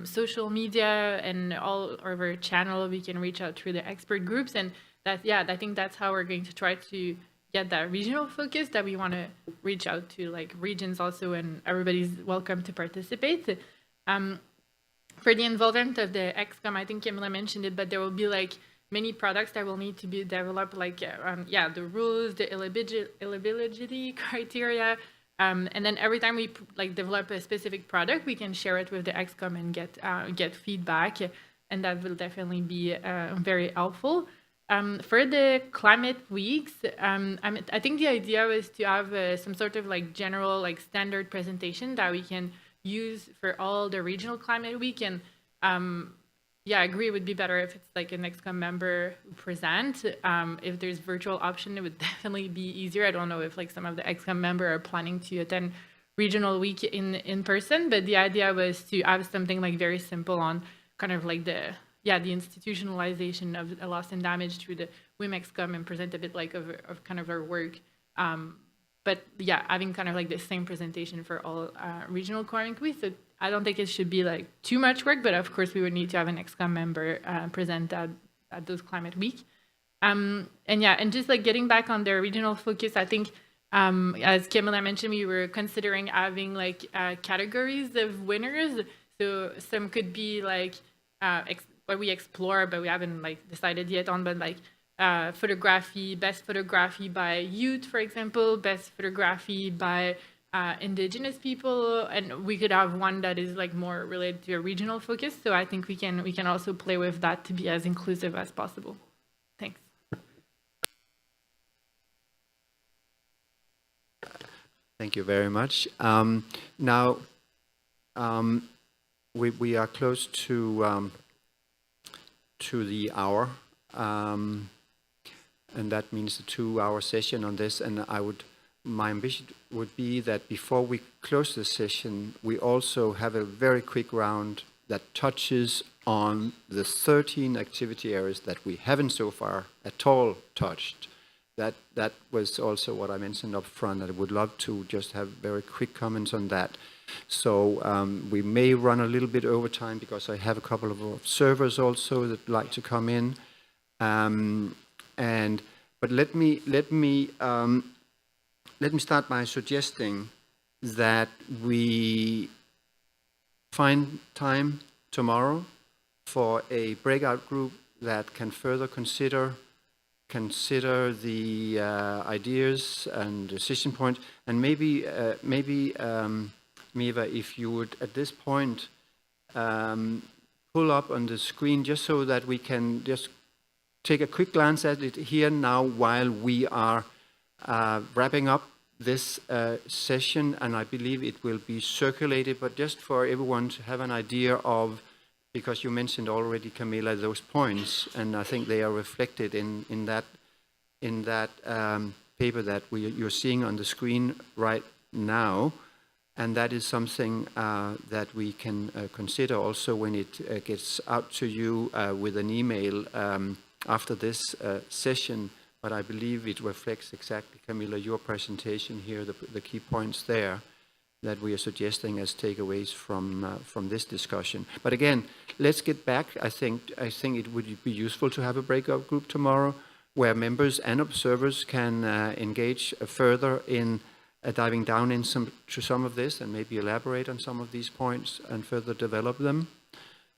[SPEAKER 11] social media and all over channel we can reach out through the expert groups, and that I think that's how we're going to try to get that regional focus, that we want to reach out to like regions also, and everybody's welcome to participate. For the involvement of the ExCom, I think Camilla mentioned it, but there will be like many products that will need to be developed, like the rules, the eligibility criteria, and then every time we like develop a specific product, we can share it with the ExCom and get feedback, and that will definitely be very helpful. For the climate weeks, I think the idea was to have some sort of like general like standard presentation that we can use for all the regional climate week, and I agree it would be better if it's like an ExCom member who present. If there's virtual option, it would definitely be easier. I don't know if like some of the ExCom member are planning to attend regional week in person, but the idea was to have something like very simple on kind of like the institutionalization of loss and damage through the with ExCom and present a bit like of kind of our work. But yeah, having kind of like the same presentation for all regional coordinating committees. So I don't think it should be like too much work, but of course we would need to have an ExCom member present at those climate week. And yeah, and just like getting back on the regional focus, I think as Camilla mentioned, we were considering having like categories of winners. So some could be like what we explore, but we haven't like decided yet on, but like photography, best photography by youth, for example, best photography by indigenous people, and we could have one that is like more related to a regional focus. So I think we can also play with that to be as inclusive as possible. Thanks.
[SPEAKER 2] Thank you very much. Now, we are close to the hour, and that means a 2-hour session on this. And my ambition would be that before we close the session, we also have a very quick round that touches on the 13 activity areas that we haven't so far at all touched. That was also what I mentioned up front, that I would love to just have very quick comments on that. So we may run a little bit over time because I have a couple of observers also that like to come in. But let me start by suggesting that we find time tomorrow for a breakout group that can further consider the ideas and decision points, and maybe Miva, if you would at this point pull up on the screen just so that we can just take a quick glance at it here now while we are wrapping up this session, and I believe it will be circulated, but just for everyone to have an idea of, because you mentioned already, Camilla, those points, and I think they are reflected in that paper that you're seeing on the screen right now, and that is something that we can consider also when it gets out to you with an email after this session. But I believe it reflects exactly, Camilla, your presentation here, the key points there that we are suggesting as takeaways from this discussion. But again, let's get back. I think it would be useful to have a breakout group tomorrow where members and observers can engage further in diving down to some of this and maybe elaborate on some of these points and further develop them.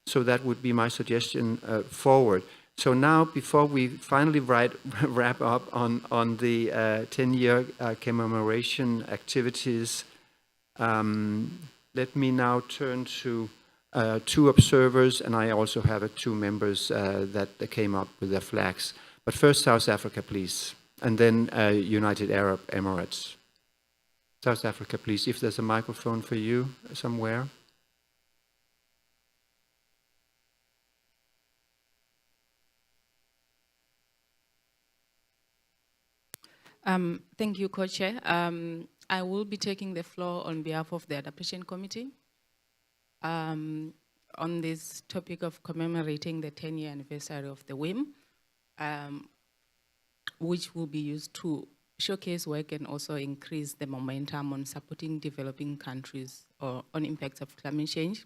[SPEAKER 2] So that would be my suggestion forward. So now, before we finally wrap up on the 10-year commemoration activities, let me now turn to 2 observers, and I also have 2 members that came up with their flags. But first, South Africa, please, and then United Arab Emirates. South Africa, please, if there's a microphone for you somewhere.
[SPEAKER 13] Thank you, Co-Chair. I will be taking the floor on behalf of the Adaptation Committee on this topic of commemorating the 10-year anniversary of the WIM, which will be used to showcase work and also increase the momentum on supporting developing countries or on impacts of climate change.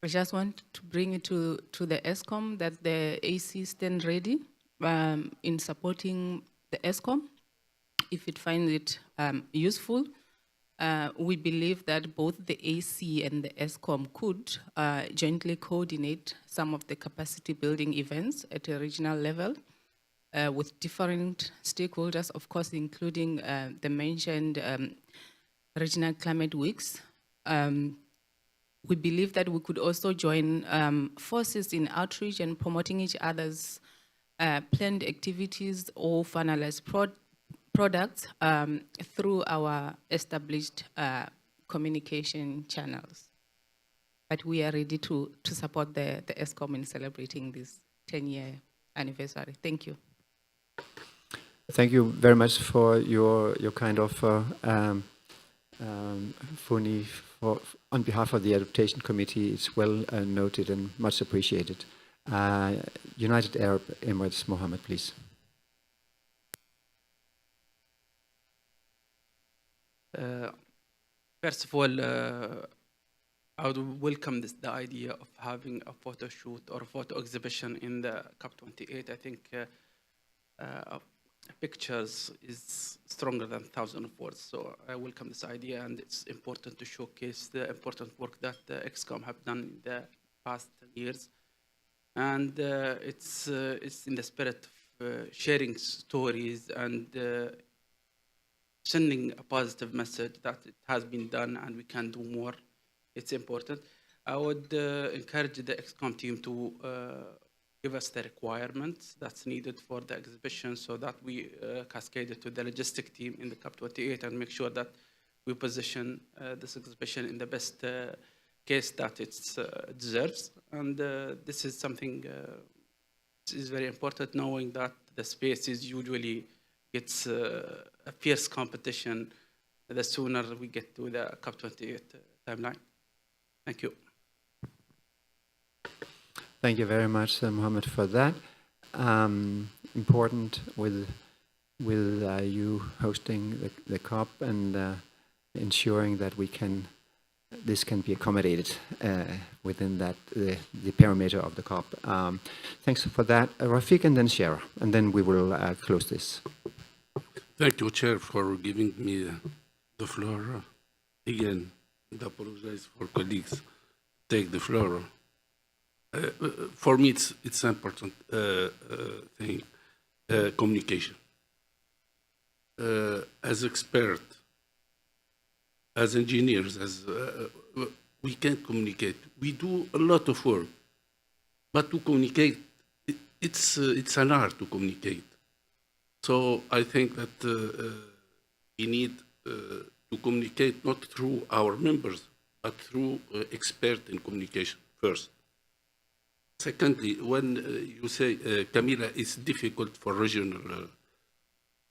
[SPEAKER 13] I just want to bring it to the ExCom that the AC stand ready in supporting the ExCom if it finds it useful. We believe that both the AC and the ExCom could jointly coordinate some of the capacity building events at a regional level with different stakeholders, of course, including the mentioned regional climate weeks. We believe that we could also join forces in outreach and promoting each other's planned activities or finalized products through our established communication channels. But we are ready to support the ExCom in celebrating this 10-year anniversary. Thank you.
[SPEAKER 2] Thank you very much for your kind of Funi, on behalf of the Adaptation Committee. It's well noted and much appreciated. United Arab Emirates, Mohammed, please.
[SPEAKER 14] First of all, I would welcome the idea of having a photo shoot or a photo exhibition in the COP28. I think pictures is stronger than 1,000 words. So I welcome this idea, and it's important to showcase the important work that ExCom have done in the past years. And it's in the spirit of sharing stories and sending a positive message that it has been done and we can do more. It's important. I would encourage the ExCom team to give us the requirements that's needed for the exhibition so that we cascade it to the logistic team in the COP28 and make sure that we position this exhibition in the best case that it deserves. And this is something is very important, knowing that the space is usually gets a fierce competition the sooner we get to the COP28 timeline. Thank you.
[SPEAKER 2] Thank you very much, Mohammed, for that. Important with you hosting the COP and ensuring that this can be accommodated within the perimeter of the COP. Thanks for that, Rafiq, and then Shara, and then we will close this.
[SPEAKER 12] Thank you, Chair, for giving me the floor again. And apologize for colleagues take the floor. For me, it's an important thing, communication. As experts, as engineers, we can communicate. We do a lot of work, but to communicate, it's an art to communicate. So I think that we need to communicate not through our members, but through experts in communication first. Secondly, when you say, Camila, it's difficult for regional,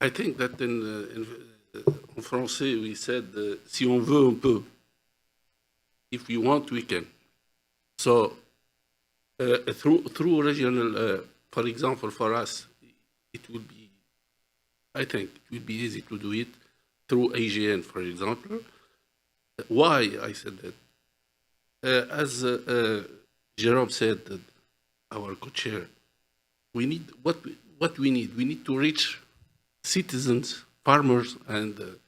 [SPEAKER 12] I think that in français we said, si on veut, on peut. If we want, we can. So through regional, for example, for us, it would be, I think it would be easy to do it through AGN, for example. Why I said that? As Jerome said, our co-chair, we need what we need. We need to reach citizens, farmers, and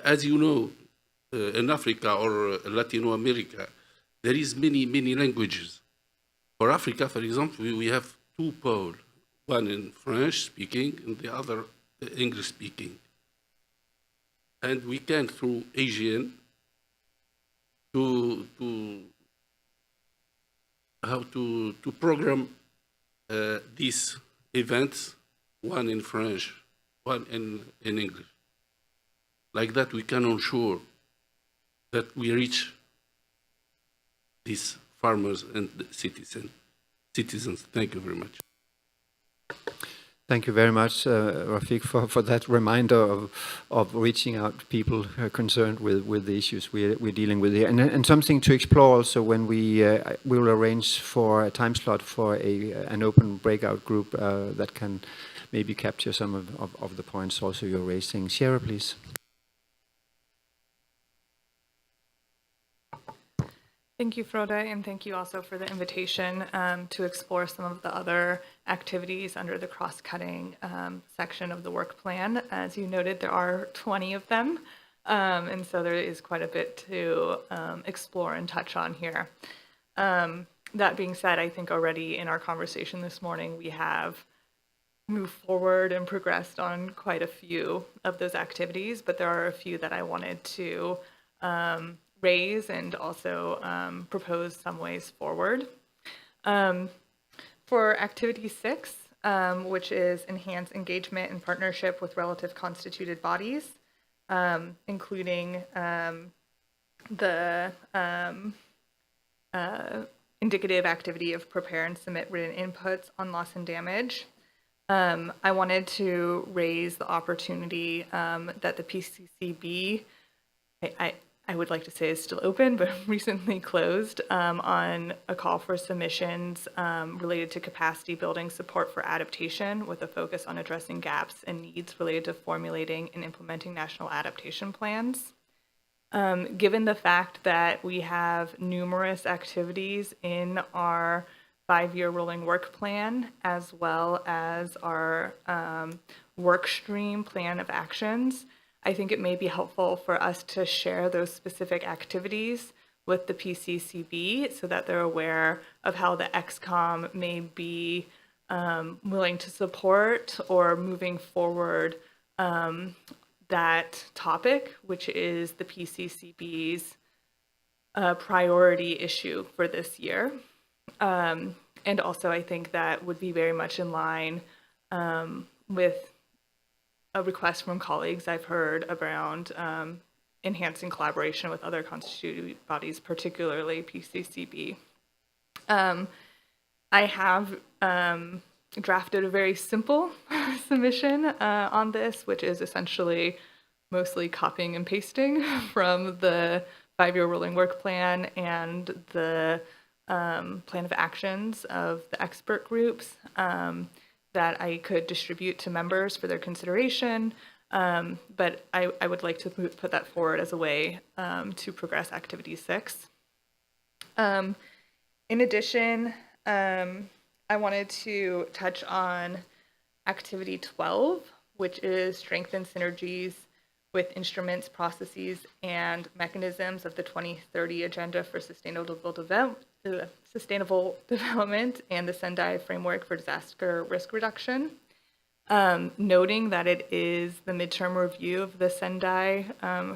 [SPEAKER 12] as you know, in Africa or Latin America, there is many languages. For Africa, for example, we have two poles, one in French speaking and the other English speaking. And we can, through AGN, to program these events, one in French, one in English. Like that, we can ensure that we reach these farmers and citizens. Thank you very much.
[SPEAKER 2] Thank you very much, Rafiq, for that reminder of reaching out to people concerned with the issues we're dealing with here. And something to explore also when we will arrange for a time slot for an open breakout group that can maybe capture some of the points also you're raising. Shara, please.
[SPEAKER 3] Thank you, Frode, and thank you also for the invitation to explore some of the other activities under the cross-cutting section of the work plan. As you noted, there are 20 of them, and so there is quite a bit to explore and touch on here. That being said, I think already in our conversation this morning, we have moved forward and progressed on quite a few of those activities, but there are a few that I wanted to raise and also propose some ways forward. For activity 6, which is enhance engagement and partnership with relative constituted bodies, including the indicative activity of prepare and submit written inputs on loss and damage. I wanted to raise the opportunity that the PCCB, I would like to say is still open, but recently closed, on a call for submissions related to capacity building support for adaptation with a focus on addressing gaps and needs related to formulating and implementing national adaptation plans. Given the fact that we have numerous activities in our 5-year rolling work plan, as well as our work stream plan of actions, I think it may be helpful for us to share those specific activities with the PCCB so that they're aware of how the ExCom may be willing to support or moving forward that topic, which is the PCCB's priority issue for this year. And also, I think that would be very much in line with a request from colleagues I've heard around enhancing collaboration with other constituted bodies, particularly PCCB. I have drafted a very simple submission on this, which is essentially mostly copying and pasting from the 5-year rolling work plan and the plan of actions of the expert groups that I could distribute to members for their consideration. But I would like to put that forward as a way to progress Activity 6. In addition, I wanted to touch on Activity 12, which is strengthen synergies with instruments, processes, and mechanisms of the 2030 Agenda for Sustainable Development and the Sendai Framework for Disaster Risk Reduction. Noting that it is the midterm review of the Sendai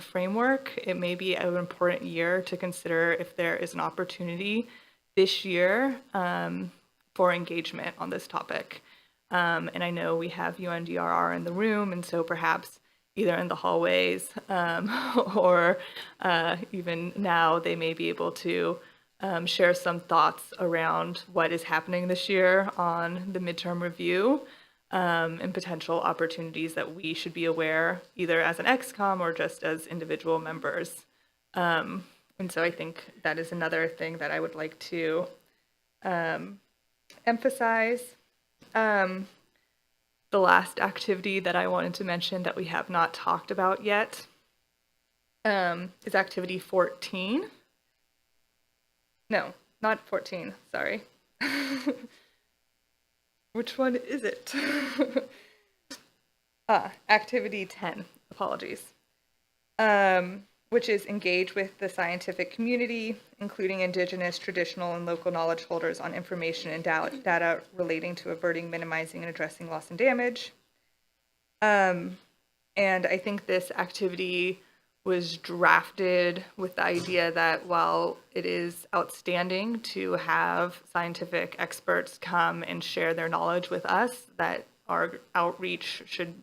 [SPEAKER 3] framework, it may be an important year to consider if there is an opportunity this year for engagement on this topic. And I know we have UNDRR in the room, and so perhaps either in the hallways or even now they may be able to share some thoughts around what is happening this year on the midterm review and potential opportunities that we should be aware, either as an ExCom or just as individual members. And so I think that is another thing that I would like to emphasize. The last activity that I wanted to mention that we have not talked about yet is Activity 14. No, not 14, sorry. Which one is it? Activity 10, apologies. Which is engage with the scientific community, including indigenous, traditional, and local knowledge holders on information and data relating to averting, minimizing, and addressing loss and damage. And I think this activity was drafted with the idea that while it is outstanding to have scientific experts come and share their knowledge with us, that our outreach should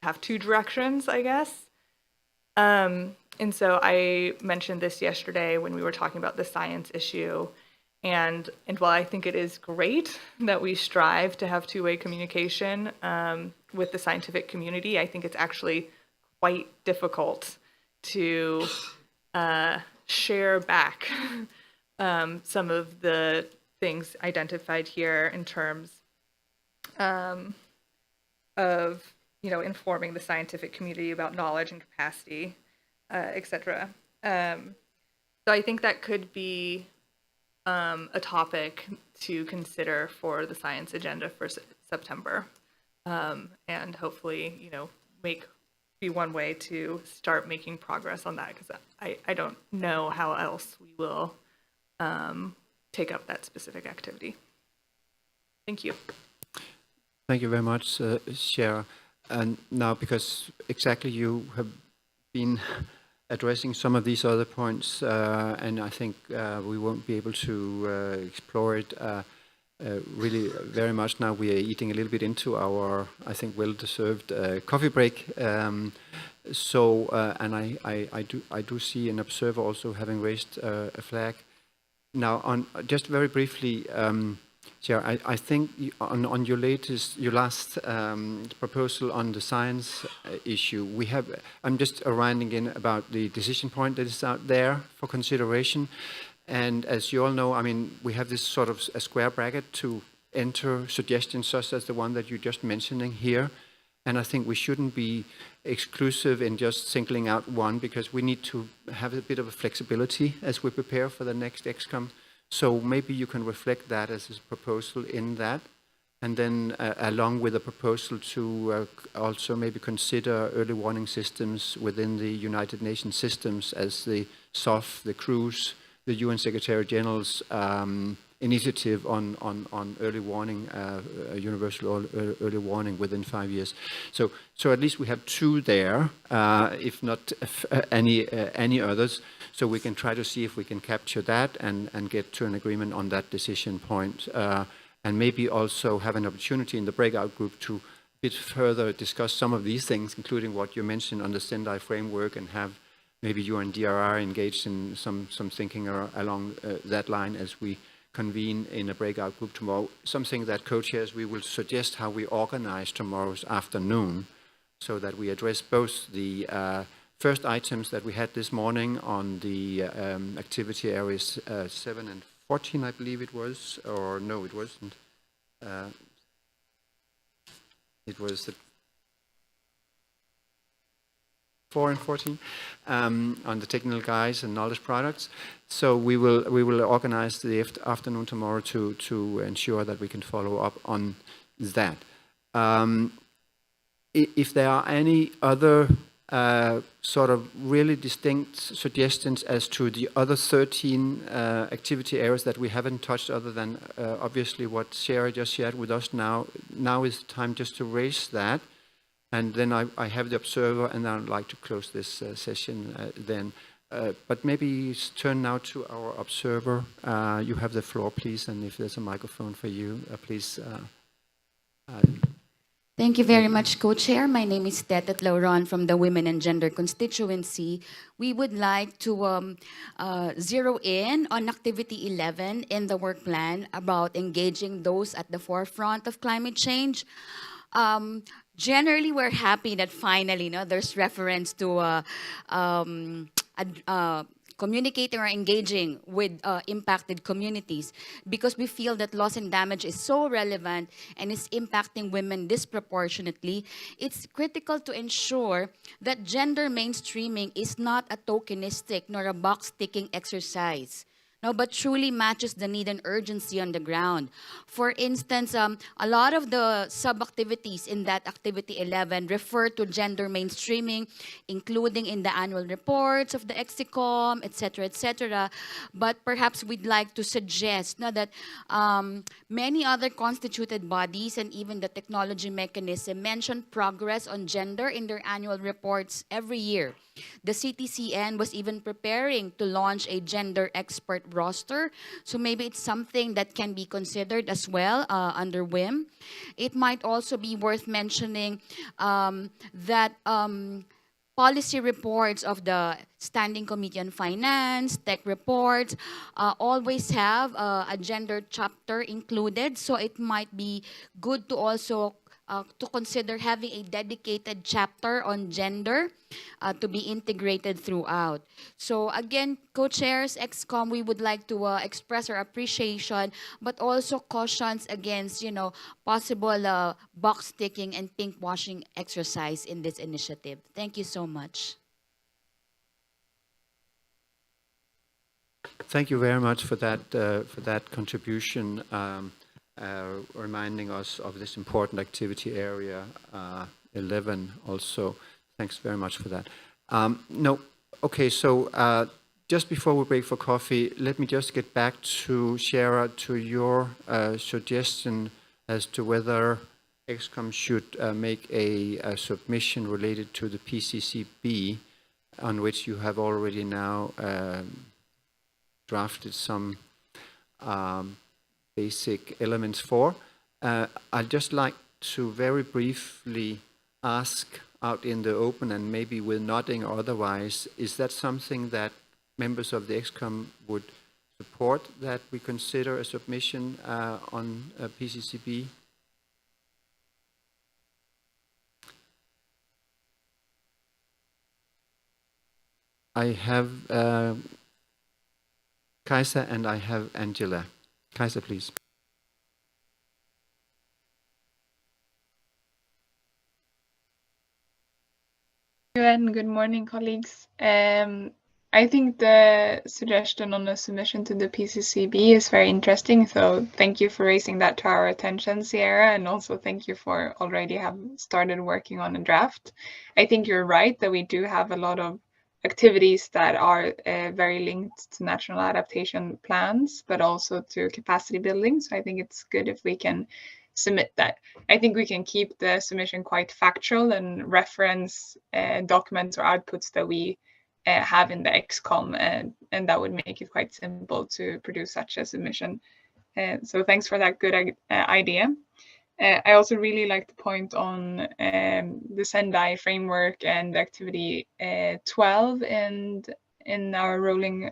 [SPEAKER 3] have two directions, I guess. And so I mentioned this yesterday when we were talking about the science issue. And while I think it is great that we strive to have two-way communication with the scientific community, I think it's actually quite difficult to share back some of the things identified here in terms of, informing the scientific community about knowledge and capacity, etc. So I think that could be a topic to consider for the science agenda for September, and hopefully, be one way to start making progress on that, because I don't know how else we will take up that specific activity. Thank you.
[SPEAKER 2] Thank you very much, Shara. And now, because exactly you have been addressing some of these other points, and I think we won't be able to explore it really very much now. We are eating a little bit into our, I think, well-deserved coffee break. And I do see an observer also having raised a flag. Now, on just very briefly, Chair, I think on your last proposal on the science issue, I'm just rounding in about the decision point that is out there for consideration. And as you all know, I mean, we have this sort of a square bracket to enter suggestions such as the one that you're just mentioning here. And I think we shouldn't be exclusive in just singling out one, because we need to have a bit of a flexibility as we prepare for the next ExCom. So maybe you can reflect that as a proposal in that. And then along with a proposal to also maybe consider early warning systems within the United Nations systems as the SOF, the CRUISE, the UN Secretary General's initiative on early warning, universal early warning within 5 years. So at least we have two there, if not any others. So we can try to see if we can capture that and get to an agreement on that decision point. And maybe also have an opportunity in the breakout group to a bit further discuss some of these things, including what you mentioned on the Sendai framework, and have maybe you and DRR engaged in some thinking along that line as we convene in a breakout group tomorrow. Something that co-chairs, we will suggest how we organize tomorrow's afternoon so that we address both the first items that we had this morning on the activity areas 7 and 14, I believe it was, or no, it wasn't. It was the 4 and 14 on the technical guides and knowledge products. So we will organize the afternoon tomorrow to ensure that we can follow up on that. If there are any other sort of really distinct suggestions as to the other 13 activity areas that we haven't touched, other than obviously what Sarah just shared with us now is the time just to raise that. And then I have the observer, and I'd like to close this session then. But maybe turn now to our observer. You have the floor, please, and if there's a microphone for you, please.
[SPEAKER 15] Thank you very much, Co-Chair. My name is Tetet Lauron from the Women and Gender constituency. We would like to zero in on Activity 11 in the work plan about engaging those at the forefront of climate change. Generally, we're happy that finally, there's reference to communicating or engaging with impacted communities, because we feel that loss and damage is so relevant and is impacting women disproportionately. It's critical to ensure that gender mainstreaming is not a tokenistic nor a box-ticking exercise. No, but truly matches the need and urgency on the ground. For instance, a lot of the sub-activities in that Activity 11 refer to gender mainstreaming, including in the annual reports of the ExCom, etc., etc. But perhaps we'd like to suggest that many other constituted bodies and even the technology mechanism mention progress on gender in their annual reports every year. The CTCN was even preparing to launch a gender expert roster, so maybe it's something that can be considered as well under WIM. It might also be worth mentioning that policy reports of the Standing Committee on Finance, tech reports, always have a gender chapter included, so it might be good to also to consider having a dedicated chapter on gender to be integrated throughout. So again, co-chairs, ExCom, we would like to express our appreciation, but also cautions against, possible box-ticking and pink-washing exercise in this initiative. Thank you so much.
[SPEAKER 2] Thank you very much for that contribution. Reminding us of this important activity area 11 also. Thanks very much for that. So just before we break for coffee, let me just get back to Shara, to your suggestion as to whether ExCom should make a submission related to the PCCB, on which you have already now drafted some basic elements for. I'd just like to very briefly ask out in the open, and maybe with nodding or otherwise, is that something that members of the ExCom would support that we consider a submission on PCCB? I have Kajsa and I have Angela. Kajsa, please.
[SPEAKER 16] And good morning, colleagues. I think the suggestion on the submission to the PCCB is very interesting. So thank you for raising that to our attention, Sierra, and also thank you for already have started working on a draft. I think you're right that we do have a lot of activities that are very linked to national adaptation plans, but also to capacity building. So I think it's good if we can submit that. I think we can keep the submission quite factual and reference documents or outputs that we have in the ExCom, and that would make it quite simple to produce such a submission. So thanks for that good idea. I also really like the point on the Sendai framework and activity 12 and in our rolling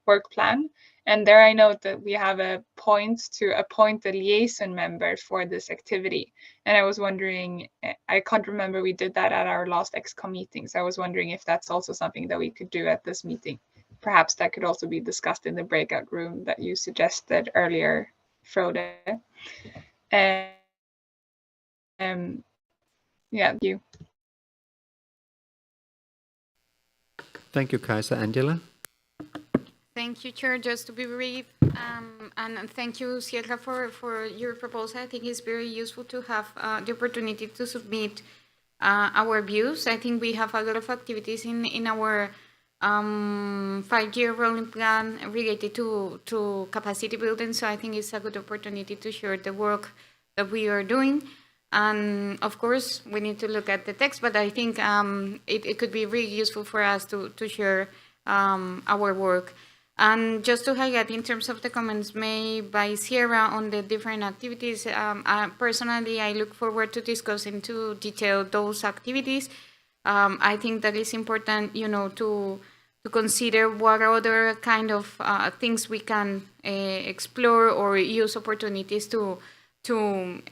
[SPEAKER 16] work plan. And there I note that we have a point to appoint a liaison member for this activity. And I was wondering, I can't remember we did that at our last ExCom meeting. So I was wondering if that's also something that we could do at this meeting. Perhaps that could also be discussed in the breakout room that you suggested earlier, Frode. Yeah, thank you.
[SPEAKER 2] Thank you, Kajsa. Angela?
[SPEAKER 8] Thank you, Chair. Just to be brief, and thank you, Sierra, for your proposal. I think it's very useful to have the opportunity to submit our views. I think we have a lot of activities in our 5-year rolling plan related to capacity building. So I think it's a good opportunity to share the work that we are doing. And of course, we need to look at the text, but I think it could be really useful for us to share our work. And just to highlight in terms of the comments made by Sierra on the different activities, personally, I look forward to discussing to detail those activities. I think that is important, to consider what other kind of things we can explore or use opportunities to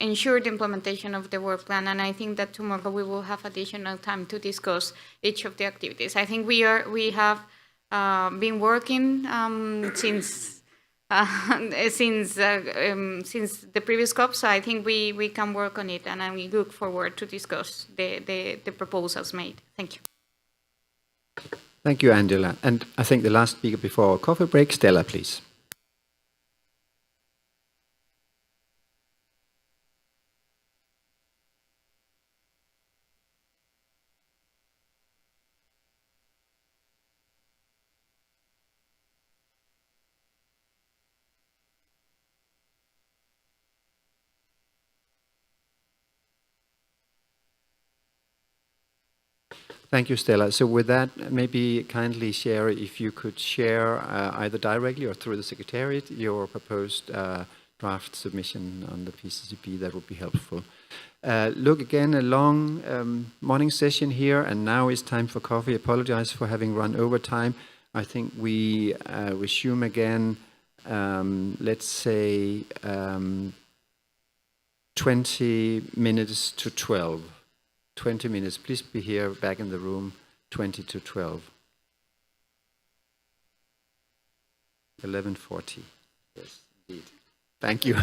[SPEAKER 8] ensure the implementation of the work plan. And I think that tomorrow we will have additional time to discuss each of the activities. I think we have been working since the previous COP, so I think we can work on it, and I look forward to discuss the proposals made. Thank you.
[SPEAKER 2] Thank you, Angela. And I think the last speaker before our coffee break, Stella, please. Thank you, Stella. So with that, maybe kindly share, if you could share either directly or through the Secretariat, your proposed draft submission on the PCCB, that would be helpful. Look, again, a long morning session here, and now it's time for coffee. Apologize for having run over time. I think we resume again, let's say 20 minutes to 12. 20 minutes. Please be here back in the room, 20 to 12. 11:40. Yes, indeed. Thank you.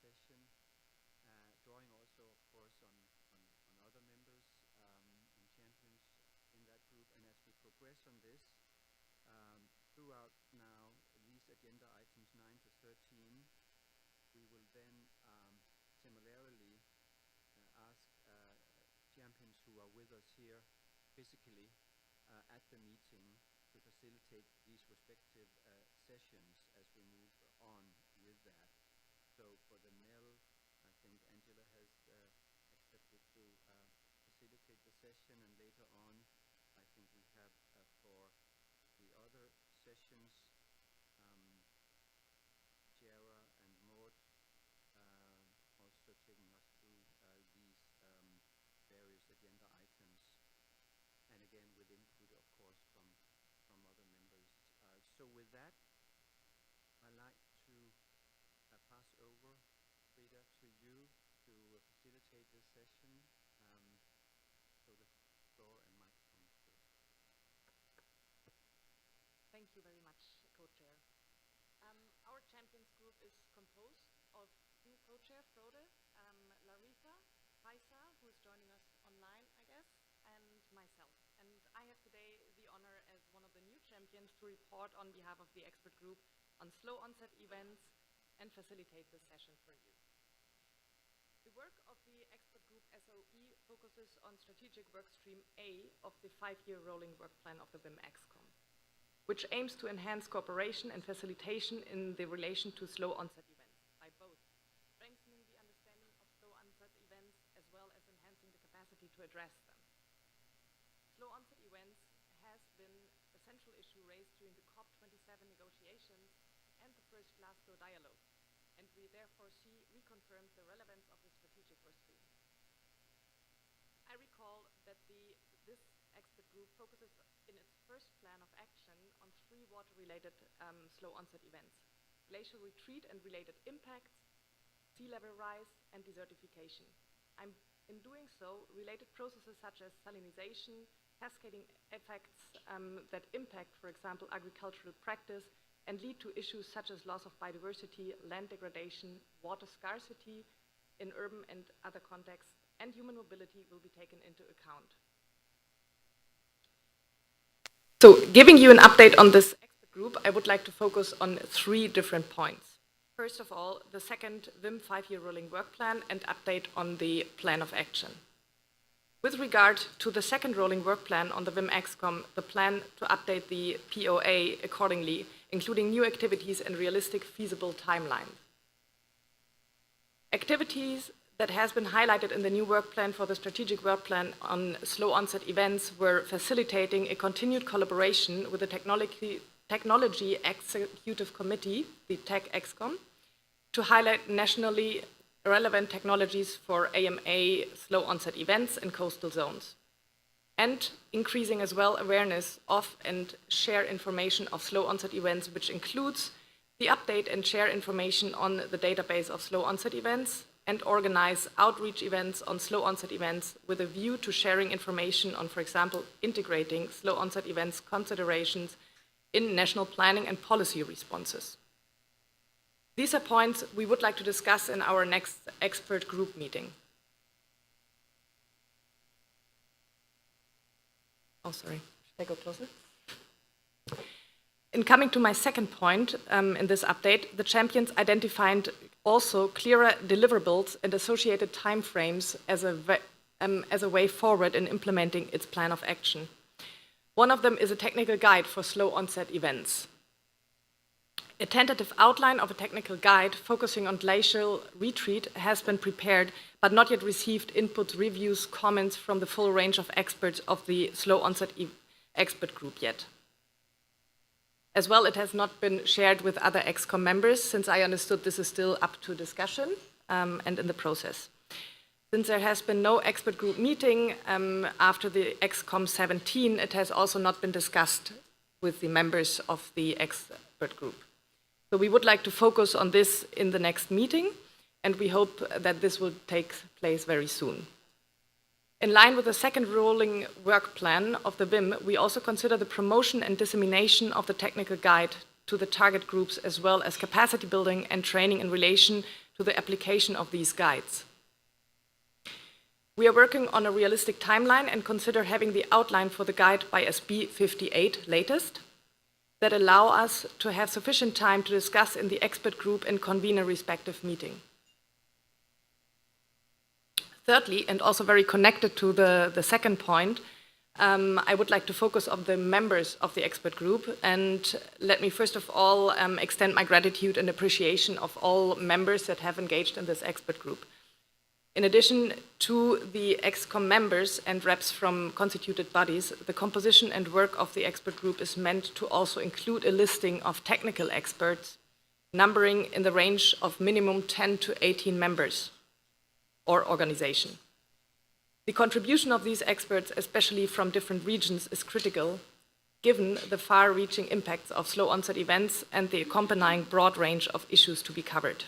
[SPEAKER 2] session, drawing also, of course, on other members and champions in that group. And as we progress on this, throughout now these agenda items 9 to 13, we will then similarly ask champions who are with us here physically at the meeting to facilitate these respective sessions as we move on with that. So for the MEL, I think Angela has accepted to facilitate the session, and later on I think we have for the other sessions Jera and Maud also taking us through these various agenda items, and again with input, of course, from other members. So with that, I'd like to pass over, Frida, to you to facilitate this session. So the floor and microphone is yours.
[SPEAKER 17] Thank you very much, Co-Chair. Our Champions Group is composed of two co-chair, Frode, Larissa, Faisa, who is joining us online, I guess, and myself. And I have today the honor as one of the new champions to report on behalf of the expert group on slow onset events and facilitate this session for you. The work of the expert group SOE focuses on strategic workstream A of the 5-year rolling work plan of the WIM ExCom, which aims to enhance cooperation and facilitation in the relation to slow onset events by both strengthening the understanding of slow onset events as well as enhancing the capacity to address them. Slow onset events has been a central issue raised during the COP27 negotiations and the first Glasgow dialogue, and we therefore reconfirmed the relevance of the strategic workstream. I recall that this expert group focuses in its first plan of action on 3 water-related slow onset events: glacial retreat and related impacts, sea level rise, and desertification. In doing so, related processes such as salinization, cascading effects that impact, for example, agricultural practice and lead to issues such as loss of biodiversity, land degradation, water scarcity in urban and other contexts, and human mobility will be taken into account. So, giving you an update on this expert group, I would like to focus on 3 different points. First of all, the second WIM 5-year rolling work plan and update on the plan of action. With regard to the second rolling work plan on the WIM ExCom, the plan to update the POA accordingly, including new activities and realistic feasible timelines. Activities that has been highlighted in the new work plan for the strategic work plan on slow onset events were facilitating a continued collaboration with the Technology Executive Committee, the TEC ExCom, to highlight nationally relevant technologies for AMA slow onset events in coastal zones, and increasing as well awareness of and share information of slow onset events, which includes the update and share information on the database of slow onset events, and organize outreach events on slow onset events with a view to sharing information on, for example, integrating slow onset events considerations in national planning and policy responses. These are points we would like to discuss in our next expert group meeting. Oh, sorry, should I go closer? In coming to my second point in this update, the champions identified also clearer deliverables and associated timeframes as a way forward in implementing its plan of action. One of them is a technical guide for slow onset events. A tentative outline of a technical guide focusing on glacial retreat has been prepared, but not yet received input, reviews, comments from the full range of experts of the slow onset expert group yet. As well, it has not been shared with other ExCom members, since I understood this is still up to discussion and in the process. Since there has been no expert group meeting after the ExCom 17, it has also not been discussed with the members of the expert group. So we would like to focus on this in the next meeting, and we hope that this will take place very soon. In line with the second rolling work plan of the WIM, we also consider the promotion and dissemination of the technical guide to the target groups, as well as capacity building and training in relation to the application of these guides. We are working on a realistic timeline and consider having the outline for the guide by SB 58 latest, that allow us to have sufficient time to discuss in the expert group and convene a respective meeting. Thirdly, and also very connected to the second point, I would like to focus on the members of the expert group, and let me first of all extend my gratitude and appreciation of all members that have engaged in this expert group. In addition to the ExCom members and reps from constituted bodies, the composition and work of the expert group is meant to also include a listing of technical experts, numbering in the range of minimum 10 to 18 members or organization. The contribution of these experts, especially from different regions, is critical, given the far-reaching impacts of slow onset events and the accompanying broad range of issues to be covered.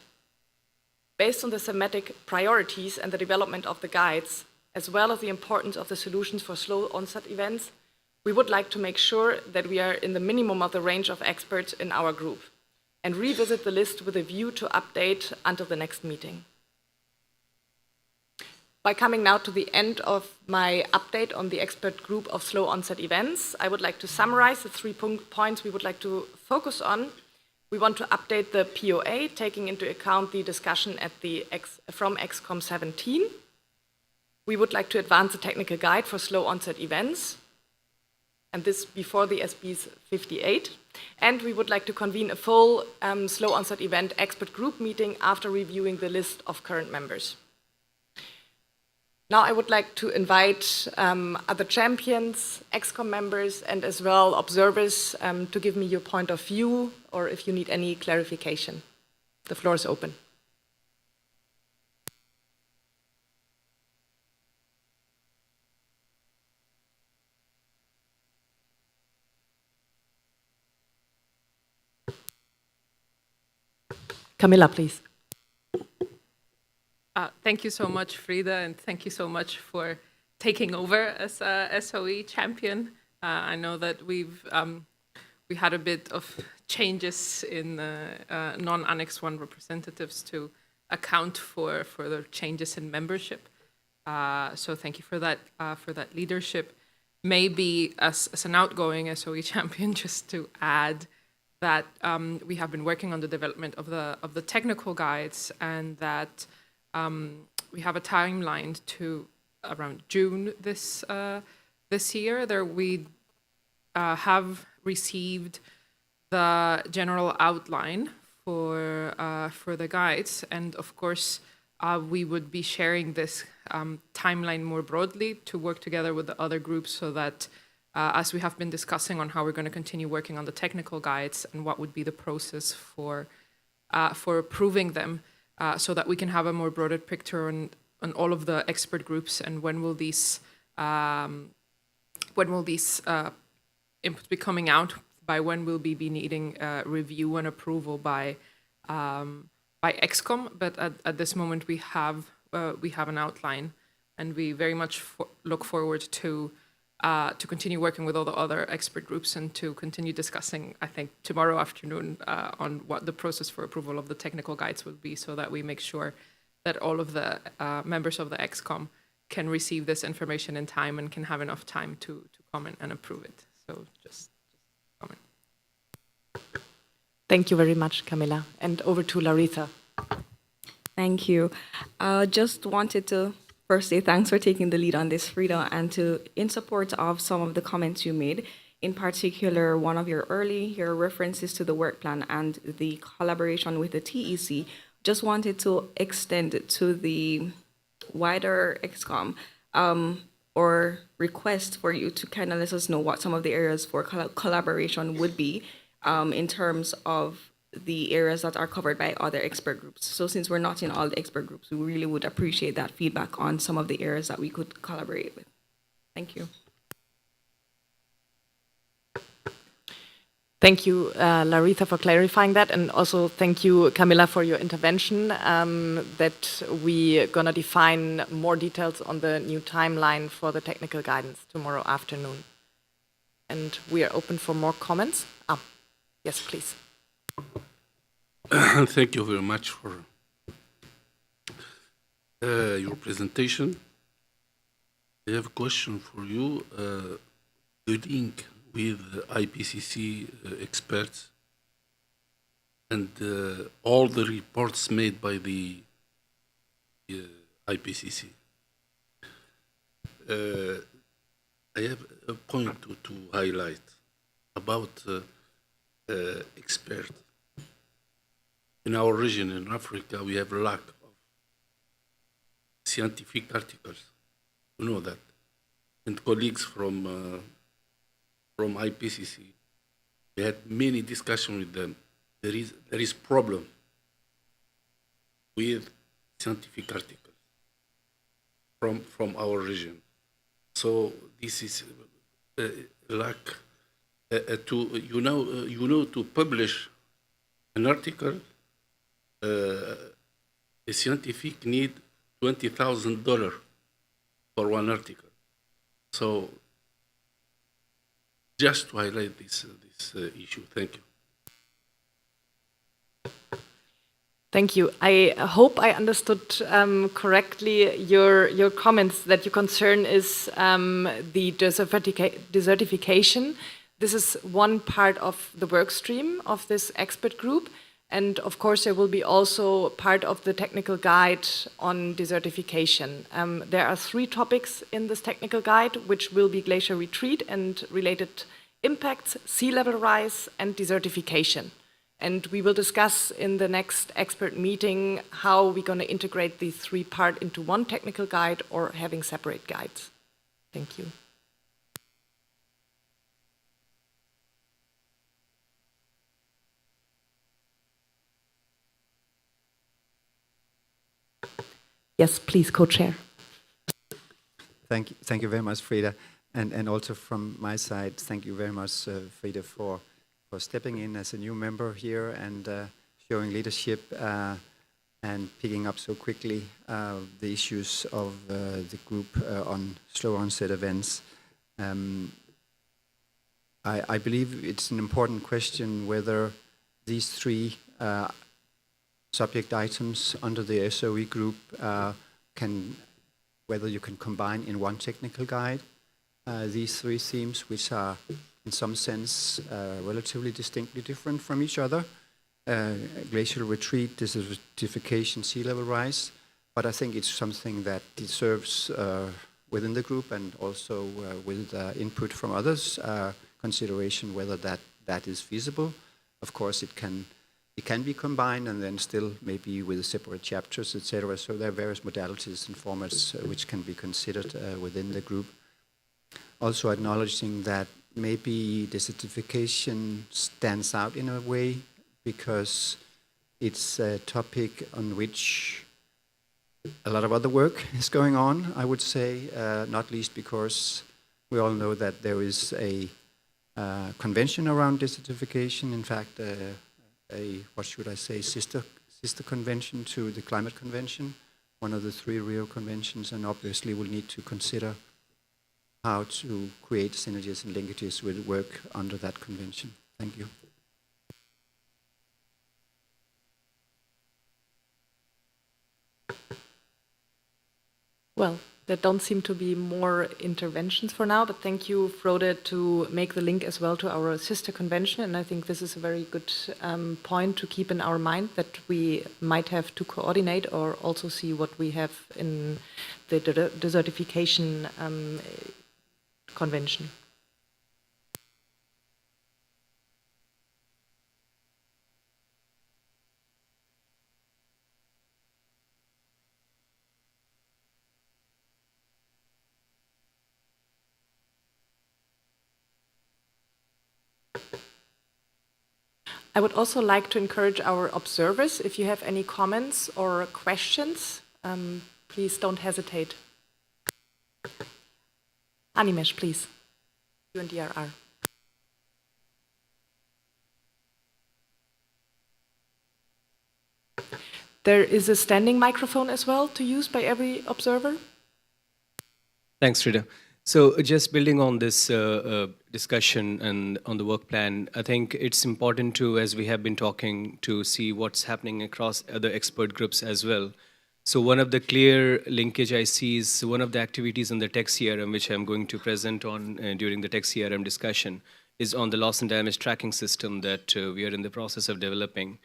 [SPEAKER 17] Based on the thematic priorities and the development of the guides, as well as the importance of the solutions for slow onset events, we would like to make sure that we are in the minimum of the range of experts in our group and revisit the list with a view to update until the next meeting. By coming now to the end of my update on the expert group of slow onset events, I would like to summarize the 3 points we would like to focus on. We want to update the POA, taking into account the discussion at from ExCom 17. We would like to advance a technical guide for slow onset events, and this before the SB's 58. And we would like to convene a full slow onset event expert group meeting after reviewing the list of current members. Now I would like to invite other champions, ExCom members, and as well observers to give me your point of view or if you need any clarification. The floor is open. Camilla, please.
[SPEAKER 4] Thank you so much, Frida, and thank you so much for taking over as a SOE champion. I know that we had a bit of changes in non-Annex 1 representatives to account for the changes in membership. So thank you for that leadership. Maybe as an outgoing SOE champion, just to add that we have been working on the development of the technical guides, and that we have a timeline to around June this year. There we have received the general outline for the guides, and of course we would be sharing this timeline more broadly to work together with the other groups, so that as we have been discussing on how we're going to continue working on the technical guides and what would be the process for approving them. So that we can have a more broader picture on all of the expert groups, and when will these inputs be coming out, by when will we be needing review and approval by ExCom. But at this moment we have an outline, and we very much look forward to continue working with all the other expert groups and to continue discussing, I think, tomorrow afternoon on what the process for approval of the technical guides will be, so that we make sure that all of the members of the ExCom can receive this information in time and can have enough time to comment and approve it. So just comment.
[SPEAKER 17] Thank you very much, Camilla. And over to Larissa.
[SPEAKER 18] Thank you. Just wanted to first say thanks for taking the lead on this, Frida, and in support of some of the comments you made, in particular, one of your references to the work plan and the collaboration with the TEC, just wanted to extend it to the wider ExCom or request for you to kind of let us know what some of the areas for collaboration would be in terms of the areas that are covered by other expert groups. So since we're not in all the expert groups, we really would appreciate that feedback on some of the areas that we could collaborate with. Thank you.
[SPEAKER 17] Thank you, Larissa, for clarifying that, and also thank you, Camilla, for your intervention, that we're going to define more details on the new timeline for the technical guidance tomorrow afternoon. And we are open for more comments. Yes, please.
[SPEAKER 12] Thank you very much for your presentation. I have a question for you. The link with IPCC experts and all the reports made by the IPCC. I have a point to highlight about experts. In our region in Africa, we have a lack of scientific articles. You know that. And colleagues from IPCC, we had many discussions with them. There is problem with scientific articles from our region. So this is lack to publish an article. A scientific need $20,000 for one article. So just to highlight this issue. Thank you.
[SPEAKER 19] Thank you. I hope I understood correctly your comments that your concern is the desertification. This is one part of the work stream of this expert group. And of course, there will be also part of the technical guide on desertification. There are 3 topics in this technical guide, which will be glacier retreat and related impacts, sea level rise, and desertification. And we will discuss in the next expert meeting how we're going to integrate these 3 parts into one technical guide or having separate guides. Thank you. Yes, please, co-chair.
[SPEAKER 2] Thank you very much, Frida. And also from my side, thank you very much, Frida, for stepping in as a new member here and showing leadership and picking up so quickly the issues of the group on slow onset events. I believe it's an important question whether these 3 subject items under the SOE group whether you can combine in one technical guide these 3 themes, which are in some sense relatively distinctly different from each other. Glacial retreat, desertification, sea level rise. But I think it's something that deserves within the group and also with input from others, consideration whether that is feasible. Of course, it can be combined and then still maybe with separate chapters, etc. So there are various modalities and formats which can be considered within the group. Also acknowledging that maybe desertification stands out in a way because it's a topic on which a lot of other work is going on, I would say, not least because we all know that there is a convention around desertification. In fact, what should I say, sister convention to the climate convention, one of the 3 Rio conventions, and obviously we'll need to consider how to create synergies and linkages with work under that convention. Thank you.
[SPEAKER 19] Well, there don't seem to be more interventions for now, but thank you, Frode, to make the link as well to our sister convention. And I think this is a very good point to keep in our mind that we might have to coordinate or also see what we have in the desertification convention. I would also like to encourage our observers, if you have any comments or questions, please don't hesitate. Animesh, please. UNDRR. There is a standing microphone as well to use by every observer.
[SPEAKER 6] Thanks, Frida. So just building on this discussion and on the work plan, I think it's important to, as we have been talking, to see what's happening across other expert groups as well. So one of the clear linkage I see is one of the activities in the tech CRM, which I'm going to present on during the tech CRM discussion, is on the loss and damage tracking system that we are in the process of developing.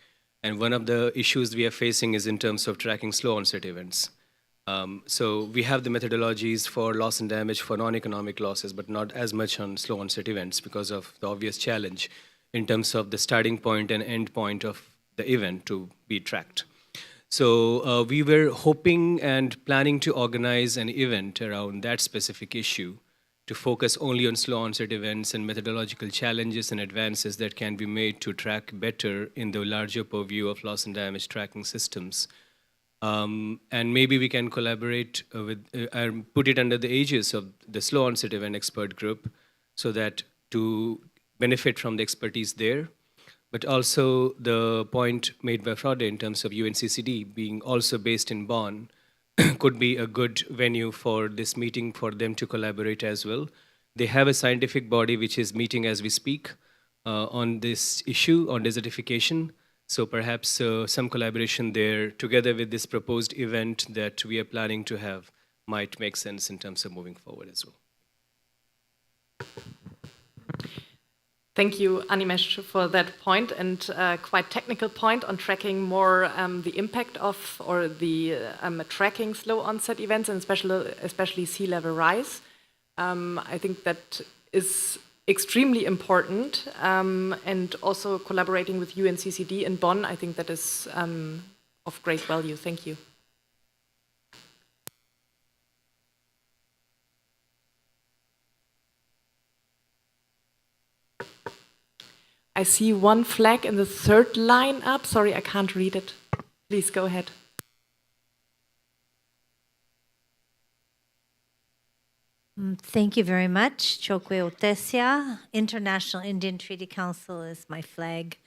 [SPEAKER 6] And one of the issues we are facing is in terms of tracking slow onset events. So we have the methodologies for loss and damage for non-economic losses, but not as much on slow onset events because of the obvious challenge in terms of the starting point and end point of the event to be tracked. So we were hoping and planning to organize an event around that specific issue to focus only on slow onset events and methodological challenges and advances that can be made to track better in the larger purview of loss and damage tracking systems. And maybe we can collaborate with, put it under the aegis of the slow onset event expert group so that to benefit from the expertise there. But also the point made by Frode in terms of UNCCD being also based in Bonn could be a good venue for this meeting for them to collaborate as well. They have a scientific body which is meeting as we speak on this issue on desertification. So perhaps some collaboration there together with this proposed event that we are planning to have might make sense in terms of moving forward as well.
[SPEAKER 19] Thank you, Animesh, for that point and quite technical point on tracking more the impact of or the tracking slow onset events and especially sea level rise. I think that is extremely important and also collaborating with UNCCD in Bonn, I think that is of great value. Thank you. I see one flag in the third line up. Sorry, I can't read it. Please go ahead.
[SPEAKER 20] Thank you very much. Chokwe Otesia. International Indian Treaty Council is my flag.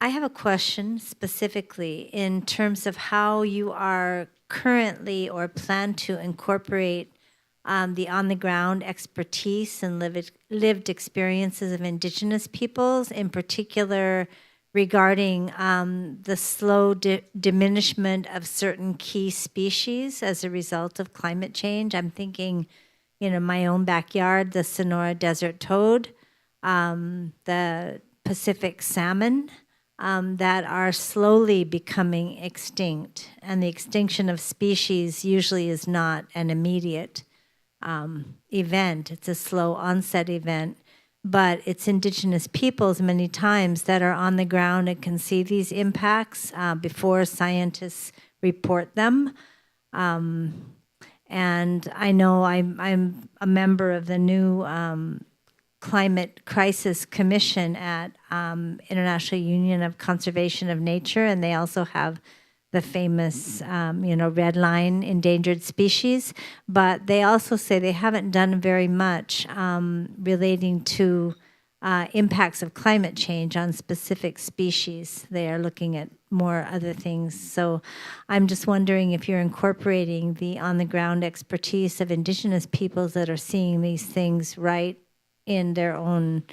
[SPEAKER 20] I have a question specifically in terms of how you are currently or plan to incorporate the on-the-ground expertise and lived experiences of Indigenous peoples, in particular regarding the slow diminishment of certain key species as a result of climate change. I'm thinking, my own backyard, the Sonora desert toad, the Pacific salmon, that are slowly becoming extinct. And the extinction of species usually is not an immediate event. It's a slow onset event, but it's Indigenous peoples many times that are on the ground and can see these impacts before scientists report them. And I know I'm a member of the new Climate Crisis Commission at International Union of Conservation of Nature, and they also have the famous, red line endangered species, but they also say they haven't done very much relating to impacts of climate change on specific species. They are looking at more other things. So I'm just wondering if you're incorporating the on-the-ground expertise of Indigenous peoples that are seeing these things right in their own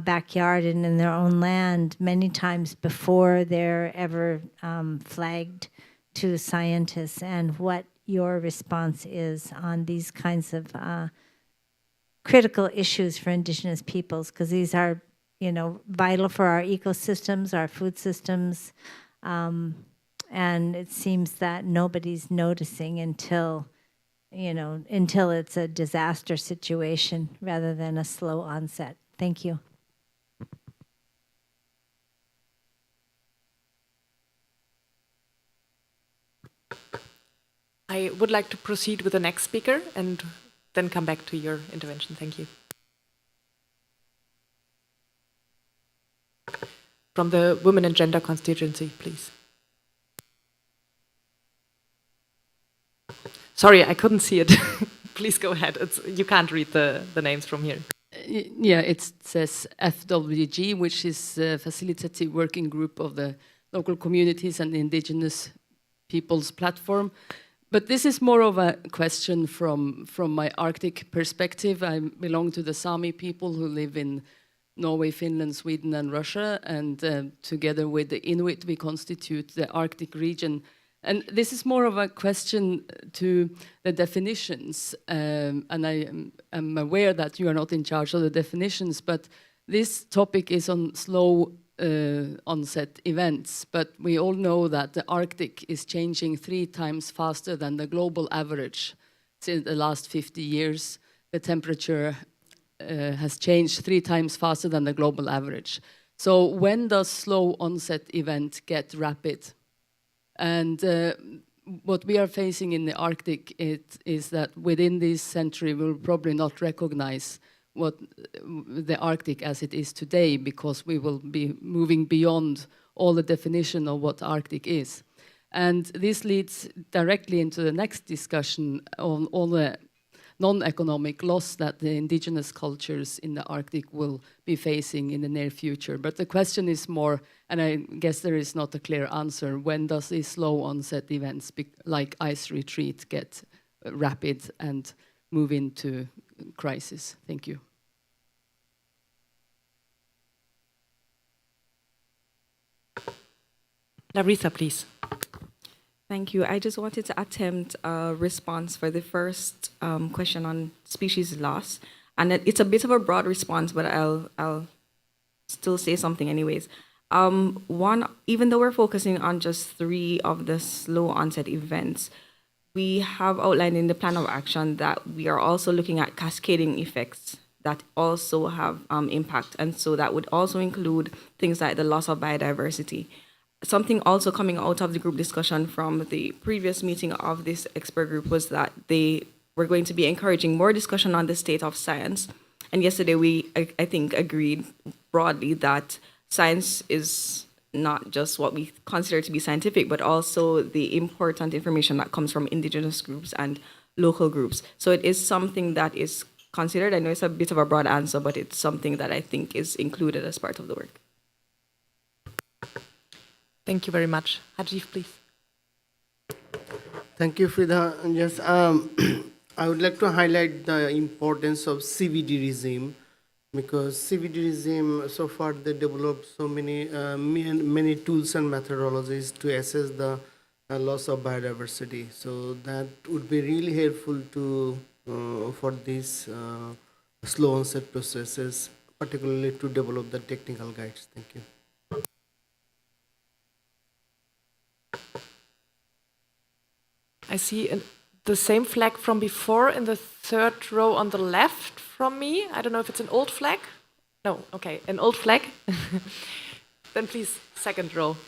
[SPEAKER 20] backyard and in their own land many times before they're ever flagged to scientists, and what your response is on these kinds of critical issues for Indigenous peoples, because these are, vital for our ecosystems, our food systems, and it seems that nobody's noticing until it's a disaster situation rather than a slow onset. Thank you.
[SPEAKER 19] I would like to proceed with the next speaker and then come back to your intervention. Thank you. From the Women and Gender constituency, please. Sorry, I couldn't see it. Please go ahead. You can't read the names from here.
[SPEAKER 21] Yeah, it says FWG, which is a facilitative working group of the local communities and the Indigenous peoples platform. But this is more of a question from my Arctic perspective. I belong to the Sami people who live in Norway, Finland, Sweden, and Russia, and together with the Inuit, we constitute the Arctic region. And this is more of a question to the definitions, and I am aware that you are not in charge of the definitions, but this topic is on slow onset events, but we all know that the Arctic is changing 3 times faster than the global average. In the last 50 years, the temperature has changed 3 times faster than the global average. So when does slow onset event get rapid? And what we are facing in the Arctic is that within this century, we'll probably not recognize what the Arctic as it is today, because we will be moving beyond all the definition of what Arctic is. And this leads directly into the next discussion on all the non-economic loss that the indigenous cultures in the Arctic will be facing in the near future. But the question is more, and I guess there is not a clear answer, when does these slow onset events like ice retreat get rapid and move into crisis? Thank you.
[SPEAKER 19] Larissa, please.
[SPEAKER 18] Thank you. I just wanted to attempt a response for the first question on species loss. And it's a bit of a broad response, but I'll still say something anyways. One, even though we're focusing on just 3 of the slow onset events, we have outlined in the plan of action that we are also looking at cascading effects that also have impact. And so that would also include things like the loss of biodiversity. Something also coming out of the group discussion from the previous meeting of this expert group was that they were going to be encouraging more discussion on the state of science. And yesterday we, I think, agreed broadly that science is not just what we consider to be scientific, but also the important information that comes from indigenous groups and local groups. So it is something that is considered. I know it's a bit of a broad answer, but it's something that I think is included as part of the work.
[SPEAKER 19] Thank you very much. Hajiv, please.
[SPEAKER 7] Thank you, Frida. Yes, I would like to highlight the importance of CVD regime, because CVD regime, so far they developed so many tools and methodologies to assess the loss of biodiversity. So that would be really helpful to for these slow onset processes, particularly to develop the technical guides. Thank you.
[SPEAKER 19] I see the same flag from before in the 3rd row on the left from me. I don't know if it's an old flag. No, okay, an old flag. Then please, 2nd row.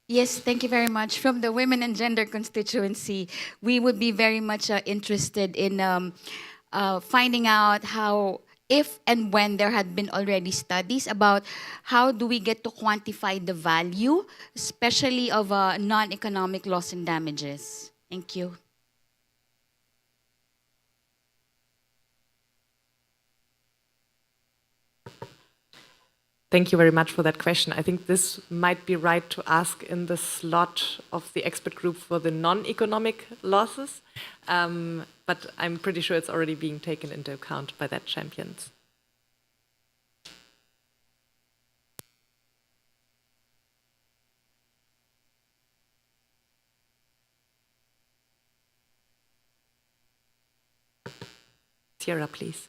[SPEAKER 15] Yes, thank you very much. From the Women and Gender constituency, we would be very much interested in finding out how, if and when there had been already studies about how do we get to quantify the value, especially of non-economic loss and damages. Thank you.
[SPEAKER 19] Thank you very much for that question. I think this might be right to ask in the slot of the expert group for the non-economic losses, but I'm pretty sure it's already being taken into account by that champions. Sierra, please.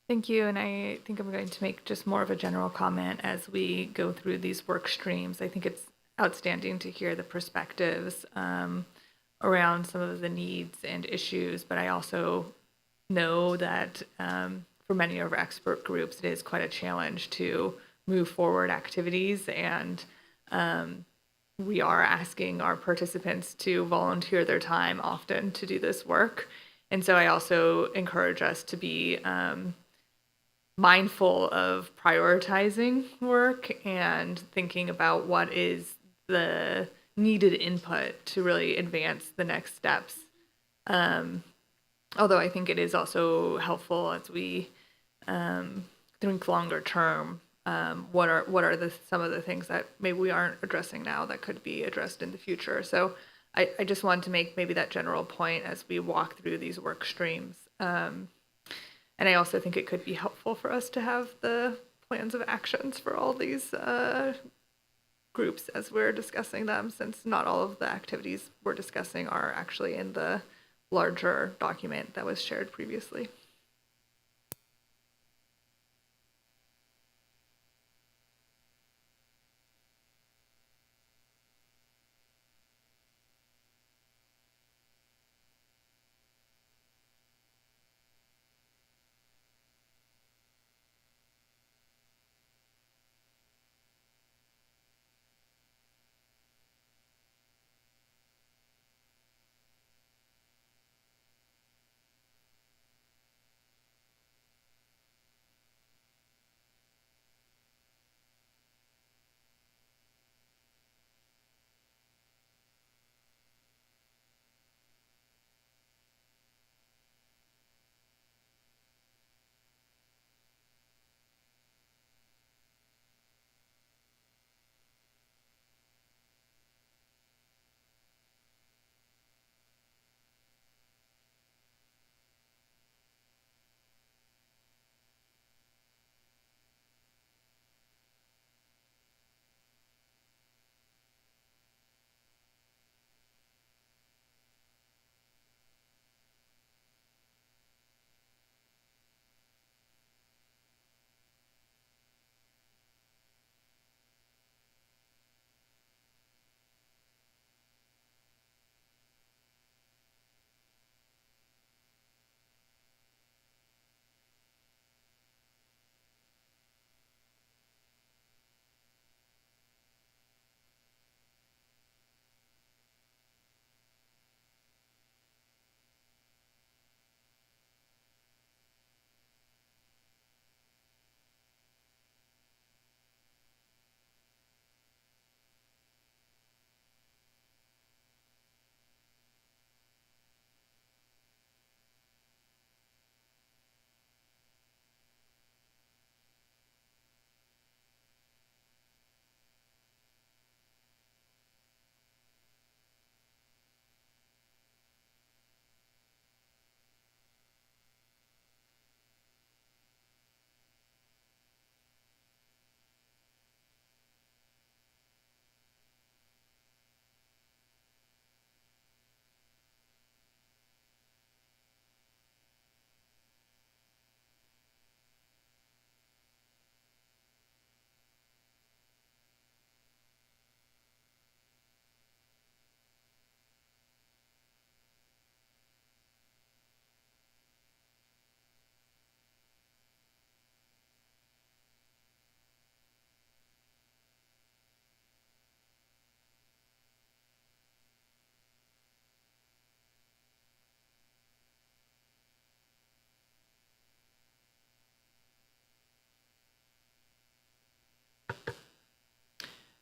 [SPEAKER 3] Thank you, and I think I'm going to make just more of a general comment as we go through these work streams. I think it's outstanding to hear the perspectives around some of the needs and issues, but I also know that for many of our expert groups, it is quite a challenge to move forward activities, and we are asking our participants to volunteer their time often to do this work. And so I also encourage us to be mindful of prioritizing work and thinking about what is the needed input to really advance the next steps. Although I think it is also helpful as we think longer term, what are some of the things that maybe we aren't addressing now that could be addressed in the future. So I just want to make maybe that general point as we walk through these work streams. And I also think it could be helpful for us to have the plans of actions for all these groups as we're discussing them, since not all of the activities we're discussing are actually in the larger document that was shared previously.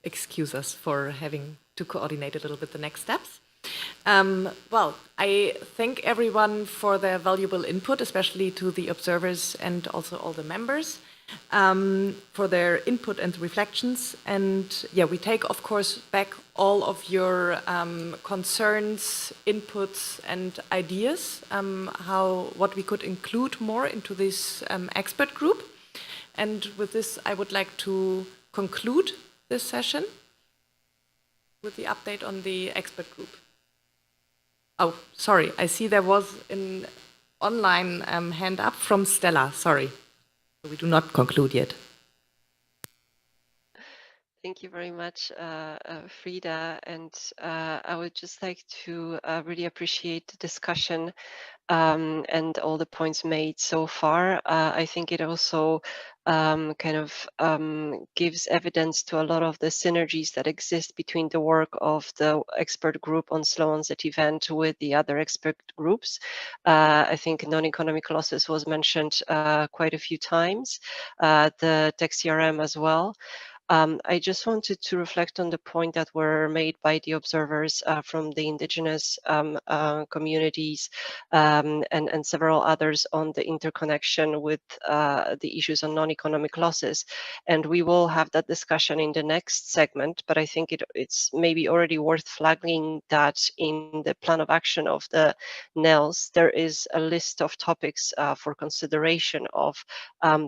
[SPEAKER 19] Excuse us for having to coordinate a little bit the next steps. Well, I thank everyone for their valuable input, especially to the observers and also all the members, for their input and reflections. And yeah, we take, of course, back all of your concerns, inputs, and ideas, what we could include more into this expert group. And with this, I would like to conclude this session with the update on the expert group. Oh, sorry, I see there was an online hand up from Stella, sorry. We do not conclude yet.
[SPEAKER 5] Thank you very much, Frida. And I would just like to really appreciate the discussion and all the points made so far. I think it also gives evidence to a lot of the synergies that exist between the work of the expert group on slow onset event with the other expert groups. I think non-economic losses was mentioned quite a few times, the tech CRM as well. I just wanted to reflect on the point that were made by the observers from the indigenous communities and several others on the interconnection with the issues on non-economic losses. And we will have that discussion in the next segment, but I think it's maybe already worth flagging that in the plan of action of the NELS, there is a list of topics for consideration of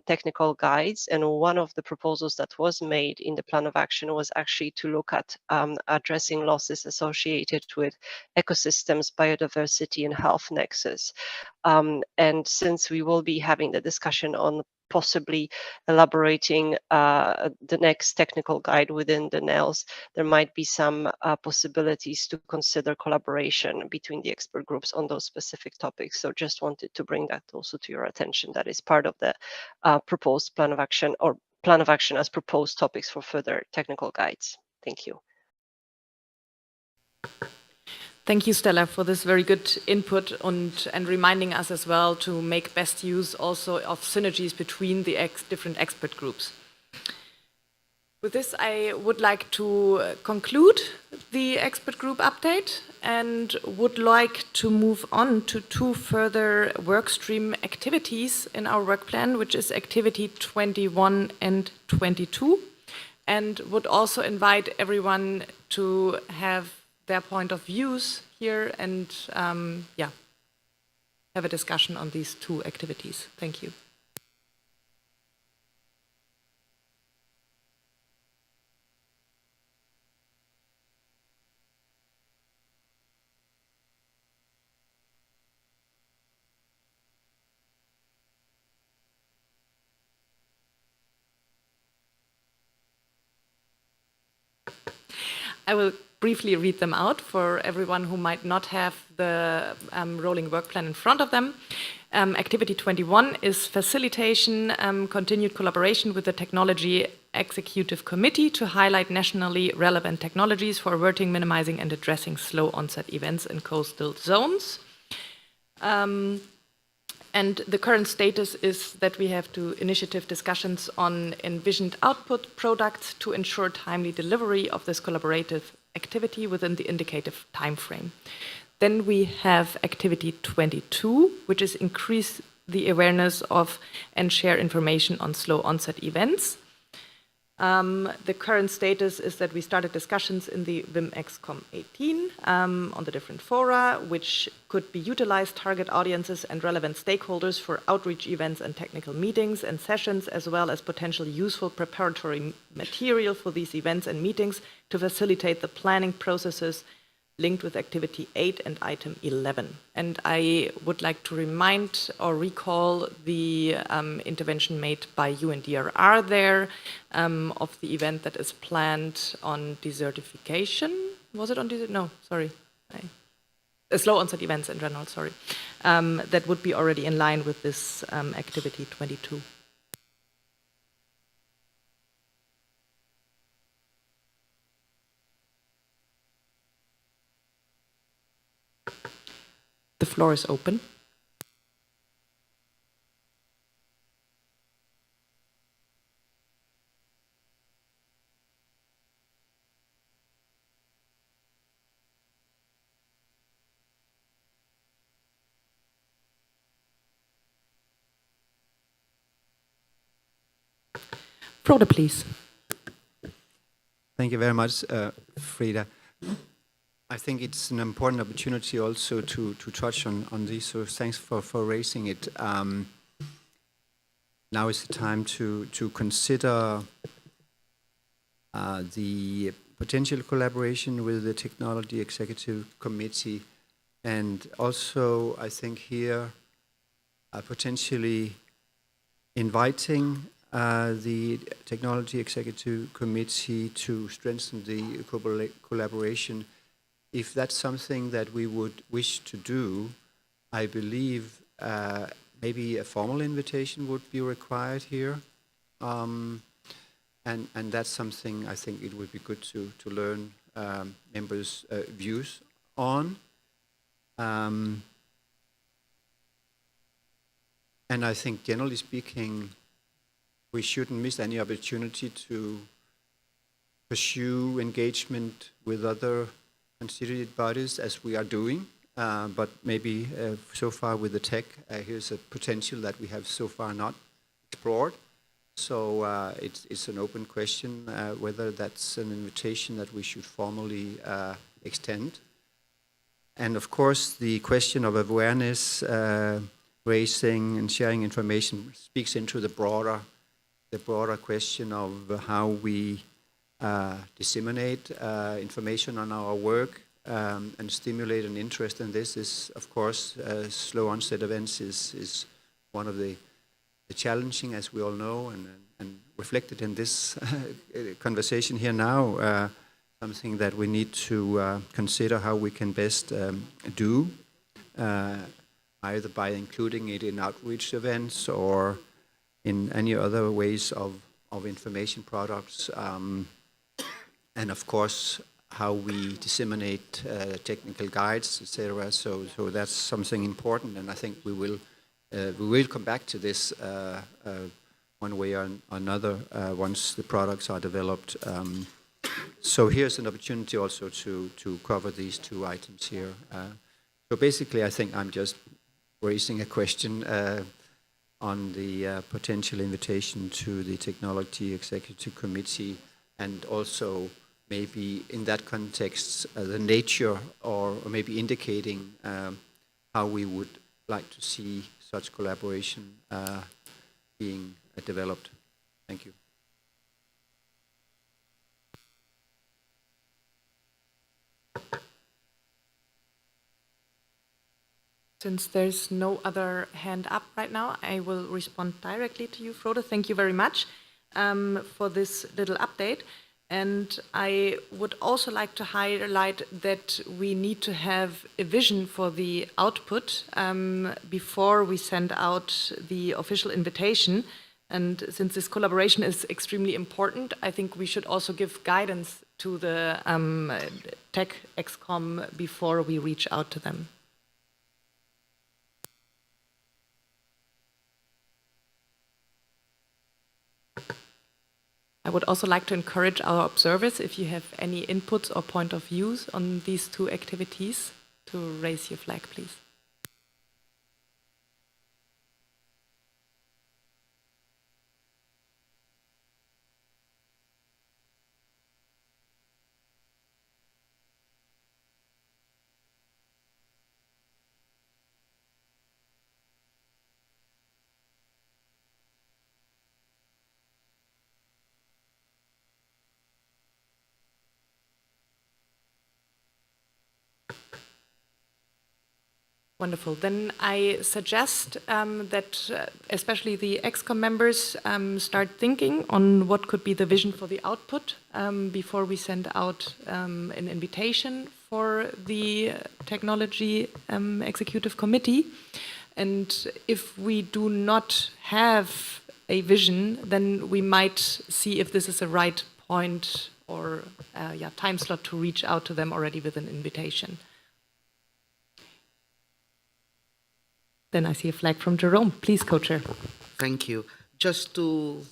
[SPEAKER 5] technical guides. And one of the proposals that was made made in the plan of action was actually to look at addressing losses associated with ecosystems, biodiversity, and health nexus. And since we will be having the discussion on possibly elaborating the next technical guide within the NELS, there might be some possibilities to consider collaboration between the expert groups on those specific topics. So just wanted to bring that also to your attention. That is part of the proposed plan of action, or plan of action as proposed topics for further technical guides. Thank you.
[SPEAKER 19] Thank you, Stella, for this very good input and reminding us as well to make best use also of synergies between the different expert groups. With this, I would like to conclude the expert group update and would like to move on to 2 further workstream activities in our work plan, which is activity 21 and 22, and would also invite everyone to have their point of views here and have a discussion on these 2 activities. Thank you. I will briefly read them out for everyone who might not have the rolling work plan in front of them. Activity 21 is facilitation, continued collaboration with the Technology Executive Committee to highlight nationally relevant technologies for averting, minimizing, and addressing slow onset events in coastal zones. And the current status is that we have 2 initiative discussions on envisioned output products to ensure timely delivery of this collaborative activity within the indicative timeframe. Then we have activity 22, which is increase the awareness of and share information on slow onset events. The current status is that we started discussions in the WIM ExCom 18 on the different fora, which could be utilized target audiences and relevant stakeholders for outreach events and technical meetings and sessions, as well as potentially useful preparatory material for these events and meetings to facilitate the planning processes linked with activity 8 and item 11. And I would like to remind or recall the intervention made by UNDRR there of the event that is planned on desertification. Was it on no, sorry. Slow onset events in general, sorry. That would be already in line with this activity 22. The floor is open. Frode, please.
[SPEAKER 2] Thank you very much, Frida. I think it's an important opportunity also to touch on this, so thanks for raising it. Now is the time to consider the potential collaboration with the Technology Executive Committee, and also I think here potentially inviting the Technology Executive Committee to strengthen the collaboration. If that's something that we would wish to do, I believe maybe a formal invitation would be required here. And that's something I think it would be good to learn members' views on. And I think generally speaking, we shouldn't miss any opportunity to pursue engagement with other constituted bodies as we are doing, but maybe so far with the tech, here's a potential that we have so far not explored. So it's an open question whether that's an invitation that we should formally extend. And of course, the question of awareness, raising and sharing information speaks into the broader the broader question of how we disseminate information on our work and stimulate an interest in this is, of course, slow onset events is one of the challenging, as we all know, and reflected in this conversation here now, something that we need to consider how we can best do, either by including it in outreach events or in any other ways of information products, and of course how we disseminate technical guides, etc. So that's something important, and I think we will come back to this one way or another once the products are developed. So here's an opportunity also to cover these two items here. So basically, I think I'm just raising a question on the potential invitation to the Technology Executive Committee, and also maybe in that context, the nature or maybe indicating how we would like to see such collaboration being developed. Thank you.
[SPEAKER 19] Since there's no other hand up right now, I will respond directly to you, Frode. Thank you very much for this little update. And I would also like to highlight that we need to have a vision for the output before we send out the official invitation. And since this collaboration is extremely important, I think we should also give guidance to the tech ExCom before we reach out to them. I would also like to encourage our observers, if you have any inputs or point of views on these two activities, to raise your flag, please. Wonderful. Then I suggest that especially the ExCom members start thinking on what could be the vision for the output before we send out an invitation for the Technology Executive Committee. And if we do not have a vision, then we might see if this is a right point or time slot to reach out to them already with an invitation. Then I see a flag from Jerome. Please, co-chair.
[SPEAKER 1] Thank you. Just to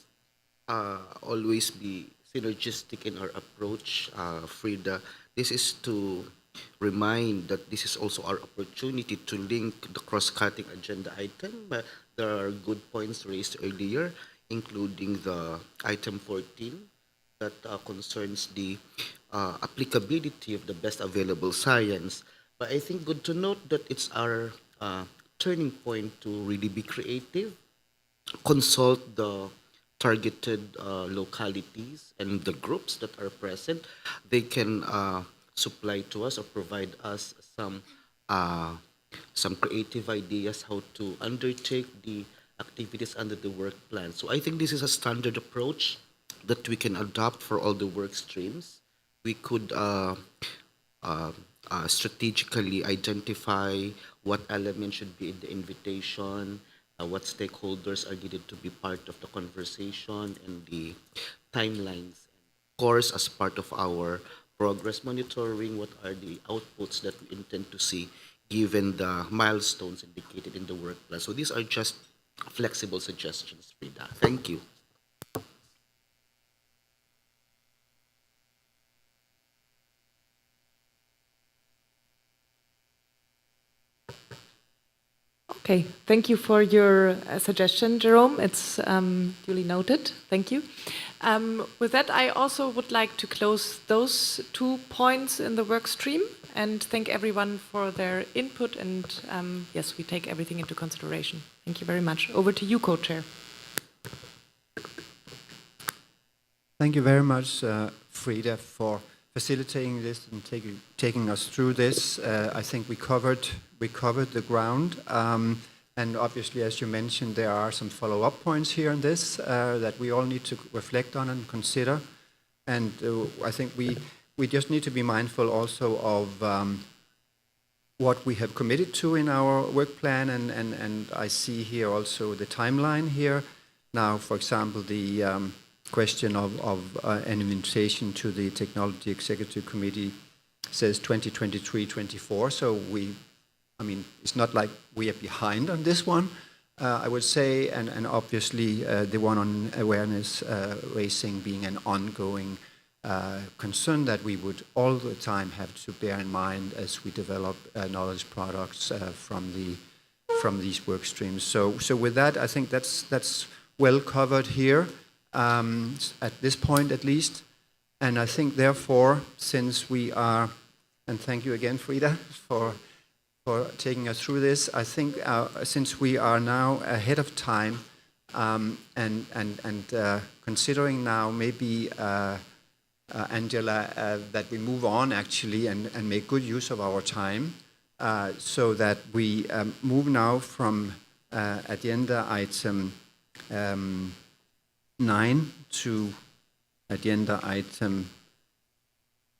[SPEAKER 1] always be synergistic in our approach, Frida, this is to remind that this is also our opportunity to link the cross-cutting agenda item. But there are good points raised earlier, including the item 14 that concerns the applicability of the best available science. But I think good to note that it's our turning point to really be creative, consult the targeted localities and the groups that are present. They can supply to us or provide us some creative ideas how to undertake the activities under the work plan. So I think this is a standard approach that we can adopt for all the work streams. We could strategically identify what elements should be in the invitation, what stakeholders are needed to be part of the conversation, and the timelines. Of course, as part of our progress monitoring, what are the outputs that we intend to see given the milestones indicated in the work plan. So these are just flexible suggestions, Frida. Thank you.
[SPEAKER 19] Okay, thank you for your suggestion, Jerome. It's duly noted. Thank you. With that, I also would like to close those 2 points in the work stream and thank everyone for their input. And yes, we take everything into consideration. Thank you very much. Over to you, co-chair.
[SPEAKER 2] Thank you very much, Frida, for facilitating this and taking us through this. I think we covered the ground. And obviously, as you mentioned, there are some follow-up points here on this that we all need to reflect on and consider. And I think we just need to be mindful also of what we have committed to in our work plan, and I see here also the timeline here. Now, for example, the question of an invitation to the Technology Executive Committee says 2023-24, so I mean, it's not like we are behind on this one, I would say, and obviously the one on awareness raising being an ongoing concern that we would all the time have to bear in mind as we develop knowledge products from these work streams. So with that, I think that's well covered here at this point at least. And I think therefore, since we are, and thank you again, Frida, for taking us through this, I think since we are now ahead of time and considering now maybe Angela, that we move on actually and make good use of our time so that we move now from agenda item 9 to agenda item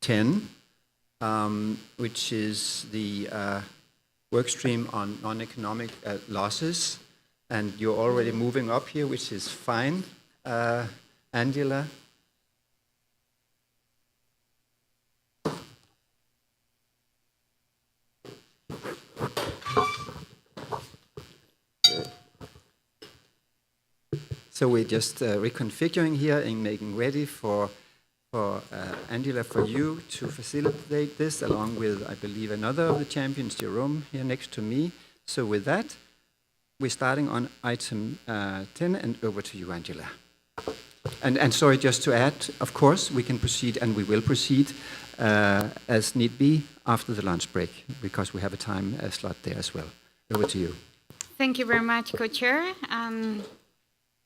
[SPEAKER 2] 10, which is the work stream on non-economic losses. And you're already moving up here, which is fine. Angela? So we're just reconfiguring here and making ready for Angela, for you to facilitate this, along with, I believe, another of the champions, Jerome, here next to me. So with that, we're starting on item 10, and over to you, Angela. And sorry, just to add, of course, we can proceed, and we will proceed as need be after the lunch break, because we have a time slot there as well. Over to you.
[SPEAKER 8] Thank you very much, Co-Chair.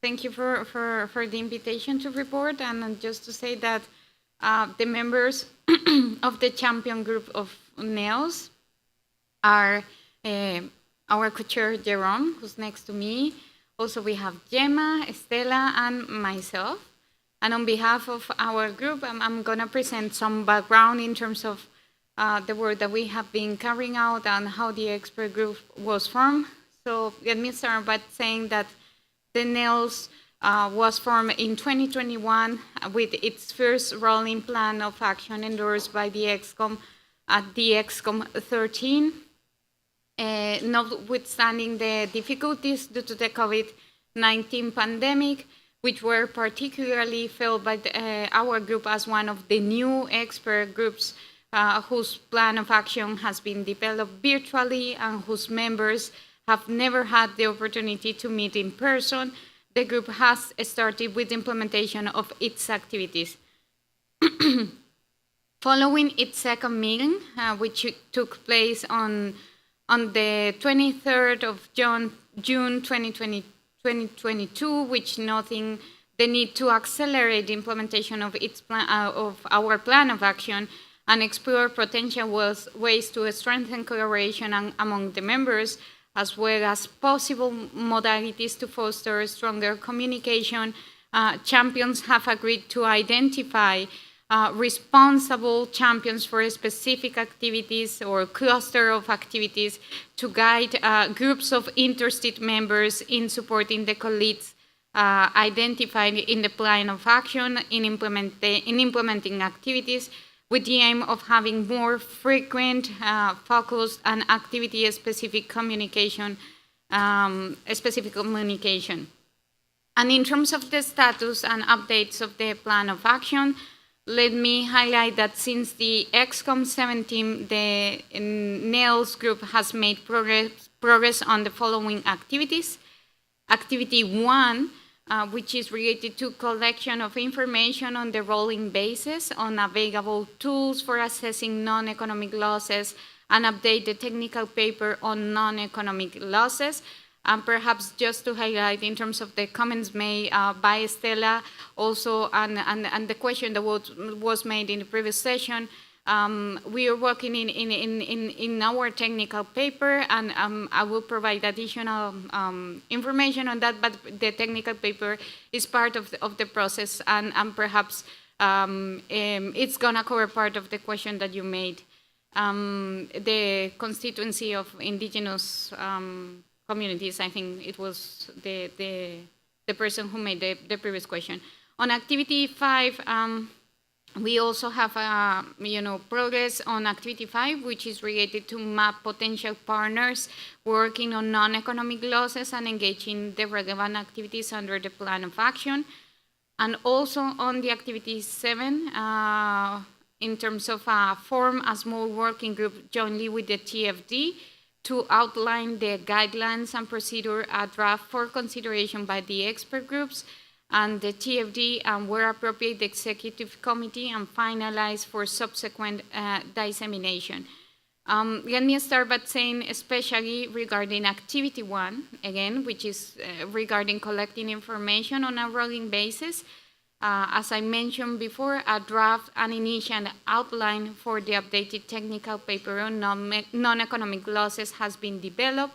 [SPEAKER 8] Thank you for the invitation to report, and just to say that the members of the champion group of NEOs are our co-chair Jerome, who's next to me. Also, we have Gemma, Estela, and myself. And on behalf of our group, I'm going to present some background in terms of the work that we have been carrying out and how the expert group was formed. So let me start by saying that the NEOs was formed in 2021 with its first rolling plan of action endorsed by the ExCom at the ExCom 13. Notwithstanding the difficulties due to the COVID-19 pandemic, which were particularly felt by our group as one of the new expert groups whose plan of action has been developed virtually and whose members have never had the opportunity to meet in person, the group has started with the implementation of its activities. Following its second meeting, which took place on the 23rd of June 2022, which noting the need to accelerate the implementation of its plan, of our plan of action and explore potential ways to strengthen collaboration among the members, as well as possible modalities to foster stronger communication, champions have agreed to identify responsible champions for specific activities or cluster of activities to guide groups of interested members in supporting the colleagues identified in the plan of action in implementing activities, with the aim of having more frequent, focused, and activity-specific communication, And in terms of the status and updates of the plan of action, let me highlight that since the ExCom 17, the NEOs group has made progress on the following activities. Activity 1, which is related to collection of information on the rolling basis on available tools for assessing non-economic losses and update the technical paper on non-economic losses. And perhaps just to highlight in terms of the comments made by Stella, also, and the question that was made in the previous session, we are working in our technical paper, and I will provide additional information on that, but the technical paper is part of the process, and perhaps it's gonna cover part of the question that you made. The constituency of indigenous communities, I think it was the person who made the previous question. On activity 5, we also have progress on activity 5, which is related to map potential partners working on non-economic losses and engaging the relevant activities under the plan of action. And also on the activity 7, in terms of form a small working group jointly with the TFD to outline the guidelines and procedure, a draft for consideration by the expert groups and the TFD, and where appropriate, the executive committee, and finalize for subsequent dissemination. Let me start by saying, especially regarding activity 1, again, which is regarding collecting information on a rolling basis. As I mentioned before, a draft and initial outline for the updated technical paper on non-economic losses has been developed.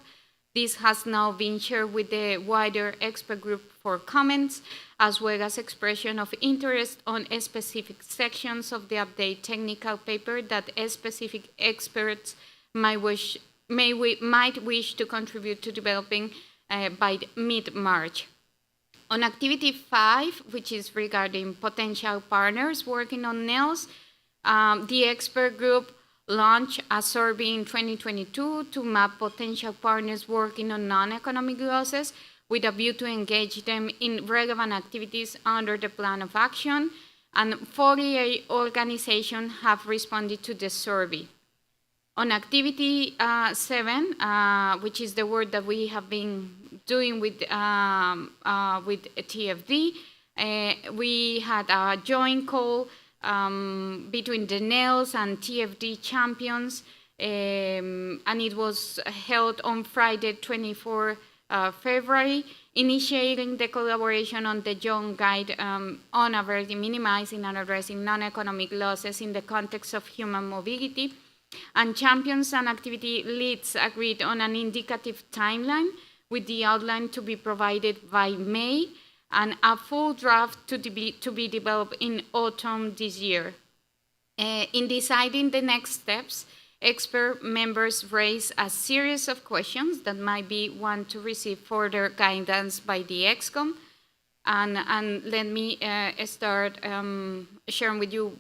[SPEAKER 8] This has now been shared with the wider expert group for comments, as well as expression of interest on specific sections of the updated technical paper that specific experts might wish to contribute to developing by mid-March. On activity 5, which is regarding potential partners working on NELS, the expert group launched a survey in 2022 to map potential partners working on non-economic losses with a view to engage them in relevant activities under the plan of action, and 48 organizations have responded to the survey. On activity 7, which is the work that we have been doing with TFD, we had a joint call between the NELS and TFD champions, and it was held on Friday, 24 February, initiating the collaboration on the joint guide on averting, minimizing, and addressing non-economic losses in the context of human mobility. And champions and activity leads agreed on an indicative timeline with the outline to be provided by May and a full draft to be developed in autumn this year. In deciding the next steps, expert members raised a series of questions that might be one to receive further guidance by the ExCom. And let me start sharing with you,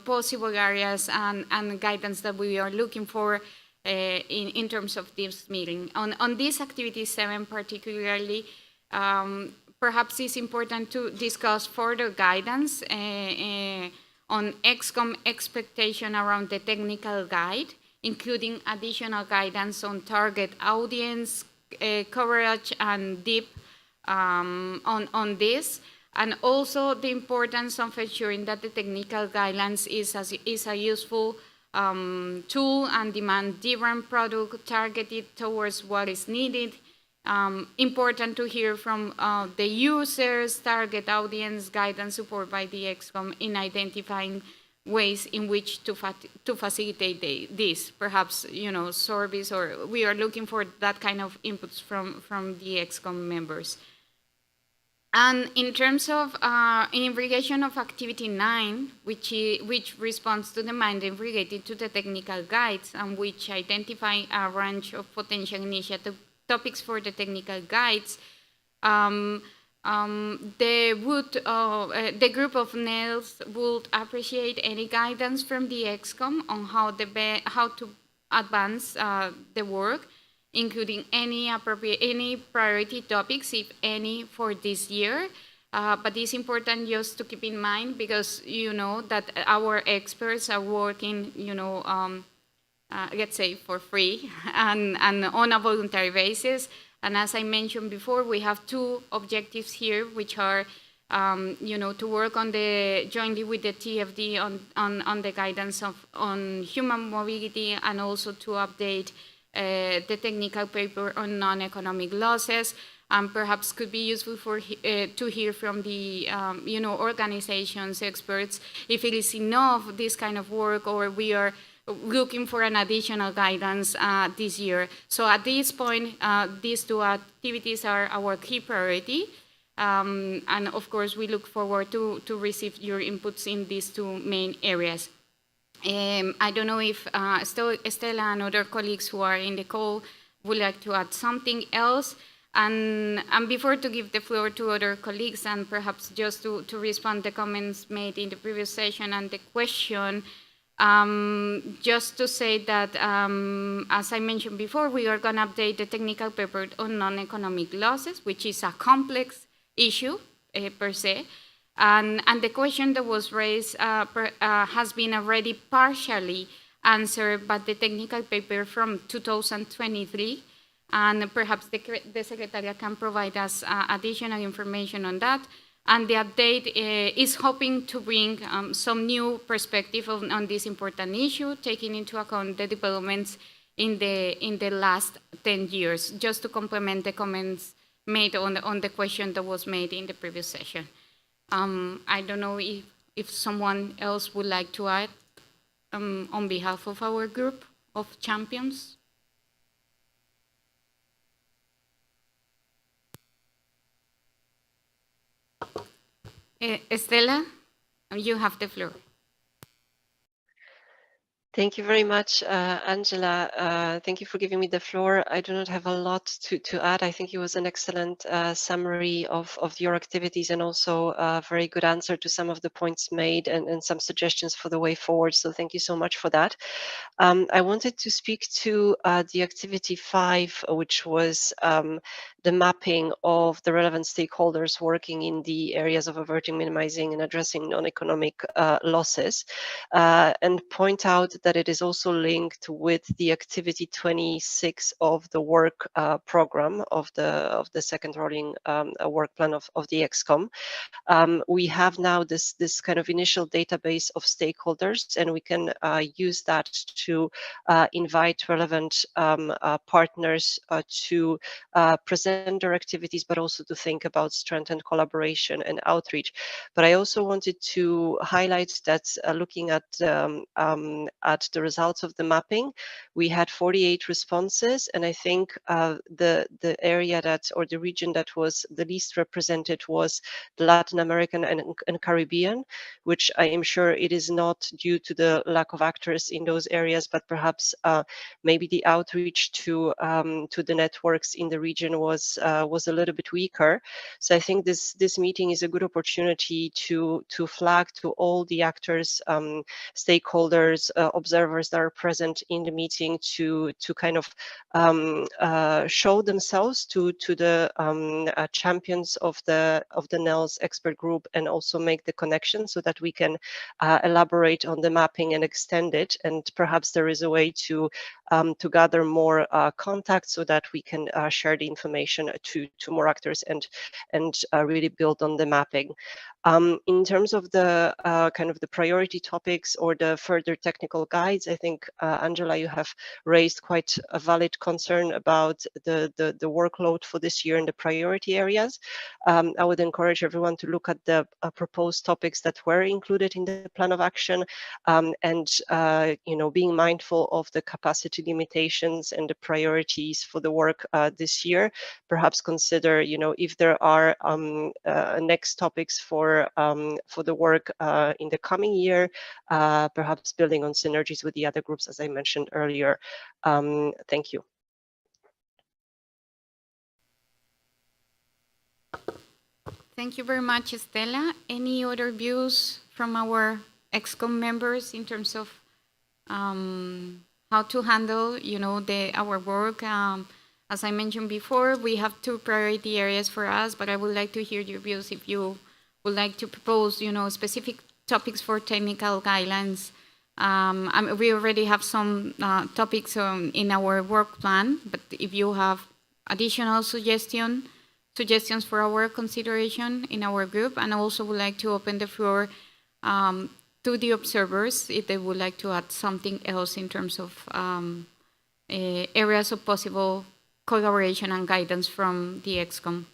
[SPEAKER 8] possible areas and guidance that we are looking for in terms of this meeting. On this activity 7 particularly, perhaps it's important to discuss further guidance on ExCom expectation around the technical guide, including additional guidance on target audience, coverage, and deep on this, and also the importance of ensuring that the technical guidelines is a useful tool and demand different product targeted towards what is needed. Important to hear from the users, target audience, guidance support by the ExCom in identifying ways in which to facilitate this. Perhaps, service, or we are looking for that kind of inputs from the ExCom members. And in terms of in relation of activity 9, which responds to the mandate related to the technical guides, and which identify a range of potential initiative topics for the technical guides, the group of NELS would appreciate any guidance from the ExCom on how to advance the work, including any priority topics, if any, for this year. But it's important just to keep in mind, because that our experts are working, let's say, for free and on a voluntary basis. And as I mentioned before, we have two objectives here, which are, to work on jointly with the TFD on the guidance on human mobility, and also to update the technical paper on non-economic losses. Perhaps could be useful for to hear from the organizations, experts, if it is enough this kind of work, or we are looking for an additional guidance this year. So at this point, these two activities are our key priority. And of course, we look forward to receive your inputs in these two main areas. I don't know if Estela and other colleagues who are in the call would like to add something else. And before to give the floor to other colleagues, and perhaps just to respond to the comments made in the previous session and the question, just to say that, as I mentioned before, we are going to update the technical paper on non-economic losses, which is a complex issue per se. And the question that was raised has been already partially answered by the technical paper from 2023. And perhaps the Secretariat can provide us additional information on that. And the update is hoping to bring some new perspective on this important issue, taking into account the developments in the last 10 years, just to complement the comments made on the question that was made in the previous session. I don't know if someone else would like to add on behalf of our group of champions. Estela, you have the floor.
[SPEAKER 5] Thank you very much, Angela. Thank you for giving me the floor. I do not have a lot to add. I think it was an excellent summary of your activities, and also a very good answer to some of the points made, and some suggestions for the way forward. So thank you so much for that. I wanted to speak to the activity 5, which was the mapping of the relevant stakeholders working in the areas of averting, minimizing, and addressing non-economic losses, and point out that it is also linked with the activity 26 of the work program of the second rolling work plan of the ExCom. We have now this kind of initial database of stakeholders, and we can use that to invite relevant partners to present their activities, but also to think about strengthened collaboration and outreach. But I also wanted to highlight that looking at the results of the mapping, we had 48 responses, and I think the area that, or the region that was the least represented was the Latin American and Caribbean, which I am sure it is not due to the lack of actors in those areas, but perhaps maybe the outreach to the networks in the region was a little bit weaker. So I think this meeting is a good opportunity to flag to all the actors, stakeholders, observers that are present in the meeting to kind of show themselves to the champions of the NELS expert group, and also make the connection so that we can elaborate on the mapping and extend it. And perhaps there is a way to gather more contacts so that we can share the information to more actors and really build on the mapping. In terms of the kind of the priority topics or the further technical guides, I think, Angela, you have raised quite a valid concern about the workload for this year in the priority areas. I would encourage everyone to look at the proposed topics that were included in the plan of action, and being mindful of the capacity limitations and the priorities for the work this year. Perhaps consider, if there are next topics for the work in the coming year, perhaps building on synergies with the other groups, as I mentioned earlier. Thank you.
[SPEAKER 8] Thank you very much, Estela. Any other views from our ExCom members in terms of how to handle, our work? As I mentioned before, we have 2 priority areas for us, but I would like to hear your views if you would like to propose, specific topics for technical guidelines. We already have some topics in our work plan, but if you have additional suggestions for our consideration in our group, and I also would like to open the floor to the observers if they would like to add something else in terms of areas of possible collaboration and guidance from the ExCom.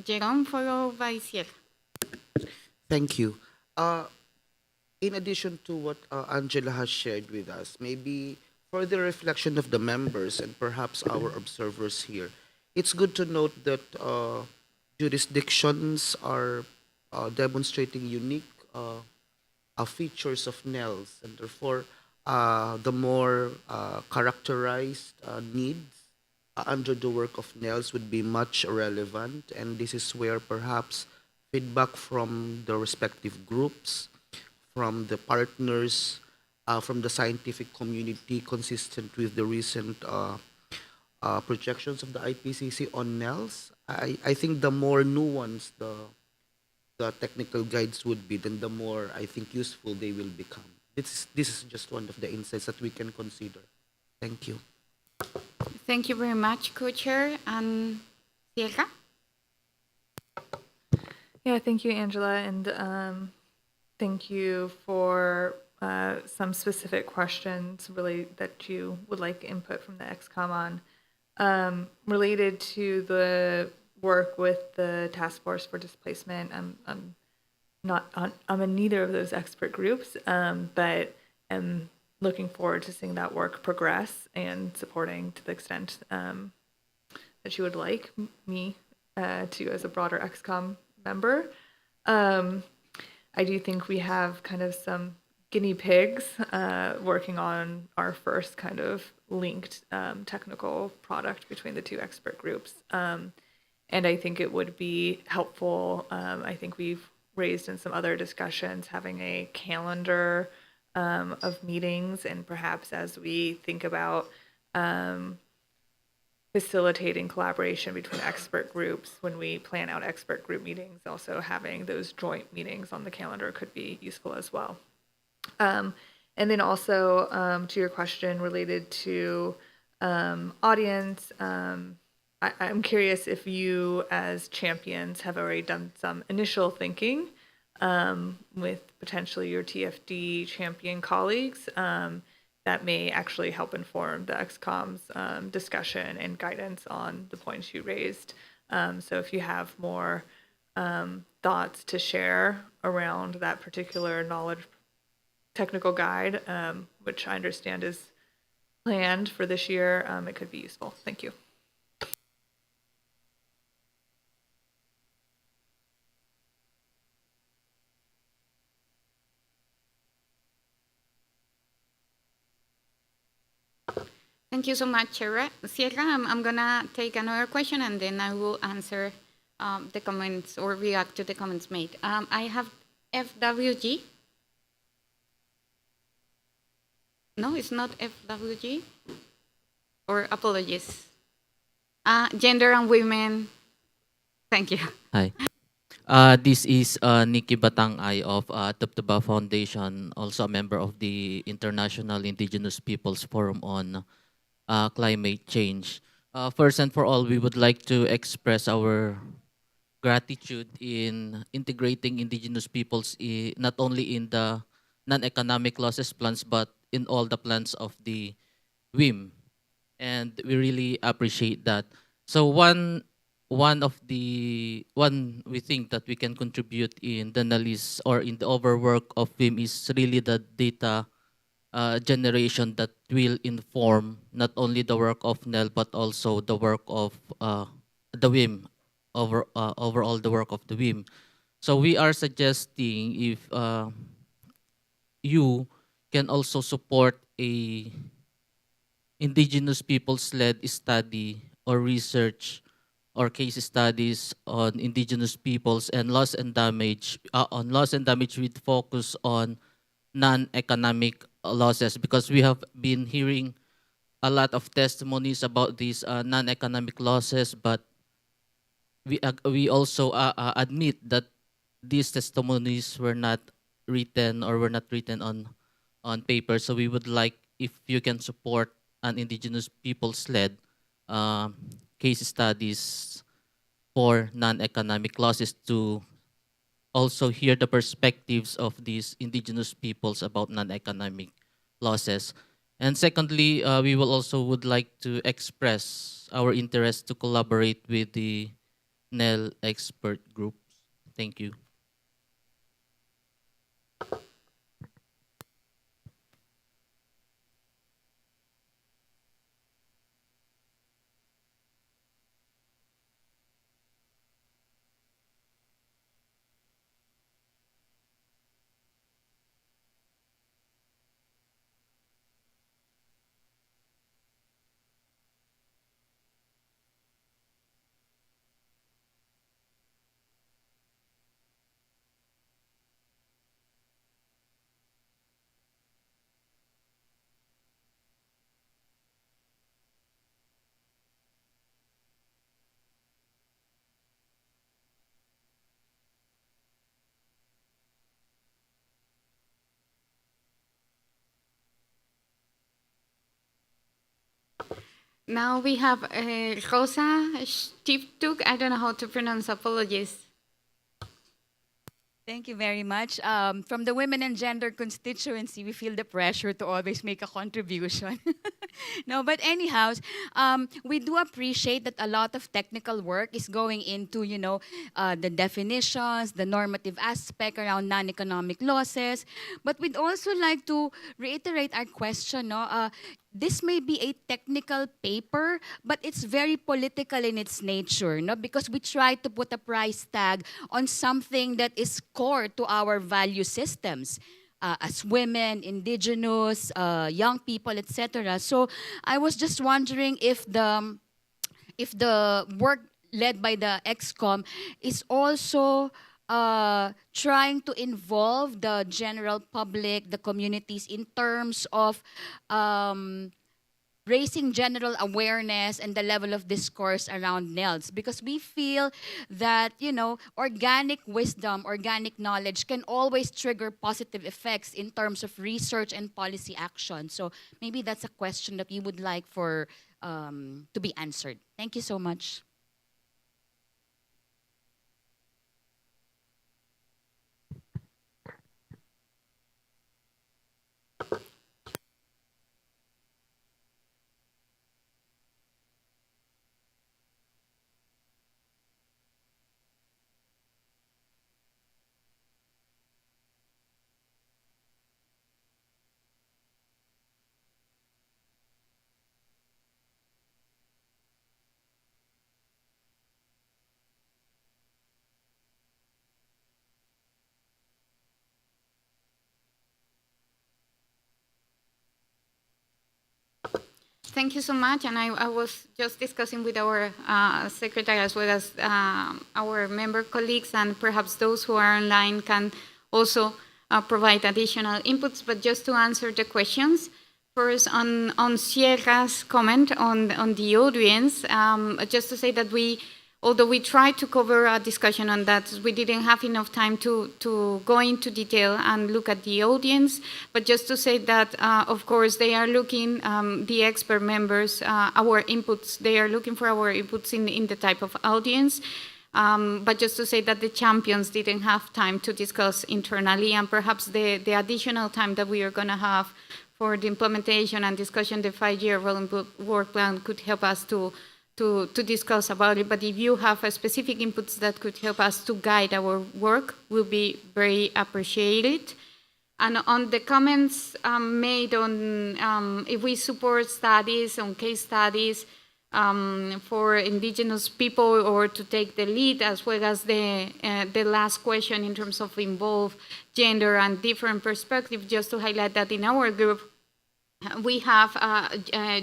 [SPEAKER 8] Jerome, followed by Sierra.
[SPEAKER 1] Thank you. In addition to what Angela has shared with us, maybe for the reflection of the members and perhaps our observers here, it's good to note that jurisdictions are demonstrating unique features of NELs, and therefore the more characterized needs under the work of NELs would be much relevant, and this is where perhaps feedback from the respective groups, from the partners, from the scientific community, consistent with the recent projections of the IPCC on NELs. I think the more nuanced the technical guides would be, then the more I think useful they will become. This is just one of the insights that we can consider. Thank you.
[SPEAKER 8] Thank you very much, Co-Chair. And Sierra?
[SPEAKER 3] Yeah, thank you, Angela, and thank you for some specific questions really that you would like input from the ExCom on. Related to the work with the Task Force for Displacement, I'm in neither of those expert groups, but am looking forward to seeing that work progress and supporting to the extent that you would like me to as a broader ExCom member. I do think we have kind of some guinea pigs working on our first kind of linked technical product between the two expert groups. And I think it would be helpful. I think we've raised in some other discussions having a calendar of meetings, and perhaps as we think about facilitating collaboration between expert groups when we plan out expert group meetings, also having those joint meetings on the calendar could be useful as well. And then also to your question related to audience, I'm curious if you as champions have already done some initial thinking with potentially your TFD champion colleagues that may actually help inform the ExCom's discussion and guidance on the points you raised. So if you have more thoughts to share around that particular knowledge technical guide, which I understand is planned for this year, it could be useful. Thank you.
[SPEAKER 8] Thank you so much, Sierra. I'm gonna take another question and then I will answer the comments or react to the comments made. I have FWG. No, it's not FWG. Or apologies. Gender and women. Thank you.
[SPEAKER 9] Hi. This is Nikki Batangay of Tuptuba Foundation, also a member of the International Indigenous Peoples Forum on Climate Change. First and for all, we would like to express our gratitude in integrating indigenous peoples not only in the non-economic losses plans, but in all the plans of the WIM. And we really appreciate that. So one we think that we can contribute in the analysis or in the overwork of WIM is really the data generation that will inform not only the work of NEL but also the work of the WIM, overall the work of the WIM. So we are suggesting if you can also support a indigenous peoples-led study or research or case studies on indigenous peoples and loss and damage, with focus on non-economic losses, because we have been hearing a lot of testimonies about these non-economic losses, but we also admit that these testimonies were not written on paper. So we would like if you can support an indigenous peoples-led case studies for non-economic losses to also hear the perspectives of these indigenous peoples about non-economic losses. And secondly, we will also would like to express our interest to collaborate with the NEL expert groups. Thank you.
[SPEAKER 8] Now we have Rosa Stiftuk. I don't know how to pronounce. Apologies.
[SPEAKER 15] Thank you very much. From the Women and Gender constituency, we feel the pressure to always make a contribution. No, but anyhow, we do appreciate that a lot of technical work is going into, the definitions, the normative aspect around non-economic losses. But we'd also like to reiterate our question, no? This may be a technical paper, but it's very political in its nature, no? Because we try to put a price tag on something that is core to our value systems. As women, indigenous, young people, etc. So I was just wondering if the work led by the ExCom is also trying to involve the general public, the communities, in terms of raising general awareness and the level of discourse around NELs, because we feel that, organic wisdom, organic knowledge can always trigger positive effects in terms of research and policy action. So maybe that's a question that we would like for to be answered. Thank you so much.
[SPEAKER 8] Thank you so much. And I was just discussing with our secretary as well as our member colleagues, and perhaps those who are online can also provide additional inputs. But just to answer the questions, first on Sierra's comment on the audience, just to say that although we tried to cover a discussion on that, we didn't have enough time to go into detail and look at the audience. But just to say that, of course, they are looking, the expert members, our inputs, they are looking for our inputs in the type of audience. But just to say that the champions didn't have time to discuss internally, and perhaps the additional time that we are going to have for the implementation and discussion, the 5-year rolling work plan could help us to discuss about it. But if you have specific inputs that could help us to guide our work, will be very appreciated. And on the comments made on if we support studies, on case studies for indigenous people, or to take the lead, as well as the last question in terms of involve gender and different perspectives, just to highlight that in our group, we have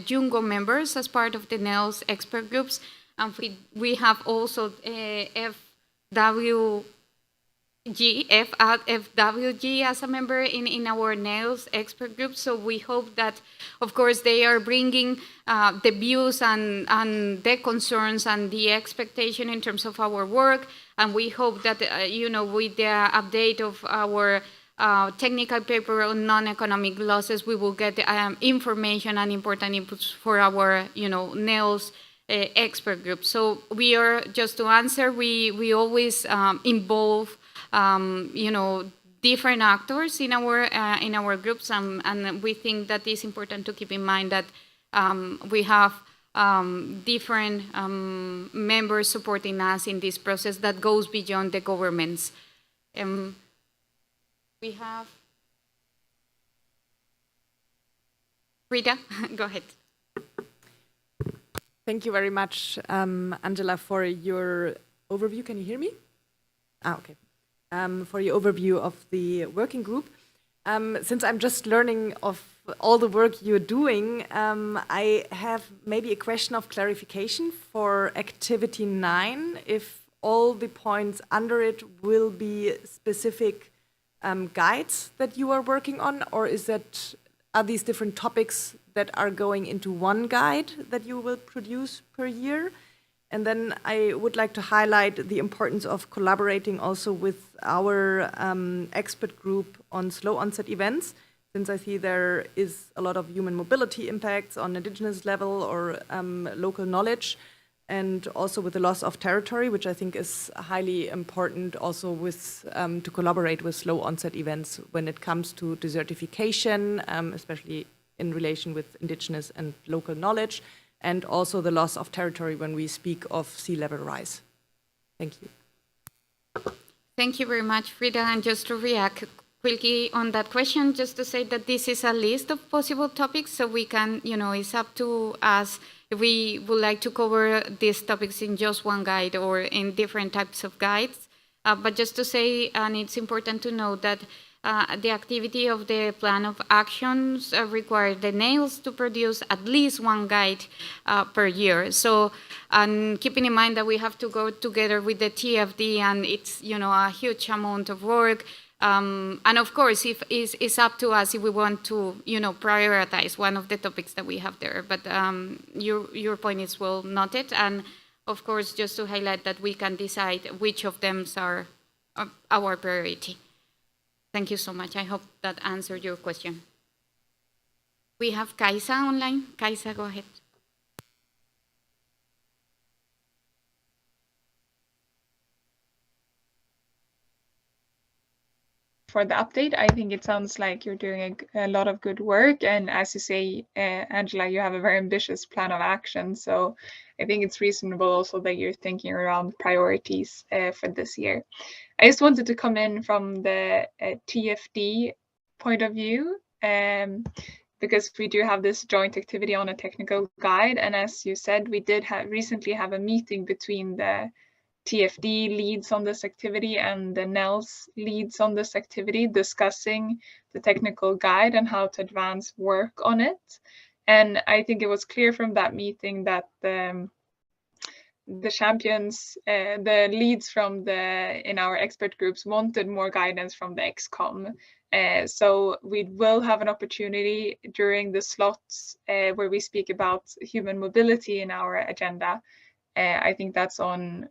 [SPEAKER 8] Jungo members as part of the NELS expert groups, and we have also FWG as a member in our NELS expert group. So we hope that, of course, they are bringing the views and the concerns and the expectation in terms of our work, and we hope that, with the update of our technical paper on non-economic losses, we will get information and important inputs for our, NELS expert group. So we are, just to answer, we always involve different actors in our groups, and we think that it's important to keep in mind that we have different members supporting us in this process that goes beyond the governments. We have Frida, go ahead.
[SPEAKER 19] Thank you very much, Angela, for your overview. Can you hear me? Okay. For your overview of the working group. Since I'm just learning of all the work you're doing, I have maybe a question of clarification for activity 9, if all the points under it will be specific guides that you are working on, or are these different topics that are going into one guide that you will produce per year? And then I would like to highlight the importance of collaborating also with our expert group on slow onset events, since I see there is a lot of human mobility impacts on indigenous level or local knowledge, and also with the loss of territory, which I think is highly important also with to collaborate with slow onset events when it comes to desertification, especially in relation with indigenous and local knowledge, and also the loss of territory when we speak of sea level rise. Thank you.
[SPEAKER 8] Thank you very much, Frida. And just to react quickly on that question, just to say that this is a list of possible topics, so we can, it's up to us if we would like to cover these topics in just one guide or in different types of guides. But just to say, and it's important to know that the activity of the plan of actions require the NAILS to produce at least one guide per year. So, and keeping in mind that we have to go together with the TFD, and it's a huge amount of work. And of course, if it's up to us if we want to prioritize one of the topics that we have there. But your point is well noted, and of course, just to highlight that we can decide which of them are our priority. Thank you so much. I hope that answered your question. We have Kaisa online. Kaisa, go ahead.
[SPEAKER 16] For the update, I think it sounds like you're doing a lot of good work, and as you say, Angela, you have a very ambitious plan of action, so I think it's reasonable also that you're thinking around priorities for this year. I just wanted to come in from the TFD point of view, because we do have this joint activity on a technical guide, and as you said, we did recently have a meeting between the TFD leads on this activity and the NELS leads on this activity, discussing the technical guide and how to advance work on it. And I think it was clear from that meeting that the champions, the leads from in our expert groups wanted more guidance from the ExCom. So we will have an opportunity during the slots where we speak about human mobility in our agenda. I think that's on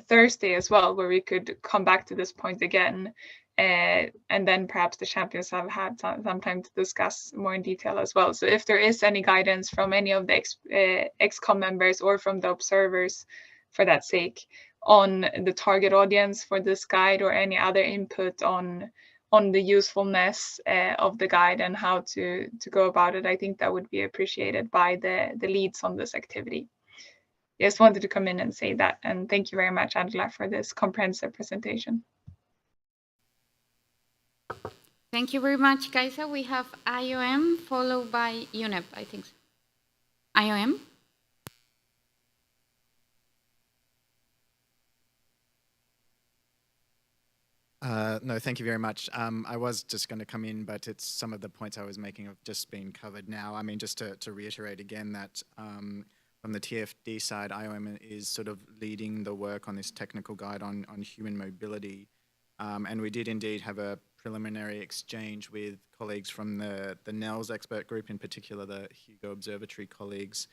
[SPEAKER 16] Thursday as well, where we could come back to this point again, and then perhaps the champions have had some time to discuss more in detail as well. So if there is any guidance from any of the ExCom members or from the observers, for that sake, on the target audience for this guide or any other input on the usefulness of the guide and how to go about it, I think that would be appreciated by the leads on this activity. Just wanted to come in and say that, and thank you very much, Angela, for this comprehensive presentation.
[SPEAKER 8] Thank you very much, Kaisa. We have IOM followed by UNEP, I think. IOM?
[SPEAKER 10] No, thank you very much. I was just going to come in, but some of the points I was making have just been covered now. I mean, just to reiterate again that from the TFD side, IOM is sort of leading the work on this technical guide on human mobility. And we did indeed have a preliminary exchange with colleagues from the NELS expert group, in particular the Hugo Observatory colleagues,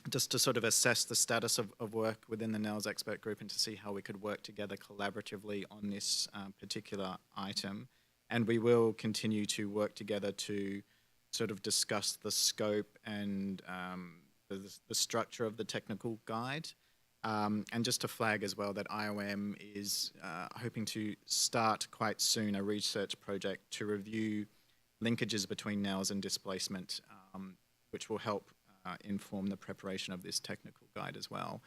[SPEAKER 10] just to sort of assess the status of work within the NELS expert group and to see how we could work together collaboratively on this particular item. And we will continue to work together to sort of discuss the scope and the structure of the technical guide. And just to flag as well that IOM is hoping to start quite soon a research project to review linkages between NELS and displacement, which will help inform the preparation of this technical guide as well.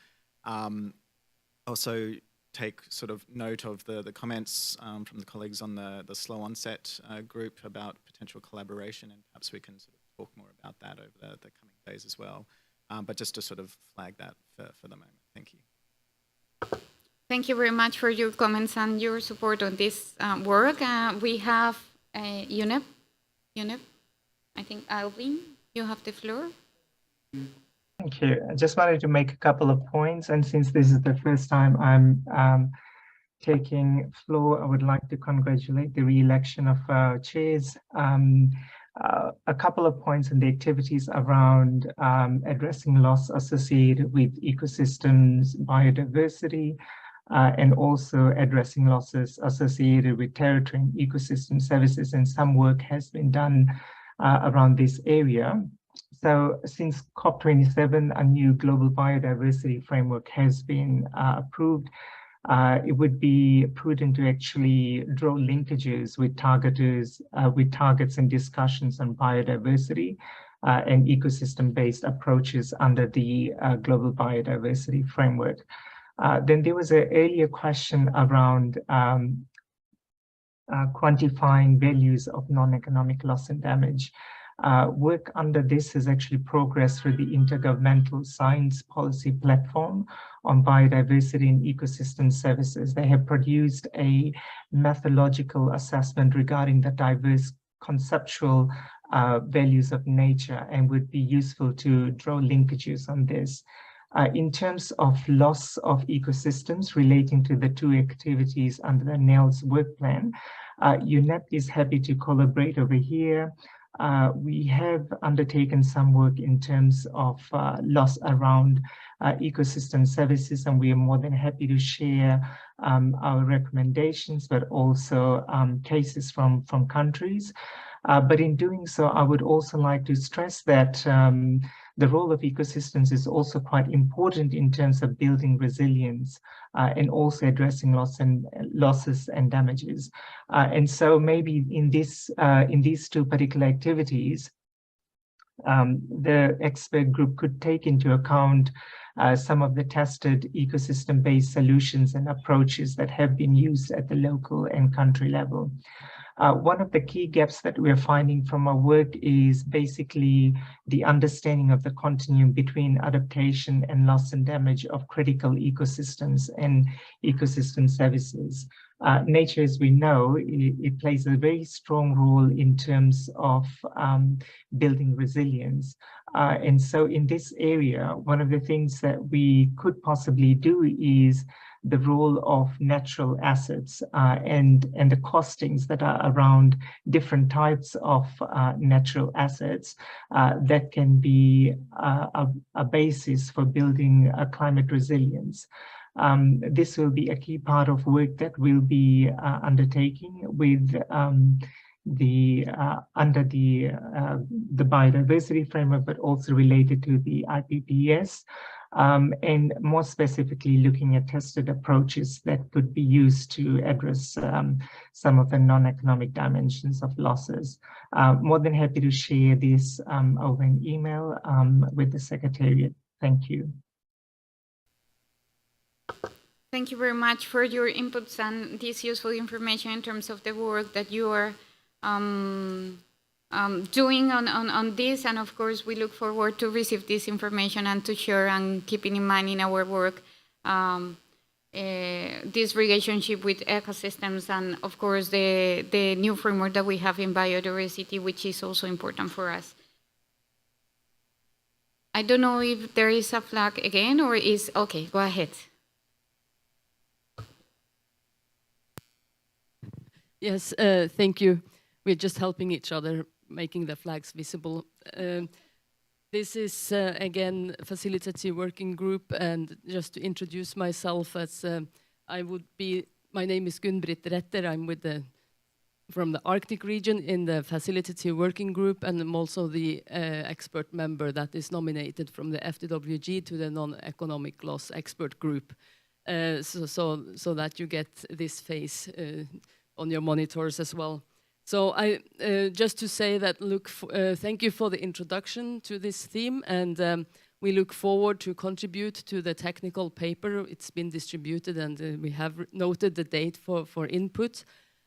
[SPEAKER 10] Also take sort of note of the comments from the colleagues on the slow onset group about potential collaboration, and perhaps we can sort of talk more about that over the coming days as well. But just to sort of flag that for the moment. Thank you.
[SPEAKER 8] Thank you very much for your comments and your support on this work. We have UNEP. I think Alvin, you have the floor.
[SPEAKER 11] Thank you. I just wanted to make a couple of points, and since this is the first time I'm taking floor, I would like to congratulate the re-election of chairs. A couple of points on the activities around addressing loss associated with ecosystems, biodiversity, and also addressing losses associated with territory and ecosystem services, and some work has been done around this area. So since COP27, a new global biodiversity framework has been approved. It would be prudent to actually draw linkages with targets and discussions on biodiversity and ecosystem-based approaches under the global biodiversity framework. Then there was an earlier question around quantifying values of non-economic loss and damage. Work under this has actually progressed through the Intergovernmental Science Policy Platform on Biodiversity and Ecosystem Services. They have produced a methodological assessment regarding the diverse conceptual values of nature, and would be useful to draw linkages on this. In terms of loss of ecosystems relating to the two activities under the NELS work plan, UNEP is happy to collaborate over here. We have undertaken some work in terms of loss around ecosystem services, and we are more than happy to share our recommendations, but also cases from countries. But in doing so, I would also like to stress that the role of ecosystems is also quite important in terms of building resilience and also addressing losses and damages. And so maybe in these two particular activities, the expert group could take into account some of the tested ecosystem-based solutions and approaches that have been used at the local and country level. One of the key gaps that we're finding from our work is basically the understanding of the continuum between adaptation and loss and damage of critical ecosystems and ecosystem services. Nature, as we know, it plays a very strong role in terms of building resilience. And so in this area, one of the things that we could possibly do is the role of natural assets and the costings that are around different types of natural assets that can be a basis for building a climate resilience. This will be a key part of work that we'll be undertaking with under the biodiversity framework, but also related to the IPPS. And more specifically looking at tested approaches that could be used to address some of the non-economic dimensions of losses. More than happy to share this over an email with the Secretariat. Thank you.
[SPEAKER 8] Thank you very much for your inputs and this useful information in terms of the work that you are doing on this, and of course we look forward to receive this information and to share and keeping in mind in our work this relationship with ecosystems, and of course the new framework that we have in biodiversity, which is also important for us. I don't know if there is a flag again, or is okay, go ahead.
[SPEAKER 21] Yes, thank you. We're just helping each other, making the flags visible. This is, again, Facilitative Working Group, and just to introduce myself, as my name is Gun-Britt Retter. I'm with the from the Arctic region in the facilitative working group, and I'm also the expert member that is nominated from the FDWG to the non-economic loss expert group. So that you get this face on your monitors as well. So I just to say that thank you for the introduction to this theme, and we look forward to contribute to the technical paper. It's been distributed, and we have noted the date for input.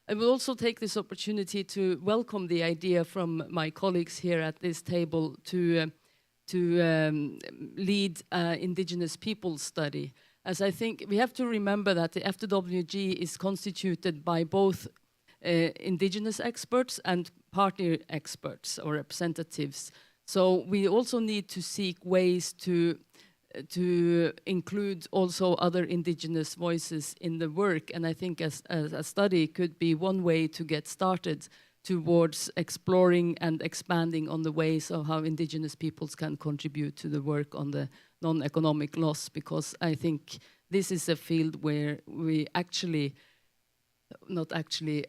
[SPEAKER 21] I will also take this opportunity to welcome the idea from my colleagues here at this table to lead indigenous peoples study. As I think we have to remember that the FWG is constituted by both indigenous experts and partner experts or representatives. So we also need to seek ways to include also other indigenous voices in the work. And I think as a study could be one way to get started towards exploring and expanding on the ways of how indigenous peoples can contribute to the work on the non-economic loss, because I think this is a field where we actually, not actually,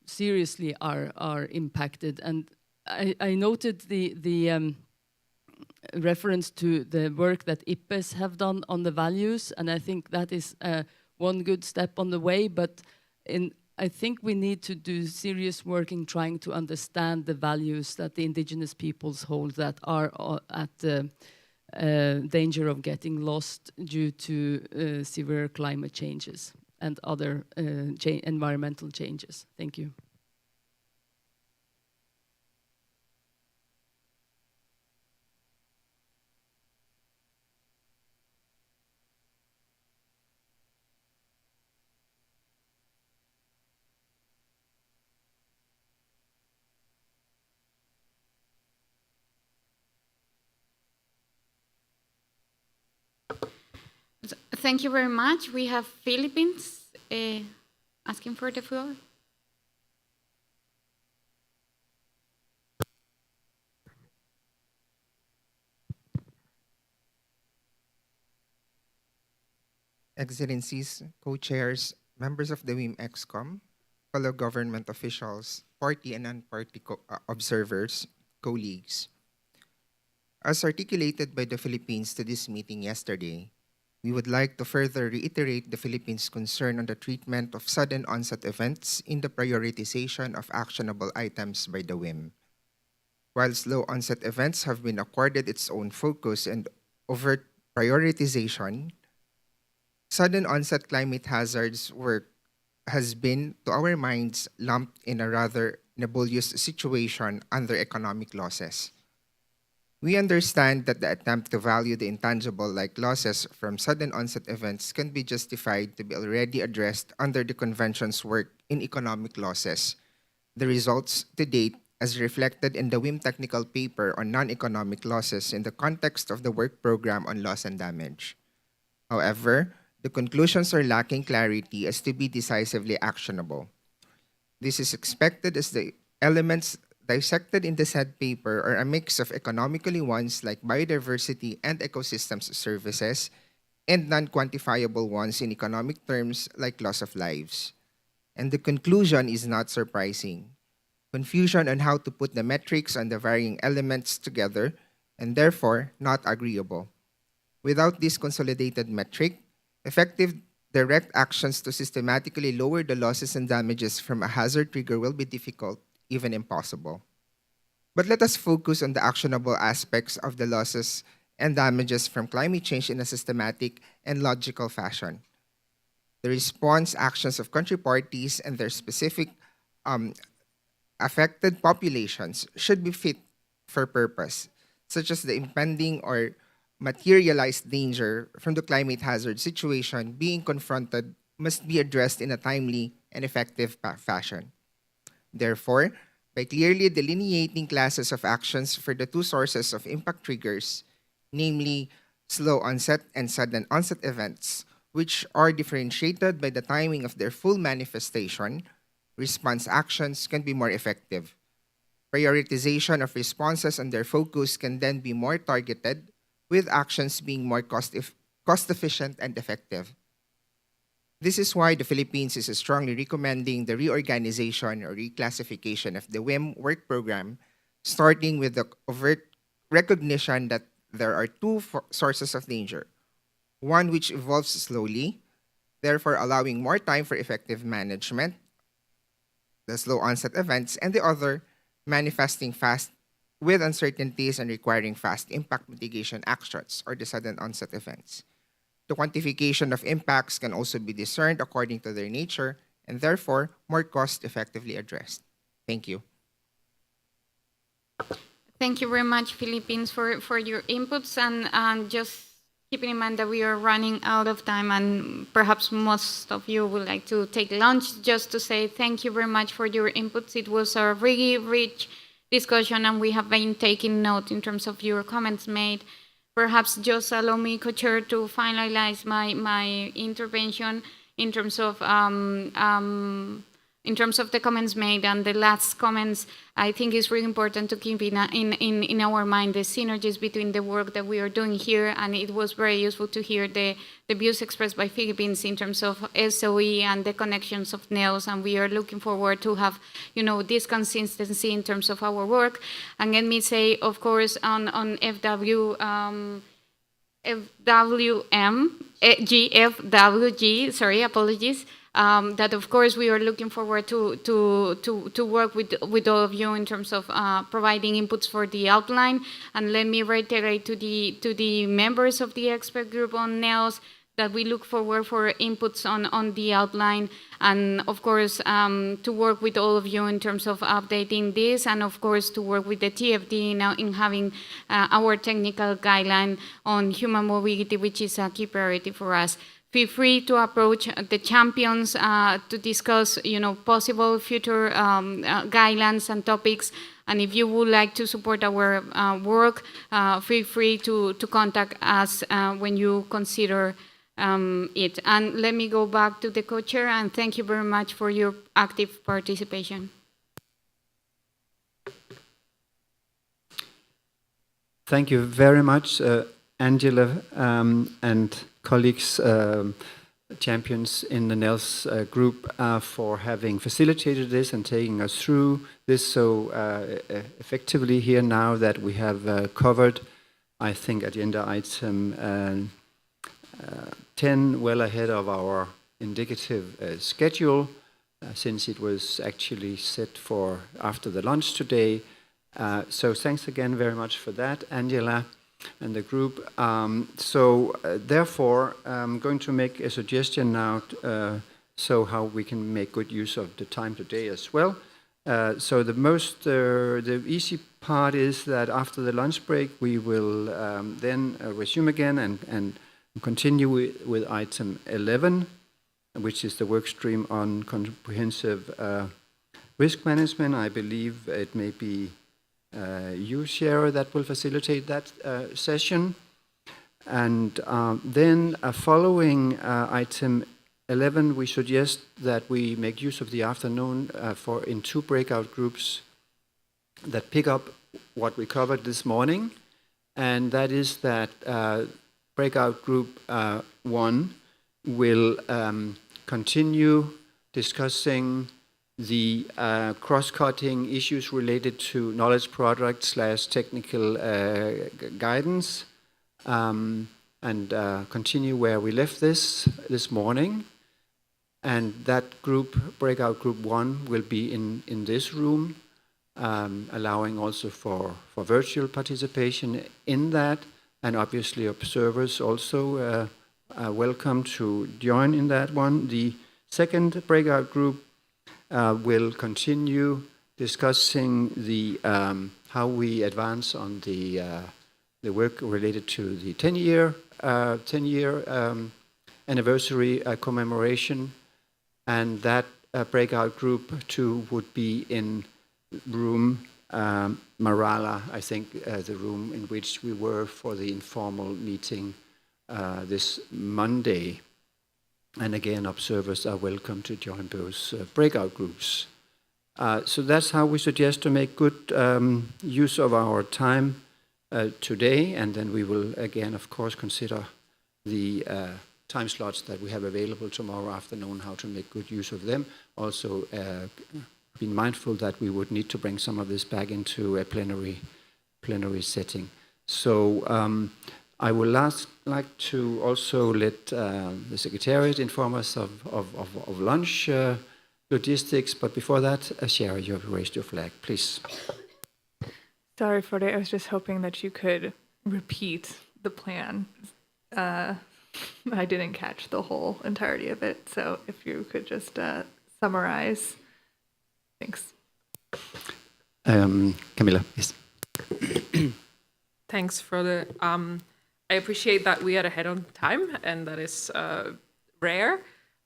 [SPEAKER 21] seriously are impacted. And I noted the reference to the work that IPPES have done on the values, and I think that is one good step on the way, but I think we need to do serious work in trying to understand the values that the indigenous peoples hold that are at the danger of getting lost due to severe climate changes and other environmental changes. Thank you.
[SPEAKER 8] Thank you very much. We have Philippines asking for the floor.
[SPEAKER 13] Excellencies, co-chairs, members of the WIM ExCom, fellow government officials, party and non-party observers, colleagues. As articulated by the Philippines to this meeting yesterday, we would like to further reiterate the Philippines' concern on the treatment of sudden onset events in the prioritization of actionable items by the WIM. While slow onset events have been accorded its own focus and overt prioritization, sudden onset climate hazards work has been, to our minds, lumped in a rather nebulous situation under economic losses. We understand that the attempt to value the intangible like losses from sudden onset events can be justified to be already addressed under the Convention's work in economic losses. The results to date, as reflected in the WIM technical paper on non-economic losses in the context of the work program on loss and damage. However, the conclusions are lacking clarity as to be decisively actionable. This is expected as the elements dissected in the said paper are a mix of economically ones like biodiversity and ecosystems services, and non-quantifiable ones in economic terms like loss of lives. And the conclusion is not surprising. Confusion on how to put the metrics on the varying elements together, and therefore not agreeable. Without this consolidated metric, effective direct actions to systematically lower the losses and damages from a hazard trigger will be difficult, even impossible. But let us focus on the actionable aspects of the losses and damages from climate change in a systematic and logical fashion. The response actions of country parties and their specific affected populations should be fit for purpose, such as the impending or materialized danger from the climate hazard situation being confronted must be addressed in a timely and effective fashion. Therefore, by clearly delineating classes of actions for the two sources of impact triggers, namely slow onset and sudden onset events, which are differentiated by the timing of their full manifestation, response actions can be more effective. Prioritization of responses and their focus can then be more targeted, with actions being more cost-efficient and effective. This is why the Philippines is strongly recommending the reorganization or reclassification of the WIM work program, starting with the overt recognition that there are two sources of danger. One which evolves slowly, therefore allowing more time for effective management, the slow onset events, and the other manifesting fast with uncertainties and requiring fast impact mitigation actions or the sudden onset events. The quantification of impacts can also be discerned according to their nature and therefore more cost effectively addressed. Thank you.
[SPEAKER 8] Thank you very much, Philippines, for your inputs, and just keeping in mind that we are running out of time and perhaps most of you would like to take lunch, just to say thank you very much for your inputs. It was a really rich discussion and we have been taking note in terms of your comments made. Perhaps just allow me, Co-Chair, to finalize my intervention in terms of the comments made and the last comments. I think it's really important to keep in our mind the synergies between the work that we are doing here, and it was very useful to hear the views expressed by Philippines in terms of SOE and the connections of NEOS, and we are looking forward to have, this consistency in terms of our work. And let me say, of course, on GFWG, sorry, apologies, that of course we are looking forward to work with all of you in terms of providing inputs for the outline. And let me reiterate to the members of the expert group on NEOS that we look forward for inputs on the outline, and of course to work with all of you in terms of updating this, and of course to work with the TFD now in having our technical guideline on human mobility, which is a key priority for us. Feel free to approach the champions to discuss, possible future guidelines and topics. And if you would like to support our work, feel free to contact us when you consider it. And let me go back to the co-chair, and thank you very much for your active participation.
[SPEAKER 2] Thank you very much, Angela, and colleagues, champions in the NELS group, for having facilitated this and taking us through this so effectively here now that we have covered, I think, agenda item 10 well ahead of our indicative schedule, since it was actually set for after the lunch today. So thanks again very much for that, Angela and the group. Therefore, I'm going to make a suggestion now, so how we can make good use of the time today as well. So the easy part is that after the lunch break, we will then resume again and continue with item 11, which is the work stream on comprehensive risk management. I believe it may be you, Shara, that will facilitate that session. And then following item 11, we suggest that we make use of the afternoon in two breakout groups that pick up what we covered this morning. And that is that breakout group 1 will continue discussing the cross-cutting issues related to knowledge product / technical guidance, and continue where we left this morning. And that group, breakout group 1, will be in this room, allowing also for virtual participation in that, and obviously observers also welcome to join in that one. The second breakout group will continue discussing the how we advance on the work related to the 10-year anniversary commemoration, and that breakout group 2 would be in room Marala, I think, the room in which we were for the informal meeting this Monday. And again, observers are welcome to join those breakout groups. So that's how we suggest to make good use of our time today. And then we will again, of course, consider the time slots that we have available tomorrow afternoon, how to make good use of them. Also, being mindful that we would need to bring some of this back into a plenary setting. So I would like to also let the Secretariat inform us of lunch logistics, but before that, Shara, you have raised your flag, please.
[SPEAKER 3] Sorry, Frode, I was just hoping that you could repeat the plan. I didn't catch the whole entirety of it, so if you could just summarize. Thanks.
[SPEAKER 2] Camilla, yes.
[SPEAKER 4] Thanks, Frode. I appreciate that we are ahead on time, and that is rare.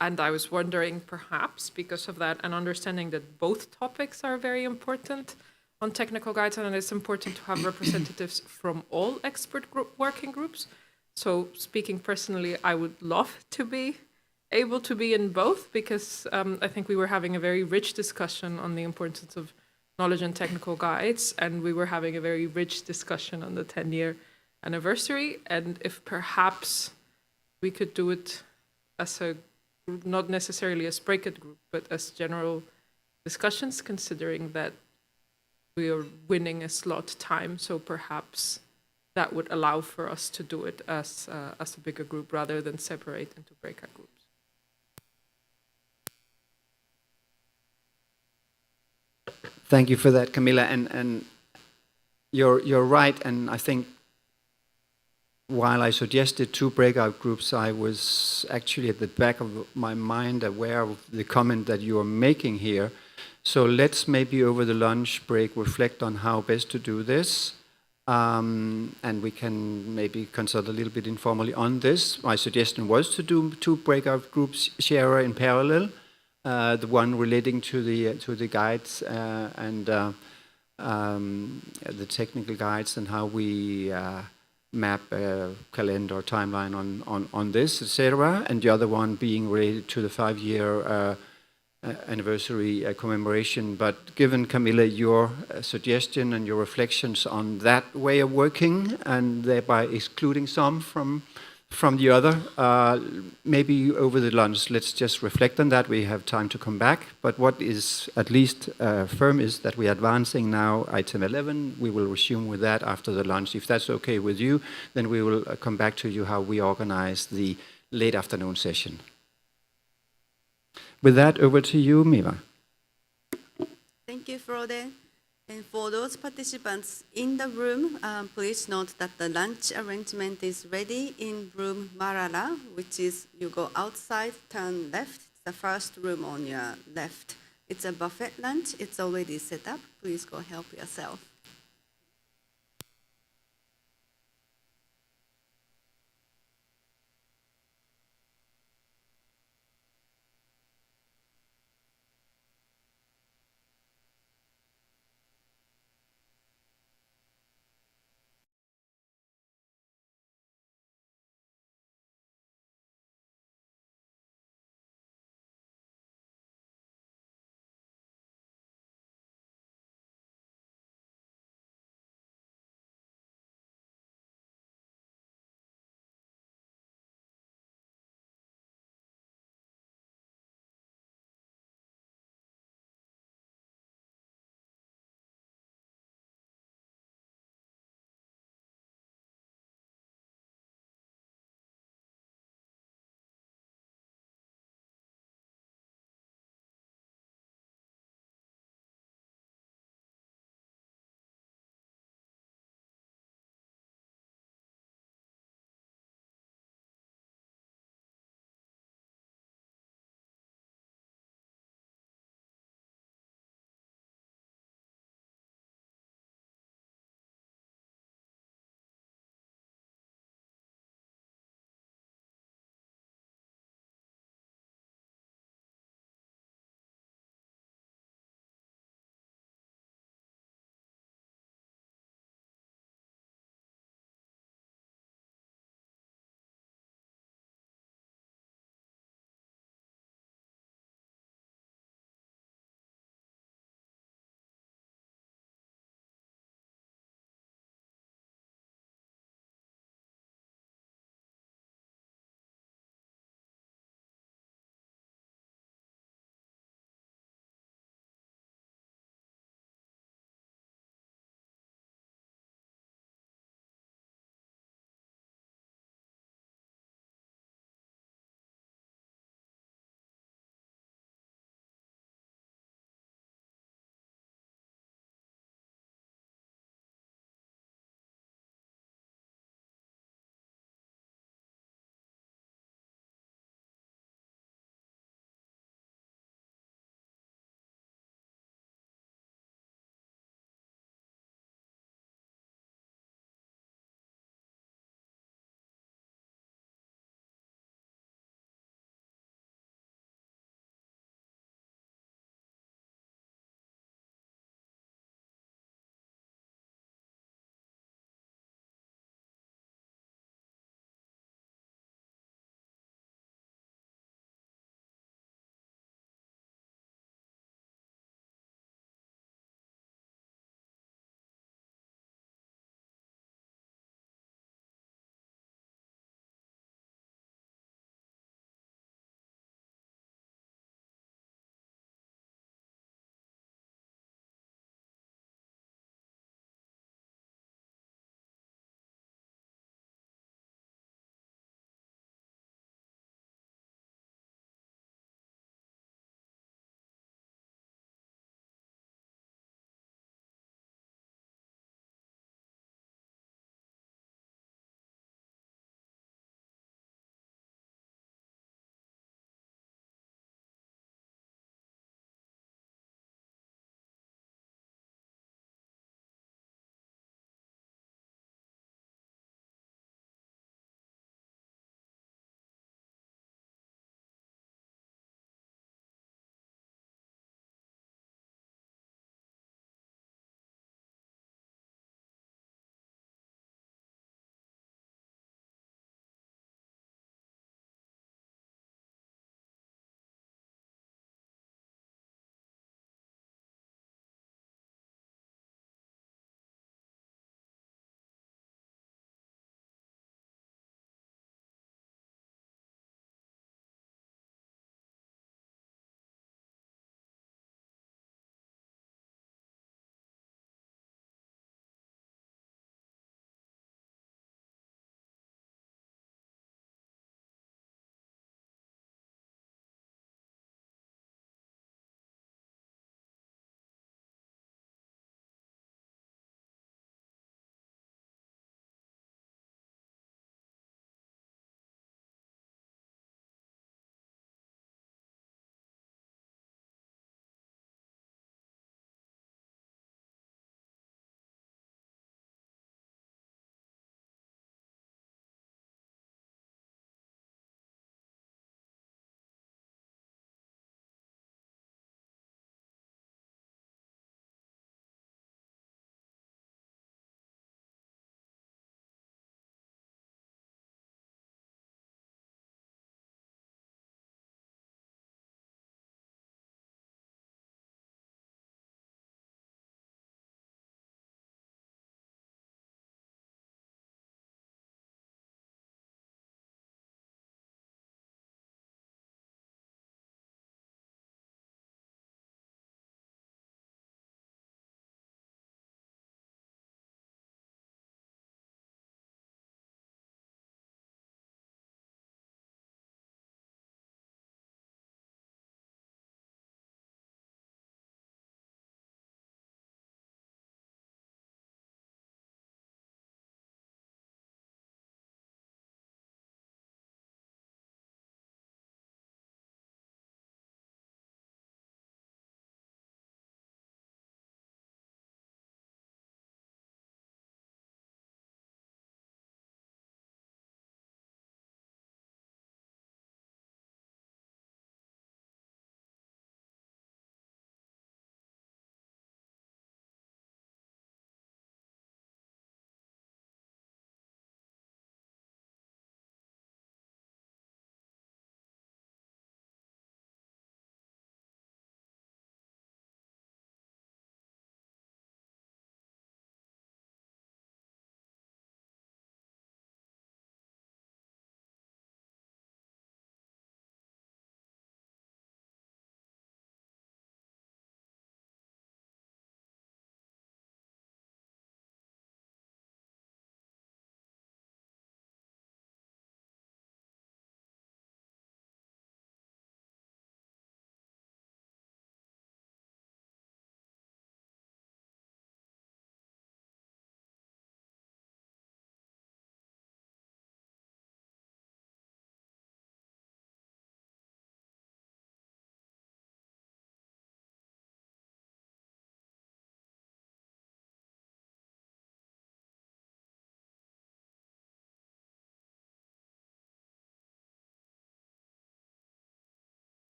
[SPEAKER 4] And I was wondering, perhaps, because of that, and understanding that both topics are very important on technical guides, and it's important to have representatives from all expert working groups. So speaking personally, I would love to be able to be in both, because I think we were having a very rich discussion on the importance of knowledge and technical guides, and we were having a very rich discussion on the 10-year anniversary. And if perhaps we could do it as a group, not necessarily as breakout group, but as general discussions, considering that we are winning a slot time, so perhaps that would allow for us to do it as a bigger group rather than separate into breakout groups.
[SPEAKER 2] Thank you for that, Camilla. And you're right. And I think while I suggested 2 breakout groups, I was actually at the back of my mind aware of the comment that you are making here. So let's maybe over the lunch break reflect on how best to do this. And we can maybe consult a little bit informally on this. My suggestion was to do 2 breakout groups, Shara, in parallel. The one relating to the guides and the technical guides and how we map a calendar timeline on this, etc. And the other one being related to the 5-year anniversary commemoration. But given, Camilla, your suggestion and your reflections on that way of working, and thereby excluding some from the other, maybe over the lunch, let's just reflect on that. We have time to come back. But what is at least firm is that we are advancing now item 11. We will resume with that after the lunch. If that's okay with you, then we will come back to you how we organize the late afternoon session. With that, over to you, Miva.
[SPEAKER 14] Thank you, Frode. And for those participants in the room, please note that the lunch arrangement is ready in room Marala, which is you go outside, turn left, the first room on your left. It's a buffet lunch. It's already set up. Please go help yourself.